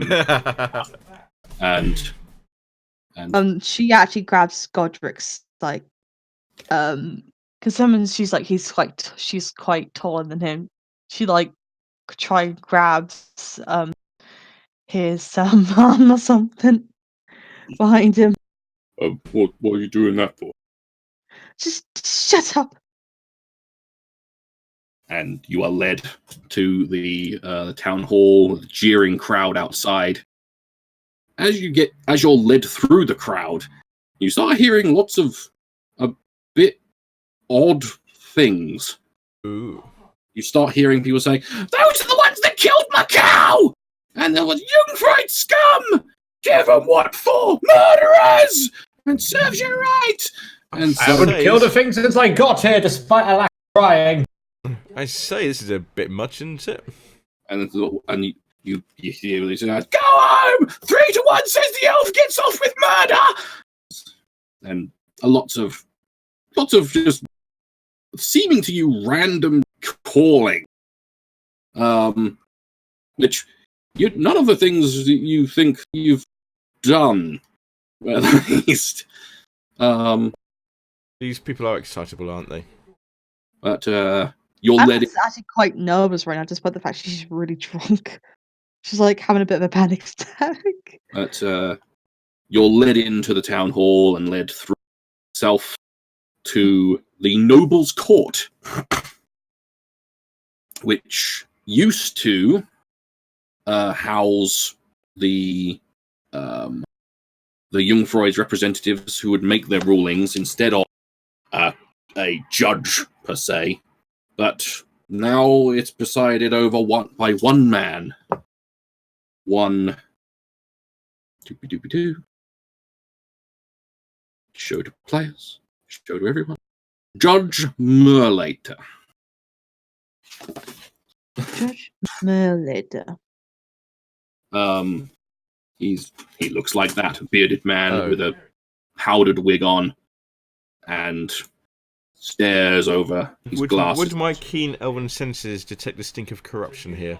and she actually grabs Godric's because she's quite taller than him. She try and grabs his arm or something behind him. what are you doing that for? Just shut up. And you are led to the town hall, the jeering crowd outside. As you're led through the crowd, you start hearing lots of a bit odd things. Ooh. You start hearing people say, "Those are the ones that killed my cow! And there was Jungfried scum! Give them what for? Murderers! And serves you right!" And I haven't killed a thing since I got here, despite a lack of trying. I say this is a bit much, isn't it? And you hear these guys, "Go home! 3-1 says the elf gets off with murder!" And lots of just seeming to you random calling. Which none of the things that you think you've done, at least. These people are excitable, aren't they? But you're I'm led. actually quite nervous right now, despite the fact she's really drunk. She's having a bit of a panic attack. But you're led into the town hall and led through itself to the noble's court, which used to house the Jungfrau's representatives who would make their rulings instead of a judge per se. But now it's presided over by one man. One. Doopy-doopy-doo. Show to players. Show to everyone. Judge Merlater. Judge Merlater. He looks like that, a bearded man with a powdered wig on, and stares over his glasses. Would my keen elven senses detect the stink of corruption here?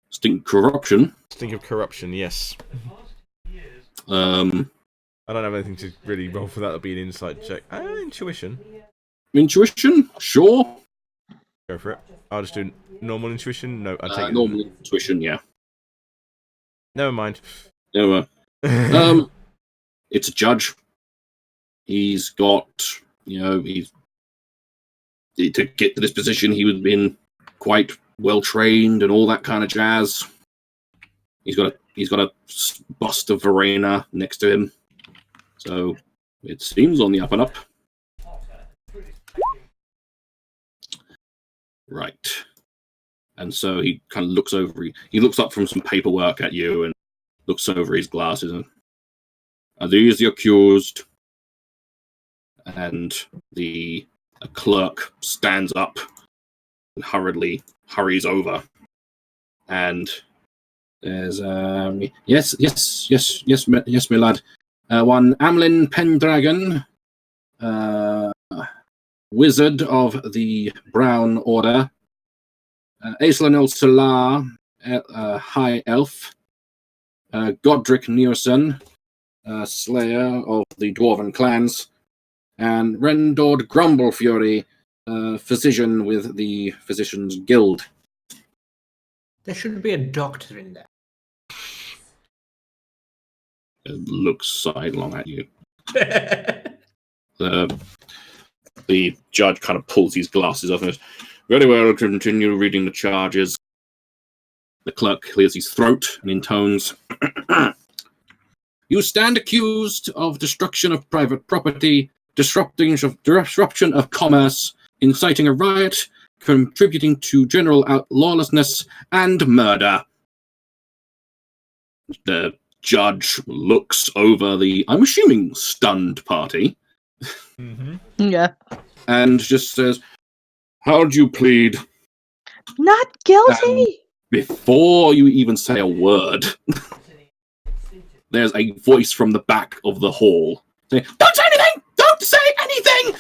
Stink corruption? Stink of corruption, yes. I don't have anything to really roll for that. That'll be an insight check. Intuition. Intuition? Sure. Go for it. I'll just do normal intuition. No, I'll take normal intuition, yeah. Never mind. Never. It's a judge. He's got, to get to this position, he would been quite well trained and all that kind of jazz. He's got a bust of Verena next to him, so it seems on the up and up. Right. And so he kind of looks over. He looks up from some paperwork at you and looks over his glasses. And, "Are these the accused?" And a clerk stands up and hurriedly hurries over. And there's yes, my lad. One Amlin Pendragon, wizard of the Brown Order. Aislanel Salar, High Elf, Godric Nearson, Slayer of the Dwarven clans, and Rendord Grumblefury, physician with the Physicians Guild. There shouldn't be a doctor in there. Looks sidelong at you. The judge kind of pulls his glasses off and goes, "Very well, continue reading the charges." The clerk clears his throat and intones, "You stand accused of destruction of private property, disruption of commerce, inciting a riot, contributing to general lawlessness, and murder." The judge looks over the, I'm assuming, stunned party, Yeah. and just says, "How do you plead?" Not guilty. Before you even say a word, there's a voice from the back of the hall saying, "Don't say anything! Don't say anything!"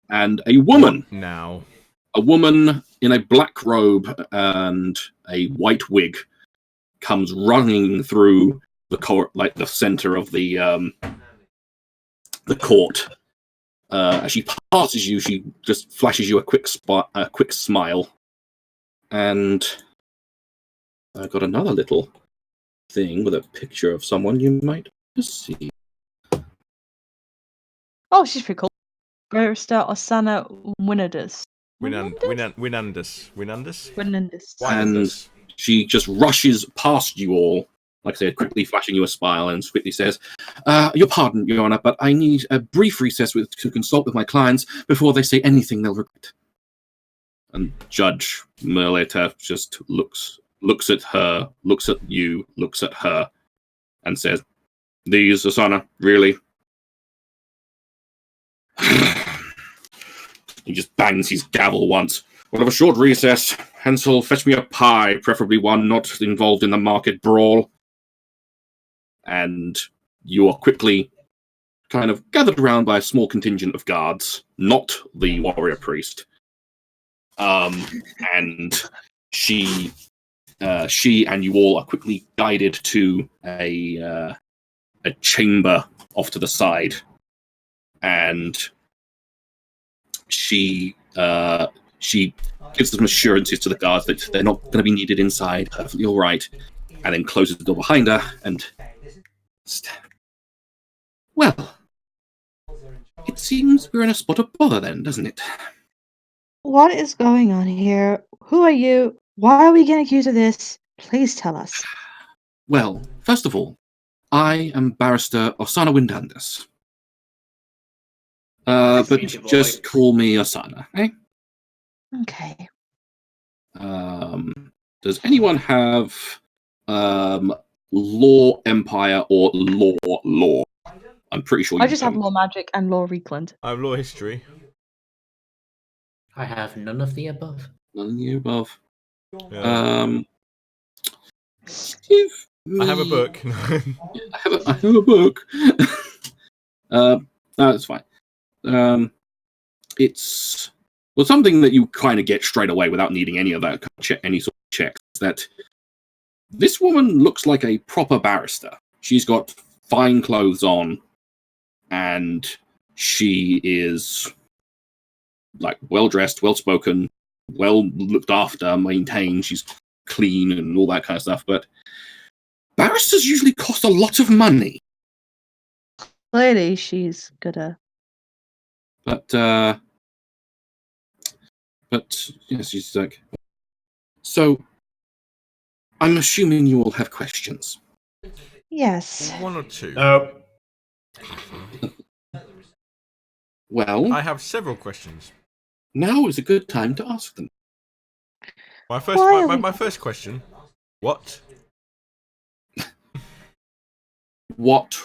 And a woman in a black robe and a white wig comes running through the court, like the center of the court. As she passes you, she just flashes you a quick smile, and I got another little thing with a picture of someone you might see. Oh, she's pretty cool. Barrister Osana Winandus. Winandus. And she just rushes past you all, like I said, quickly flashing you a smile, and quickly says, "Your pardon, Your Honor, but I need a brief recess to consult with my clients before they say anything they'll regret." And Judge Merleta just looks at her, looks at you, looks at her, and says, "These, Osana, really?" He just bangs his gavel once. "We'll have a short recess. Hansel, fetch me a pie, preferably one not involved in the market brawl." And you are quickly kind of gathered around by a small contingent of guards, not the warrior priest. And she and you all are quickly guided to a chamber off to the side, and she gives some assurances to the guards that they're not going to be needed inside, perfectly all right, and then closes the door behind her and... Well, it seems we're in a spot of bother then, doesn't it? What is going on here? Who are you? Why are we getting accused of this? Please tell us. Well, first of all, I am Barrister Osana Windandus. But just call me Osana, eh? Okay. Does anyone have law empire or law? I'm pretty sure you I just have don't. law magic and law Reikland. I have law history. I have none of the above. None of the above. Yeah. Give me... I have a book. I have a book. No, that's fine. It's something that you kind of get straight away without needing any of that any sort of checks. That this woman looks like a proper barrister. She's got fine clothes on, and she is like well dressed, well spoken, well looked after, maintained. She's clean and all that kind of stuff. But barristers usually cost a lot of money. Clearly, she's gonna. But yes, she's like. So, I'm assuming you all have questions. Yes. One or two. Well, I have several questions. now is a good time to ask them. My first question. What? What?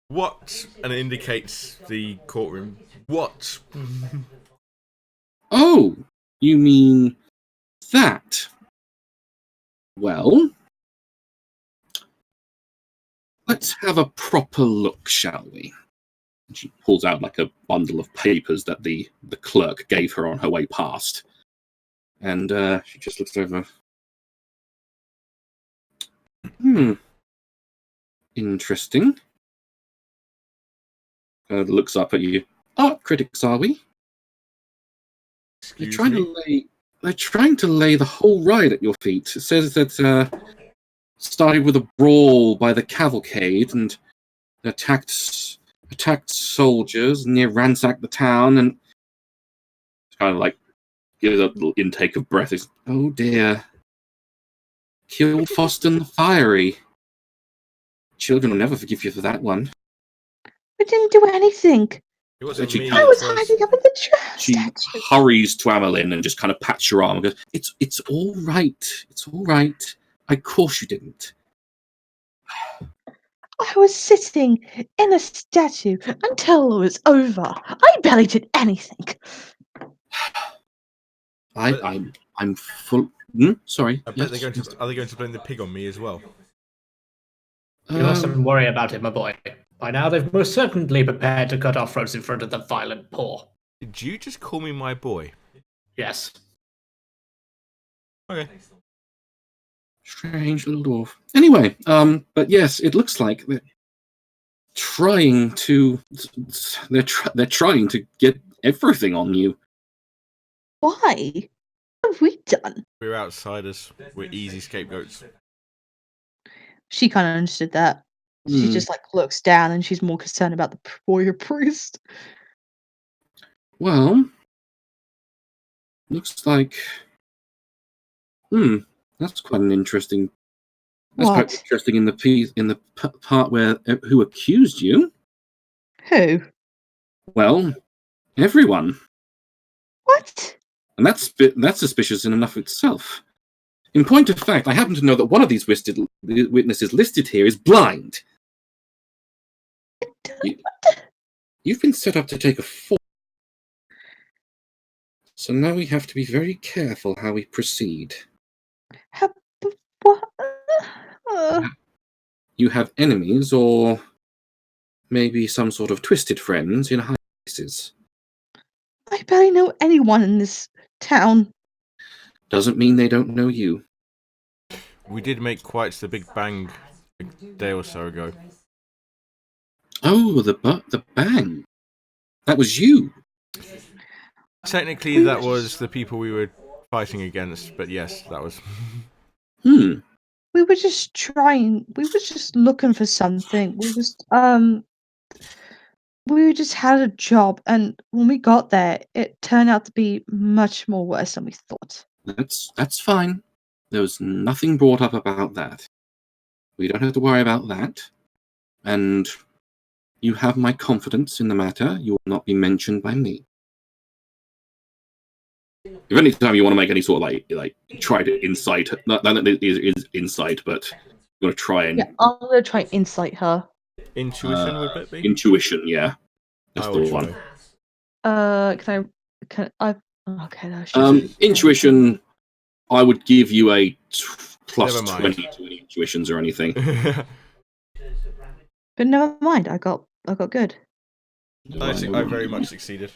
What? And it indicates the courtroom. What? Oh, you mean that? Well, let's have a proper look, shall we? And she pulls out like a bundle of papers that the clerk gave her on her way past. And she just looks over. Interesting. Looks up at you. Art critics, are we? They're trying to lay the whole ride at your feet. It says that started with a brawl by the cavalcade and attacked soldiers, near ransacked the town, and kind of like gives a little intake of breath. It's, oh dear. Killed Foston the Fiery. Children will never forgive you for that one. I didn't do anything. It wasn't She me. kind I of- was It was... hiding up in the trash She statue. hurries to Amelin and just kind of pats your arm and goes, It's all right. It's all right. Of course you didn't. I was sitting in a statue until it was over. I barely did anything. I'm full. Sorry. I bet they're going to. Are they going to blame the pig on me as well? You mustn't worry about it, my boy. By now, they've most certainly prepared to cut our throats in front of the violent poor. Did you just call me my boy? Yes. Okay. Strange little dwarf. Anyway, but yes, it looks like they're trying to. They're trying to get everything on you. Why? What have we done? We're outsiders. We're easy scapegoats. She kind of understood that. She just like looks down and she's more concerned about the warrior priest. Well, looks like. That's quite an interesting. That's quite What? interesting in the part where who accused you. Who? Well, everyone, What? and that's suspicious in enough itself. In point of fact, I happen to know that one of these witnesses listed here is blind. You've been set up to take a fall. So now we have to be very careful how we proceed. What? You have enemies or maybe some sort of twisted friends in high places. I barely know anyone in this town. Doesn't mean they don't know you. We did make quite the big bang a day or so ago. Oh, the bang. That was you. Technically, that was the people we were fighting against, but yes, that was. We were just trying. We were just looking for something. We just had a job, and when we got there, it turned out to be much more worse than we thought. That's fine. There was nothing brought up about that. We don't have to worry about that. And you have my confidence in the matter. You will not be mentioned by me. If any time you want to make any sort of like try to insight, not that it is insight, but you're gonna try and I'm gonna try and insight her. Intuition would it be? intuition, yeah. That's I the will one. try. Can I? Okay, no. She's Intuition. I would give you a plus Never mind. 20 to any intuitions or anything. But never mind. I got good. I very much succeeded.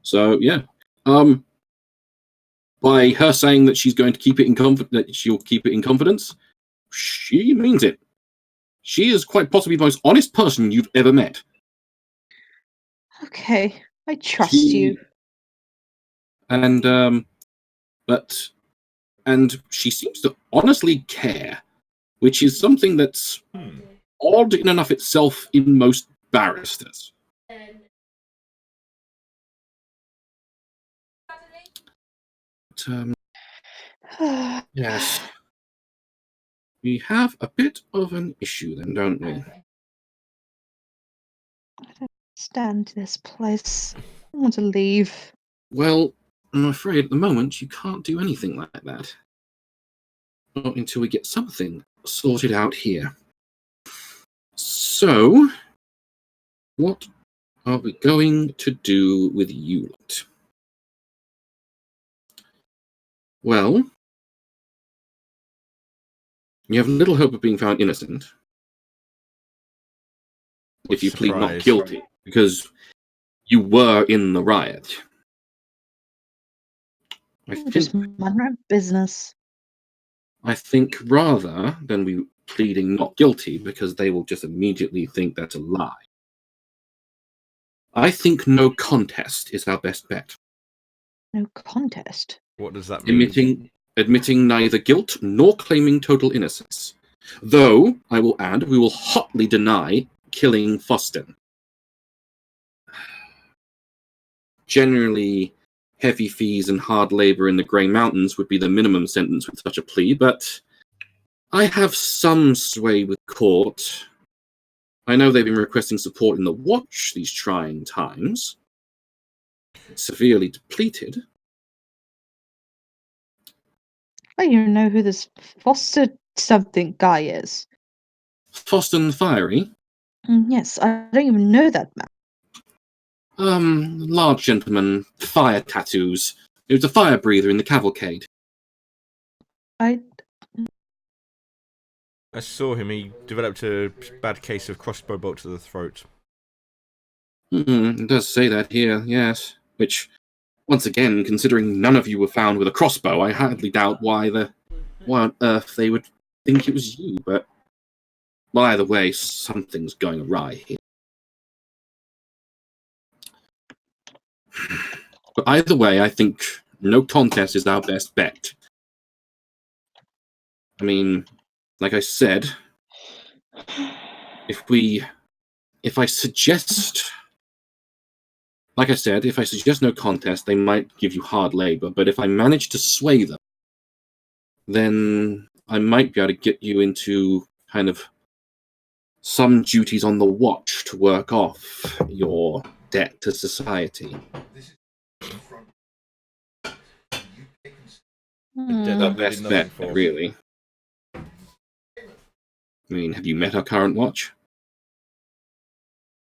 So yeah. By her saying that she's going to keep it in that she'll keep it in confidence, she means it. She is quite possibly the most honest person you've ever met. Okay, I trust you. And she seems to honestly care, which is something that's odd in and of itself in most barristers. But, yes. We have a bit of an issue then, don't we? I don't stand this place. I want to leave. Well, I'm afraid at the moment you can't do anything like that. Not until we get something sorted out here. So, what are we going to do with you lot? Well, you have little hope of being found innocent if you plead not Surprise. guilty, because you were in the riot. Just mind my own business. I think rather than we pleading not guilty, because they will just immediately think that's a lie. I think no contest is our best bet. No contest. What does that mean? Admitting neither guilt nor claiming total innocence. Though, I will add, we will hotly deny killing Foston. Generally, heavy fees and hard labor in the Grey Mountains would be the minimum sentence with such a plea, but I have some sway with court. I know they've been requesting support in the Watch these trying times. It's severely depleted. I don't even know who this Foster something guy is. Foston the Fiery? Yes, I don't even know that man. Large gentleman, fire tattoos. He was a fire breather in the cavalcade. I saw him. He developed a bad case of crossbow bolt to the throat. It does say that here, yes. Which, once again, considering none of you were found with a crossbow, I hardly doubt why on earth they would think it was you, but... Well, either way, something's going awry here. But either way, I think no contest is our best bet. I mean, like I said, if I suggest no contest, they might give you hard labor, but if I manage to sway them, then I might be able to get you into kind of some duties on the Watch to work off your debt to society. The best bet, really. I mean, have you met our current Watch?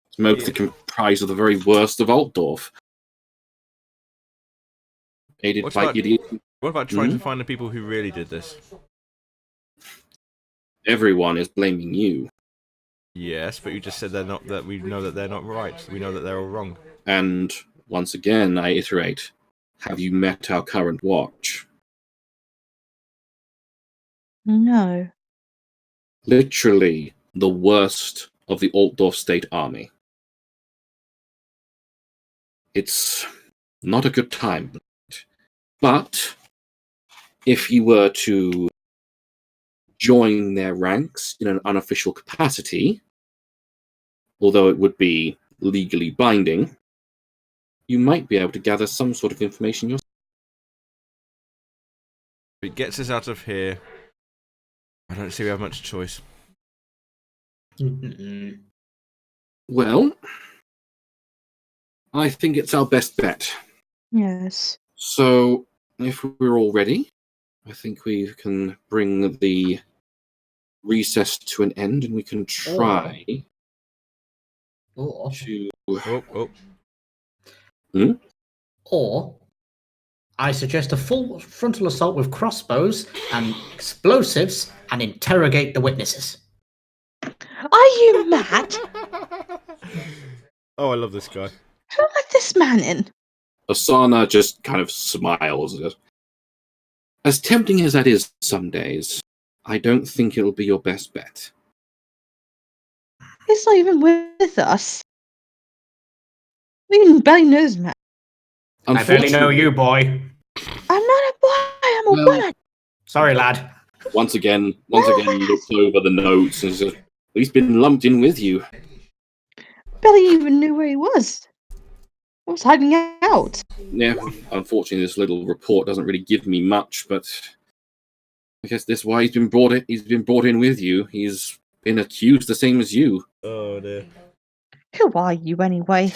It's mostly comprised of the very worst of Altdorf. Aided by idiots. What about trying to find the people who really did this? Everyone is blaming you. Yes, but you just said they're not. That we know that they're not right. We know that they're all wrong. And once again, I iterate: have you met our current Watch? No. Literally the worst of the Altdorf State Army. It's not a good time. But if you were to join their ranks in an unofficial capacity, although it would be legally binding, you might be able to gather some sort of information yourself. If it gets us out of here, I don't see we have much choice. Well, I think it's our best bet. Yes. So, if we're all ready, I think we can bring the recess to an end and we can try to... Or I suggest a full frontal assault with crossbows and explosives and interrogate the witnesses. Are you mad? Oh, I love this guy. Who let this man in? Asana just kind of smiles at it. As tempting as that is some days, I don't think it'll be your best bet. He's not even with us. We even barely know this man. I barely know you, boy. I'm not a boy, I'm a woman. Sorry, lad. Once again, he looks over the notes and says, he's been lumped in with you. Barely even knew where he was. I was hiding out. Yeah, unfortunately, this little report doesn't really give me much, but I guess that's why he's been brought in with you. He's been accused the same as you. Oh dear. Who are you anyway?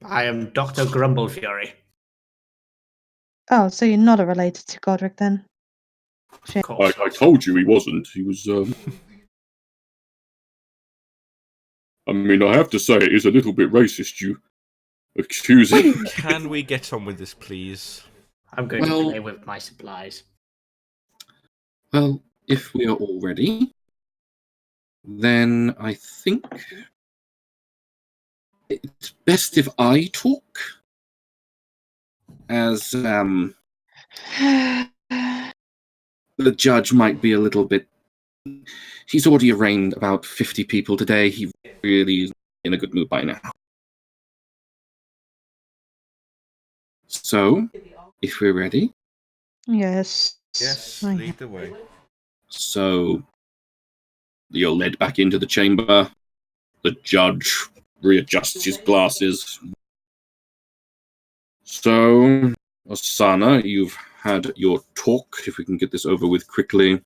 I am Dr. Grumblefury. Oh, so you're not related to Godric then? Of course. I told you he wasn't. He was, I mean, I have to say it is a little bit racist, you accusing. Can we get on with this, please? I'm going to play with my supplies. Well, if we are all ready, then I think it's best if I talk, as the judge might be a little bit... He's already arraigned about 50 people today. He really is in a good mood by now. So, if we're ready... Yes. Yes, lead the way. So, you're led back into the chamber. The judge readjusts his glasses. So, Osana, you've had your talk. If we can get this over with quickly.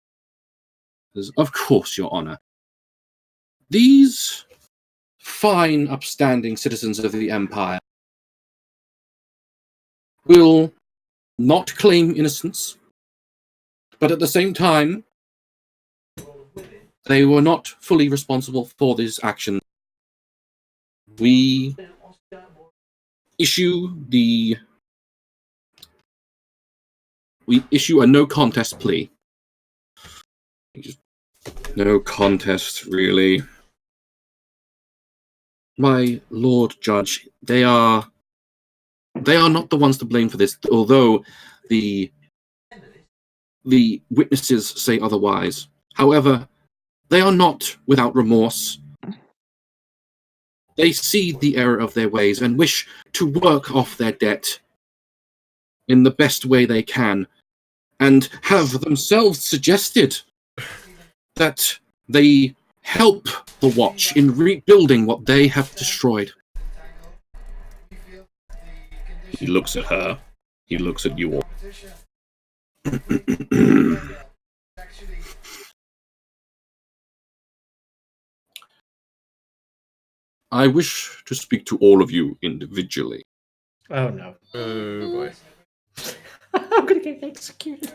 Of course, Your Honor. These fine, upstanding citizens of the Empire will not claim innocence, but at the same time, they were not fully responsible for this action. We issue a no contest plea. No contest, really. My Lord Judge, they are not the ones to blame for this, although the witnesses say otherwise. However, they are not without remorse. They see the error of their ways and wish to work off their debt in the best way they can, and have themselves suggested that they help the Watch in rebuilding what they have destroyed. He looks at her. He looks at you all. I wish to speak to all of you individually. Oh no. Oh boy. I'm gonna get executed.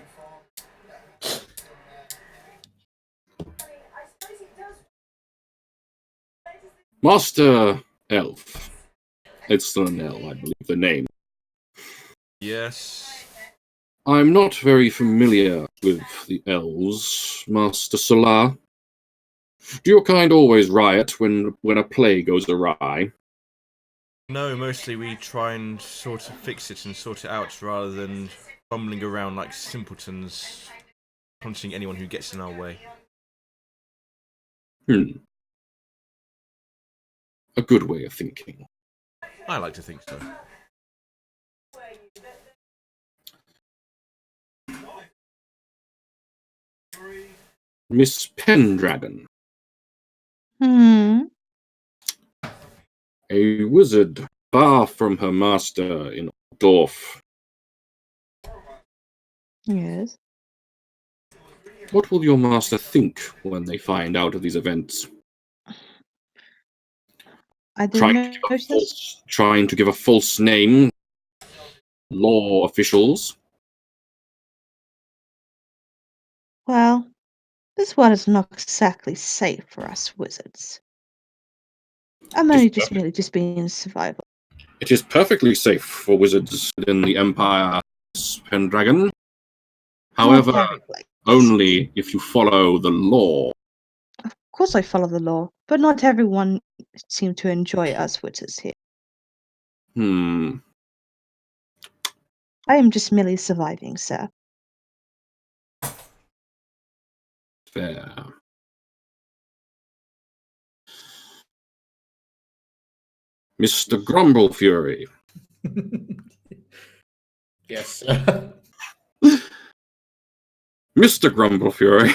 Master Elf. It's an L, I believe the name. Yes. I'm not very familiar with the elves, Master Solar. Do your kind always riot when a play goes awry? No, mostly we try and sort of fix it and sort it out rather than bumbling around like simpletons, punching anyone who gets in our way. A good way of thinking. I like to think so. Miss Pendragon. Hmm. A wizard far from her master in Dorf. Yes. What will your master think when they find out of these events? I didn't notice. Trying to give a false name. Law officials. Well, this world is not exactly safe for us wizards. I'm only merely just being survival. It is perfectly safe for wizards in the Empire, Pendragon. However, only if you follow the law. Of course I follow the law, but not everyone seems to enjoy us wizards here. I am just merely surviving, sir. Fair. Mr. Grumblefury. Yes, sir. Mr. Grumblefury.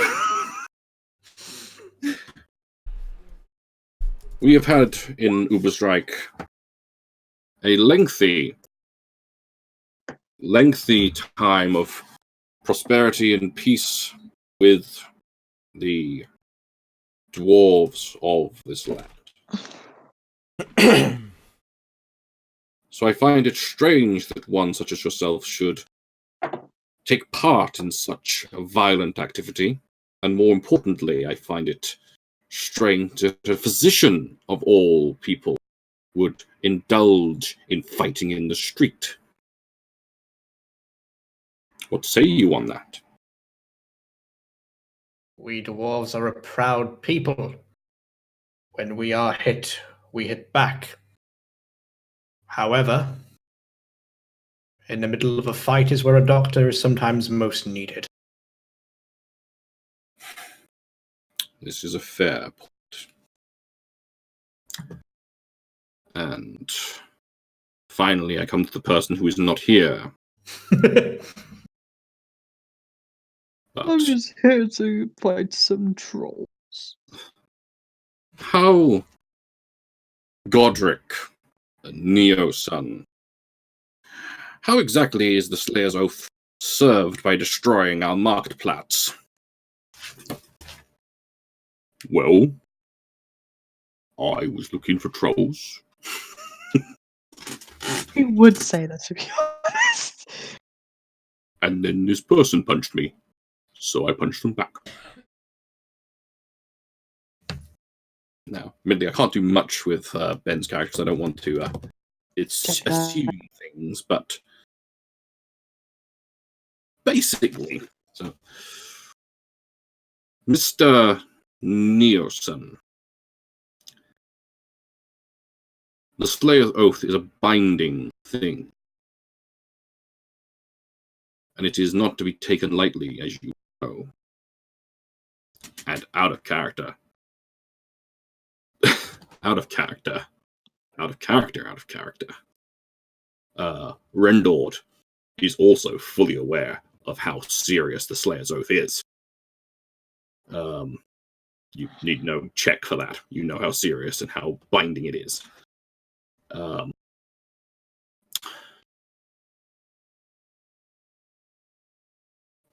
We have had in Uberstrike a lengthy time of prosperity and peace with the dwarves of this land. So I find it strange that one such as yourself should take part in such a violent activity, and more importantly, I find it strange that a physician of all people would indulge in fighting in the street. What say you on that? We dwarves are a proud people. When we are hit, we hit back. However, in the middle of a fight is where a doctor is sometimes most needed. This is a fair point. And finally, I come to the person who is not here. I'm just here to fight some trolls. How Godric, a Neo-son, How exactly is the Slayer's Oath served by destroying our marketplace? Well, I was looking for trolls. We would say that, to be honest. And then this person punched me. So I punched them back. Now, admittedly, I can't do much with Ben's character because I don't want to assume things, but basically, so Mr. Nielsen, the Slayer's Oath is a binding thing, and it is not to be taken lightly, as you know, and out of character. Out of character. Rendord is also fully aware of how serious the Slayer's Oath is. You need no check for that. You know how serious and how binding it is.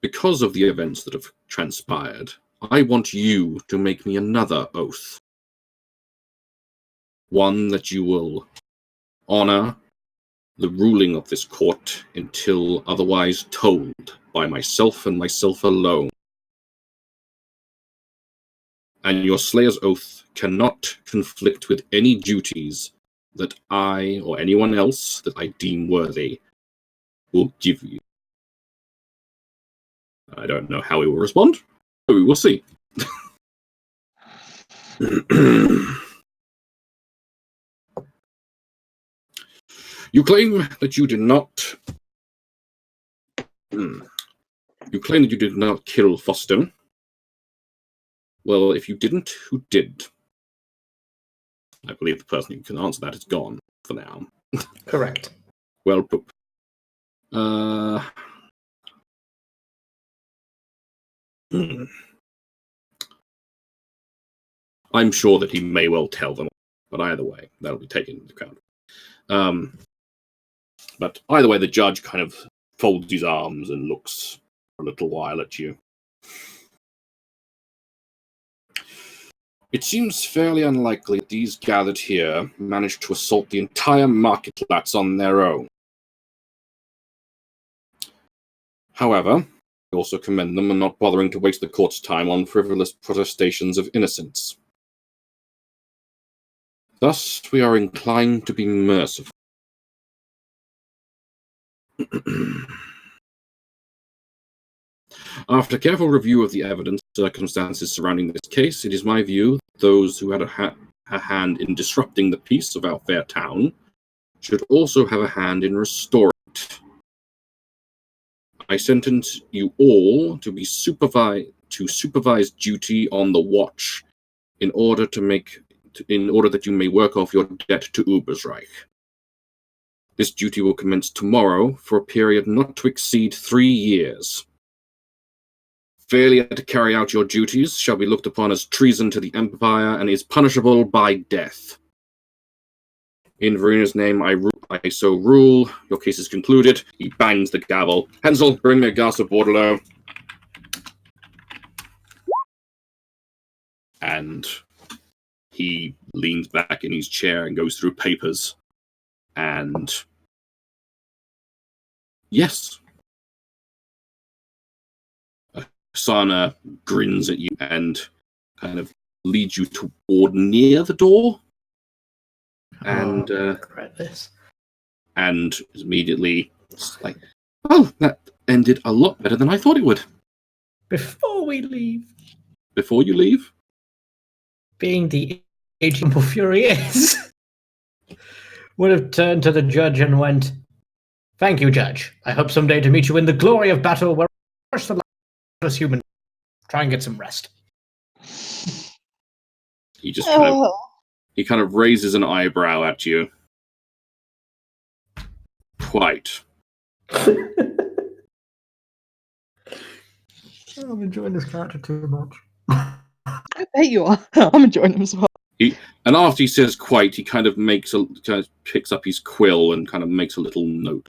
Because of the events that have transpired, I want you to make me another oath. One that you will honor the ruling of this court until otherwise told by myself and myself alone. And your Slayer's Oath cannot conflict with any duties that I or anyone else that I deem worthy will give you. I don't know how he will respond, but we will see. You claim that you did not. You claim that you did not kill Foster. Well, if you didn't, who did? I believe the person who can answer that is gone for now. Correct. Well put. I'm sure that he may well tell them, but either way, that'll be taken into account. But either way, the judge kind of folds his arms and looks for a little while at you. It seems fairly unlikely that these gathered here managed to assault the entire marketplace on their own. However, I also commend them on not bothering to waste the court's time on frivolous protestations of innocence. Thus, we are inclined to be merciful. After careful review of the evidence and circumstances surrounding this case, it is my view that those who had a hand in disrupting the peace of our fair town should also have a hand in restoring it. I sentence you all to be supervise duty on the watch in order that you may work off your debt to Ubersreich. This duty will commence tomorrow for a period not to exceed 3 years. Failure to carry out your duties shall be looked upon as treason to the Empire and is punishable by death. In Verena's name, I so rule. Your case is concluded. He bangs the gavel. Hensel, bring me a glass of Bordeaux. And he leans back in his chair and goes through papers. And yes. Sana grins at you and kind of leads you toward near the door. And regret this. And immediately it's like, oh, that ended a lot better than I thought it would. Before we leave. Before you leave? Being the aging Fury is, would have turned to the judge and went, "Thank you, Judge. I hope someday to meet you in the glory of battle where I crush the last human. Try and get some rest." He just kind of raises an eyebrow at you. Quite. I'm enjoying this character too much. I bet you are. I'm enjoying him as well. And after he says quite, he kind of picks up his quill and kind of makes a little note.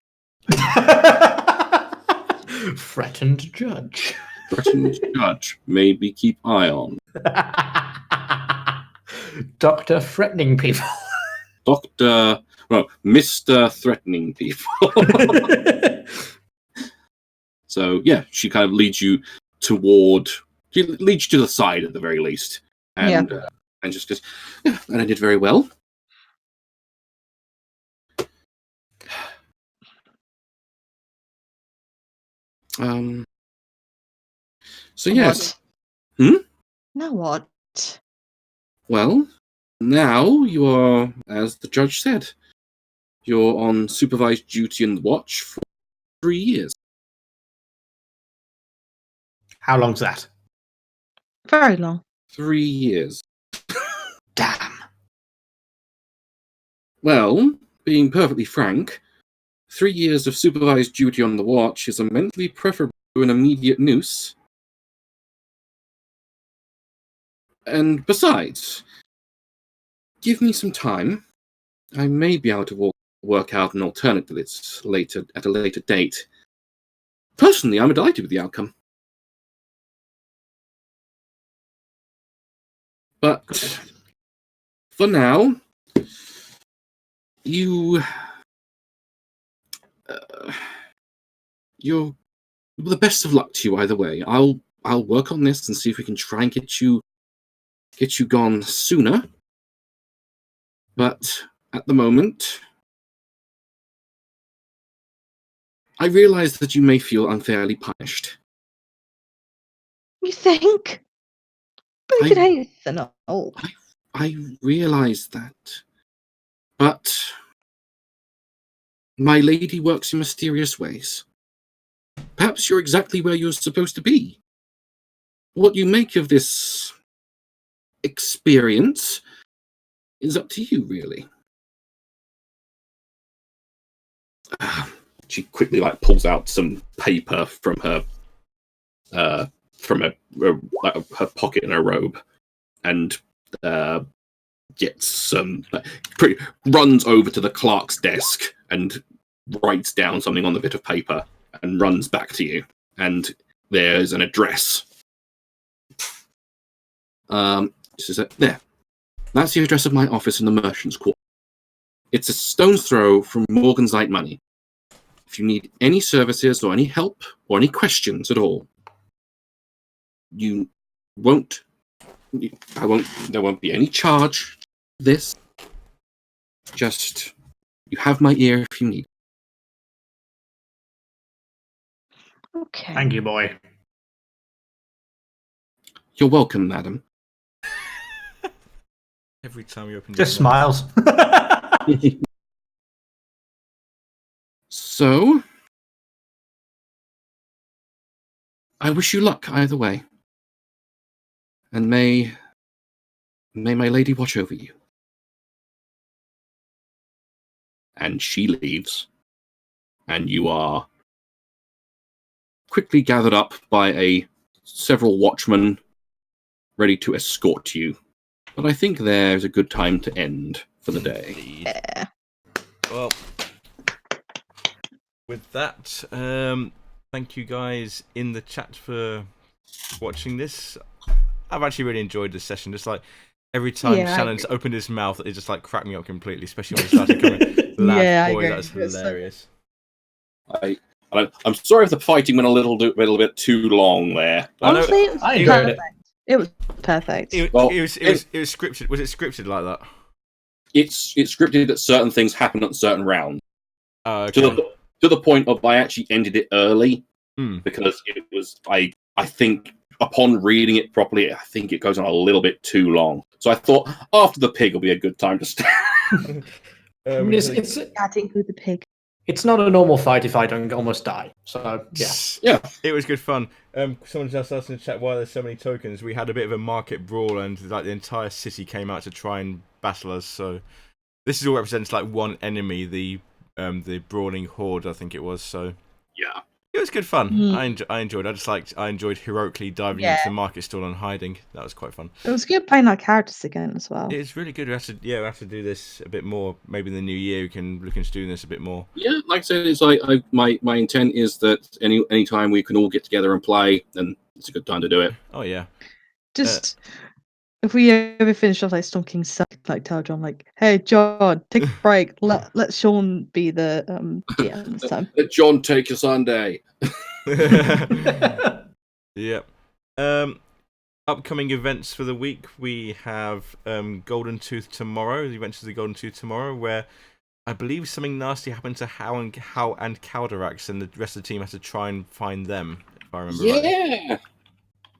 Threatened judge. Threatened judge. Maybe keep eye on. Doctor threatening people. Doctor, well, Mr. Threatening people. So yeah, she kind of leads you toward. She leads you to the side at the very least, and and just goes, yeah, and I did very well. So yes. What? Now what? Well, now you are, as the judge said, you're on supervised duty and watch for 3 years. How long's that? Very long. 3 years. Damn. Well, being perfectly frank, 3 years of supervised duty on the watch is immensely preferable to an immediate noose. And besides, give me some time. I may be able to work out an alternative at a later date. Personally, I'm delighted with the outcome. But for now, you're the best of luck to you either way. I'll work on this and see if we can try and get you gone sooner. But at the moment, I realize that you may feel unfairly punished. You think? But you could hate the all. I realize that. But my lady works in mysterious ways. Perhaps you're exactly where you're supposed to be. What you make of this experience is up to you, really. She quickly pulls out some paper from her pocket in her robe, and gets some. Runs over to the clerk's desk and writes down something on the bit of paper, and runs back to you. And there's an address. She says, there. That's the address of my office in the Merchant's Quarter. It's a stone's throw from Morgan's Light Money. If you need any services or any help or any questions at all, there won't be any charge for this. Just, you have my ear if you need. Okay. Thank you, boy. You're welcome, madam. Every time you open Just your mouth. smiles. So, I wish you luck either way. And may my lady watch over you. And she leaves. And you are quickly gathered up by several watchmen ready to escort you. But I think there's a good time to end for the day. Yeah. Well, with that, thank you guys in the chat for watching this. I've actually really enjoyed this session. Just like every time Shannon's opened his mouth, it just cracked me up completely, especially when he started coming. Laugh, boy, that's hilarious. I'm sorry if the fighting went a little bit too long there. Honestly, it was I enjoyed it. It was perfect. It was scripted. Was it scripted like that? It's scripted that certain things happen at certain rounds. Okay. To the point of I actually ended it early because it was I think upon reading it properly, I think it goes on a little bit too long. So I thought after the pig will be a good time to start. It's Starting with the pig. It's not a normal fight if I don't almost die. So, yeah. It was good fun. Someone just asked in the chat why there's so many tokens. We had a bit of a market brawl and the entire city came out to try and battle us. So this is all represents one enemy, the brawling horde, I think it was. So yeah. It was good fun. Mm. I enjoyed. I enjoyed heroically diving Yeah. into the market stall and hiding. That was quite fun. It was good playing our characters again as well. It's really good. We have to do this a bit more. Maybe in the new year we can look into doing this a bit more. Yeah, like I said, it's like my intent is that any time we can all get together and play, then it's a good time to do it. Oh yeah. Just if we ever finish off like Storm King stuff, like tell John like, hey John, take a break. Let Sean be the GM this time. Let John take your Sunday. Yep. Upcoming events for the week, we have Golden Tooth tomorrow. The events of the Golden Tooth tomorrow, where I believe something nasty happened to How and Calderax, and the rest of the team has to try and find them. If I remember right. Yeah.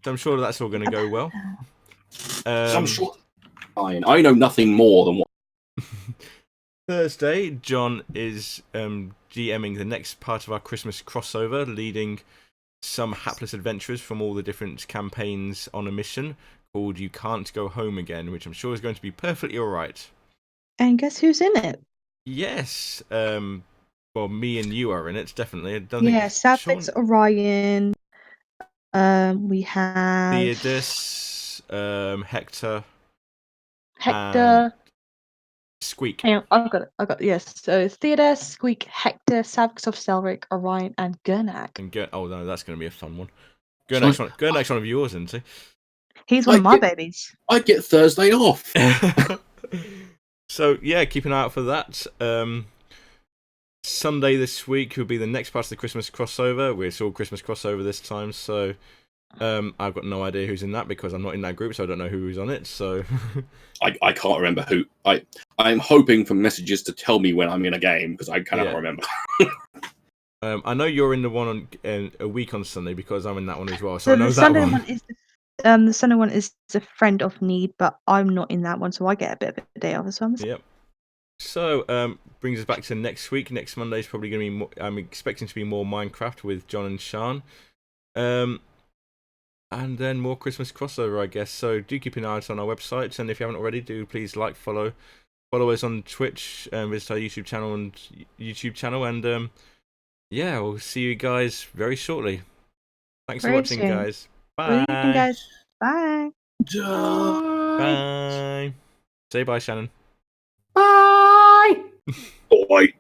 So I'm sure that's all going to go well. I'm sure. Fine. I know nothing more than what. Thursday, John is GMing the next part of our Christmas crossover, leading some hapless adventurers from all the different campaigns on a mission called You Can't Go Home Again, which I'm sure is going to be perfectly alright. And guess who's in it? Yes. Well, me and you are in it, definitely. Savix, Orion. We have Theodis, Hector, Hector. Squeak. Hang on, I got yes. So Theodis, Squeak, Hector, Savix of Selric, Orion, and Gurnak. And oh no, that's going to be a fun one. Gurnak's one of yours, isn't he? He's one of my babies. I get Thursday off. So yeah, keep an eye out for that. Sunday this week will be the next part of the Christmas crossover. We're all Christmas crossover this time, so I've got no idea who's in that because I'm not in that group, so I don't know who's on it. So I can't remember who. I'm hoping for messages to tell me when I'm in a game because I cannot remember. I know you're in the one on a week on Sunday because I'm in that one as well. So I know the that Sunday one. is the Sunday one is a friend of need, but I'm not in that one, so I get a bit of a day off as well. Yep. So brings us back to next week. Next Monday is probably going to be more, I'm expecting to be more Minecraft with John and Sean. And then more Christmas crossover, I guess. So do keep an eye out on our website, and if you haven't already, do please follow us on Twitch, visit our YouTube channel and yeah, we'll see you guys very shortly. Thanks for watching, guys. Bye. Guys. Bye. Bye. Say bye, Shannon. Bye. Boy.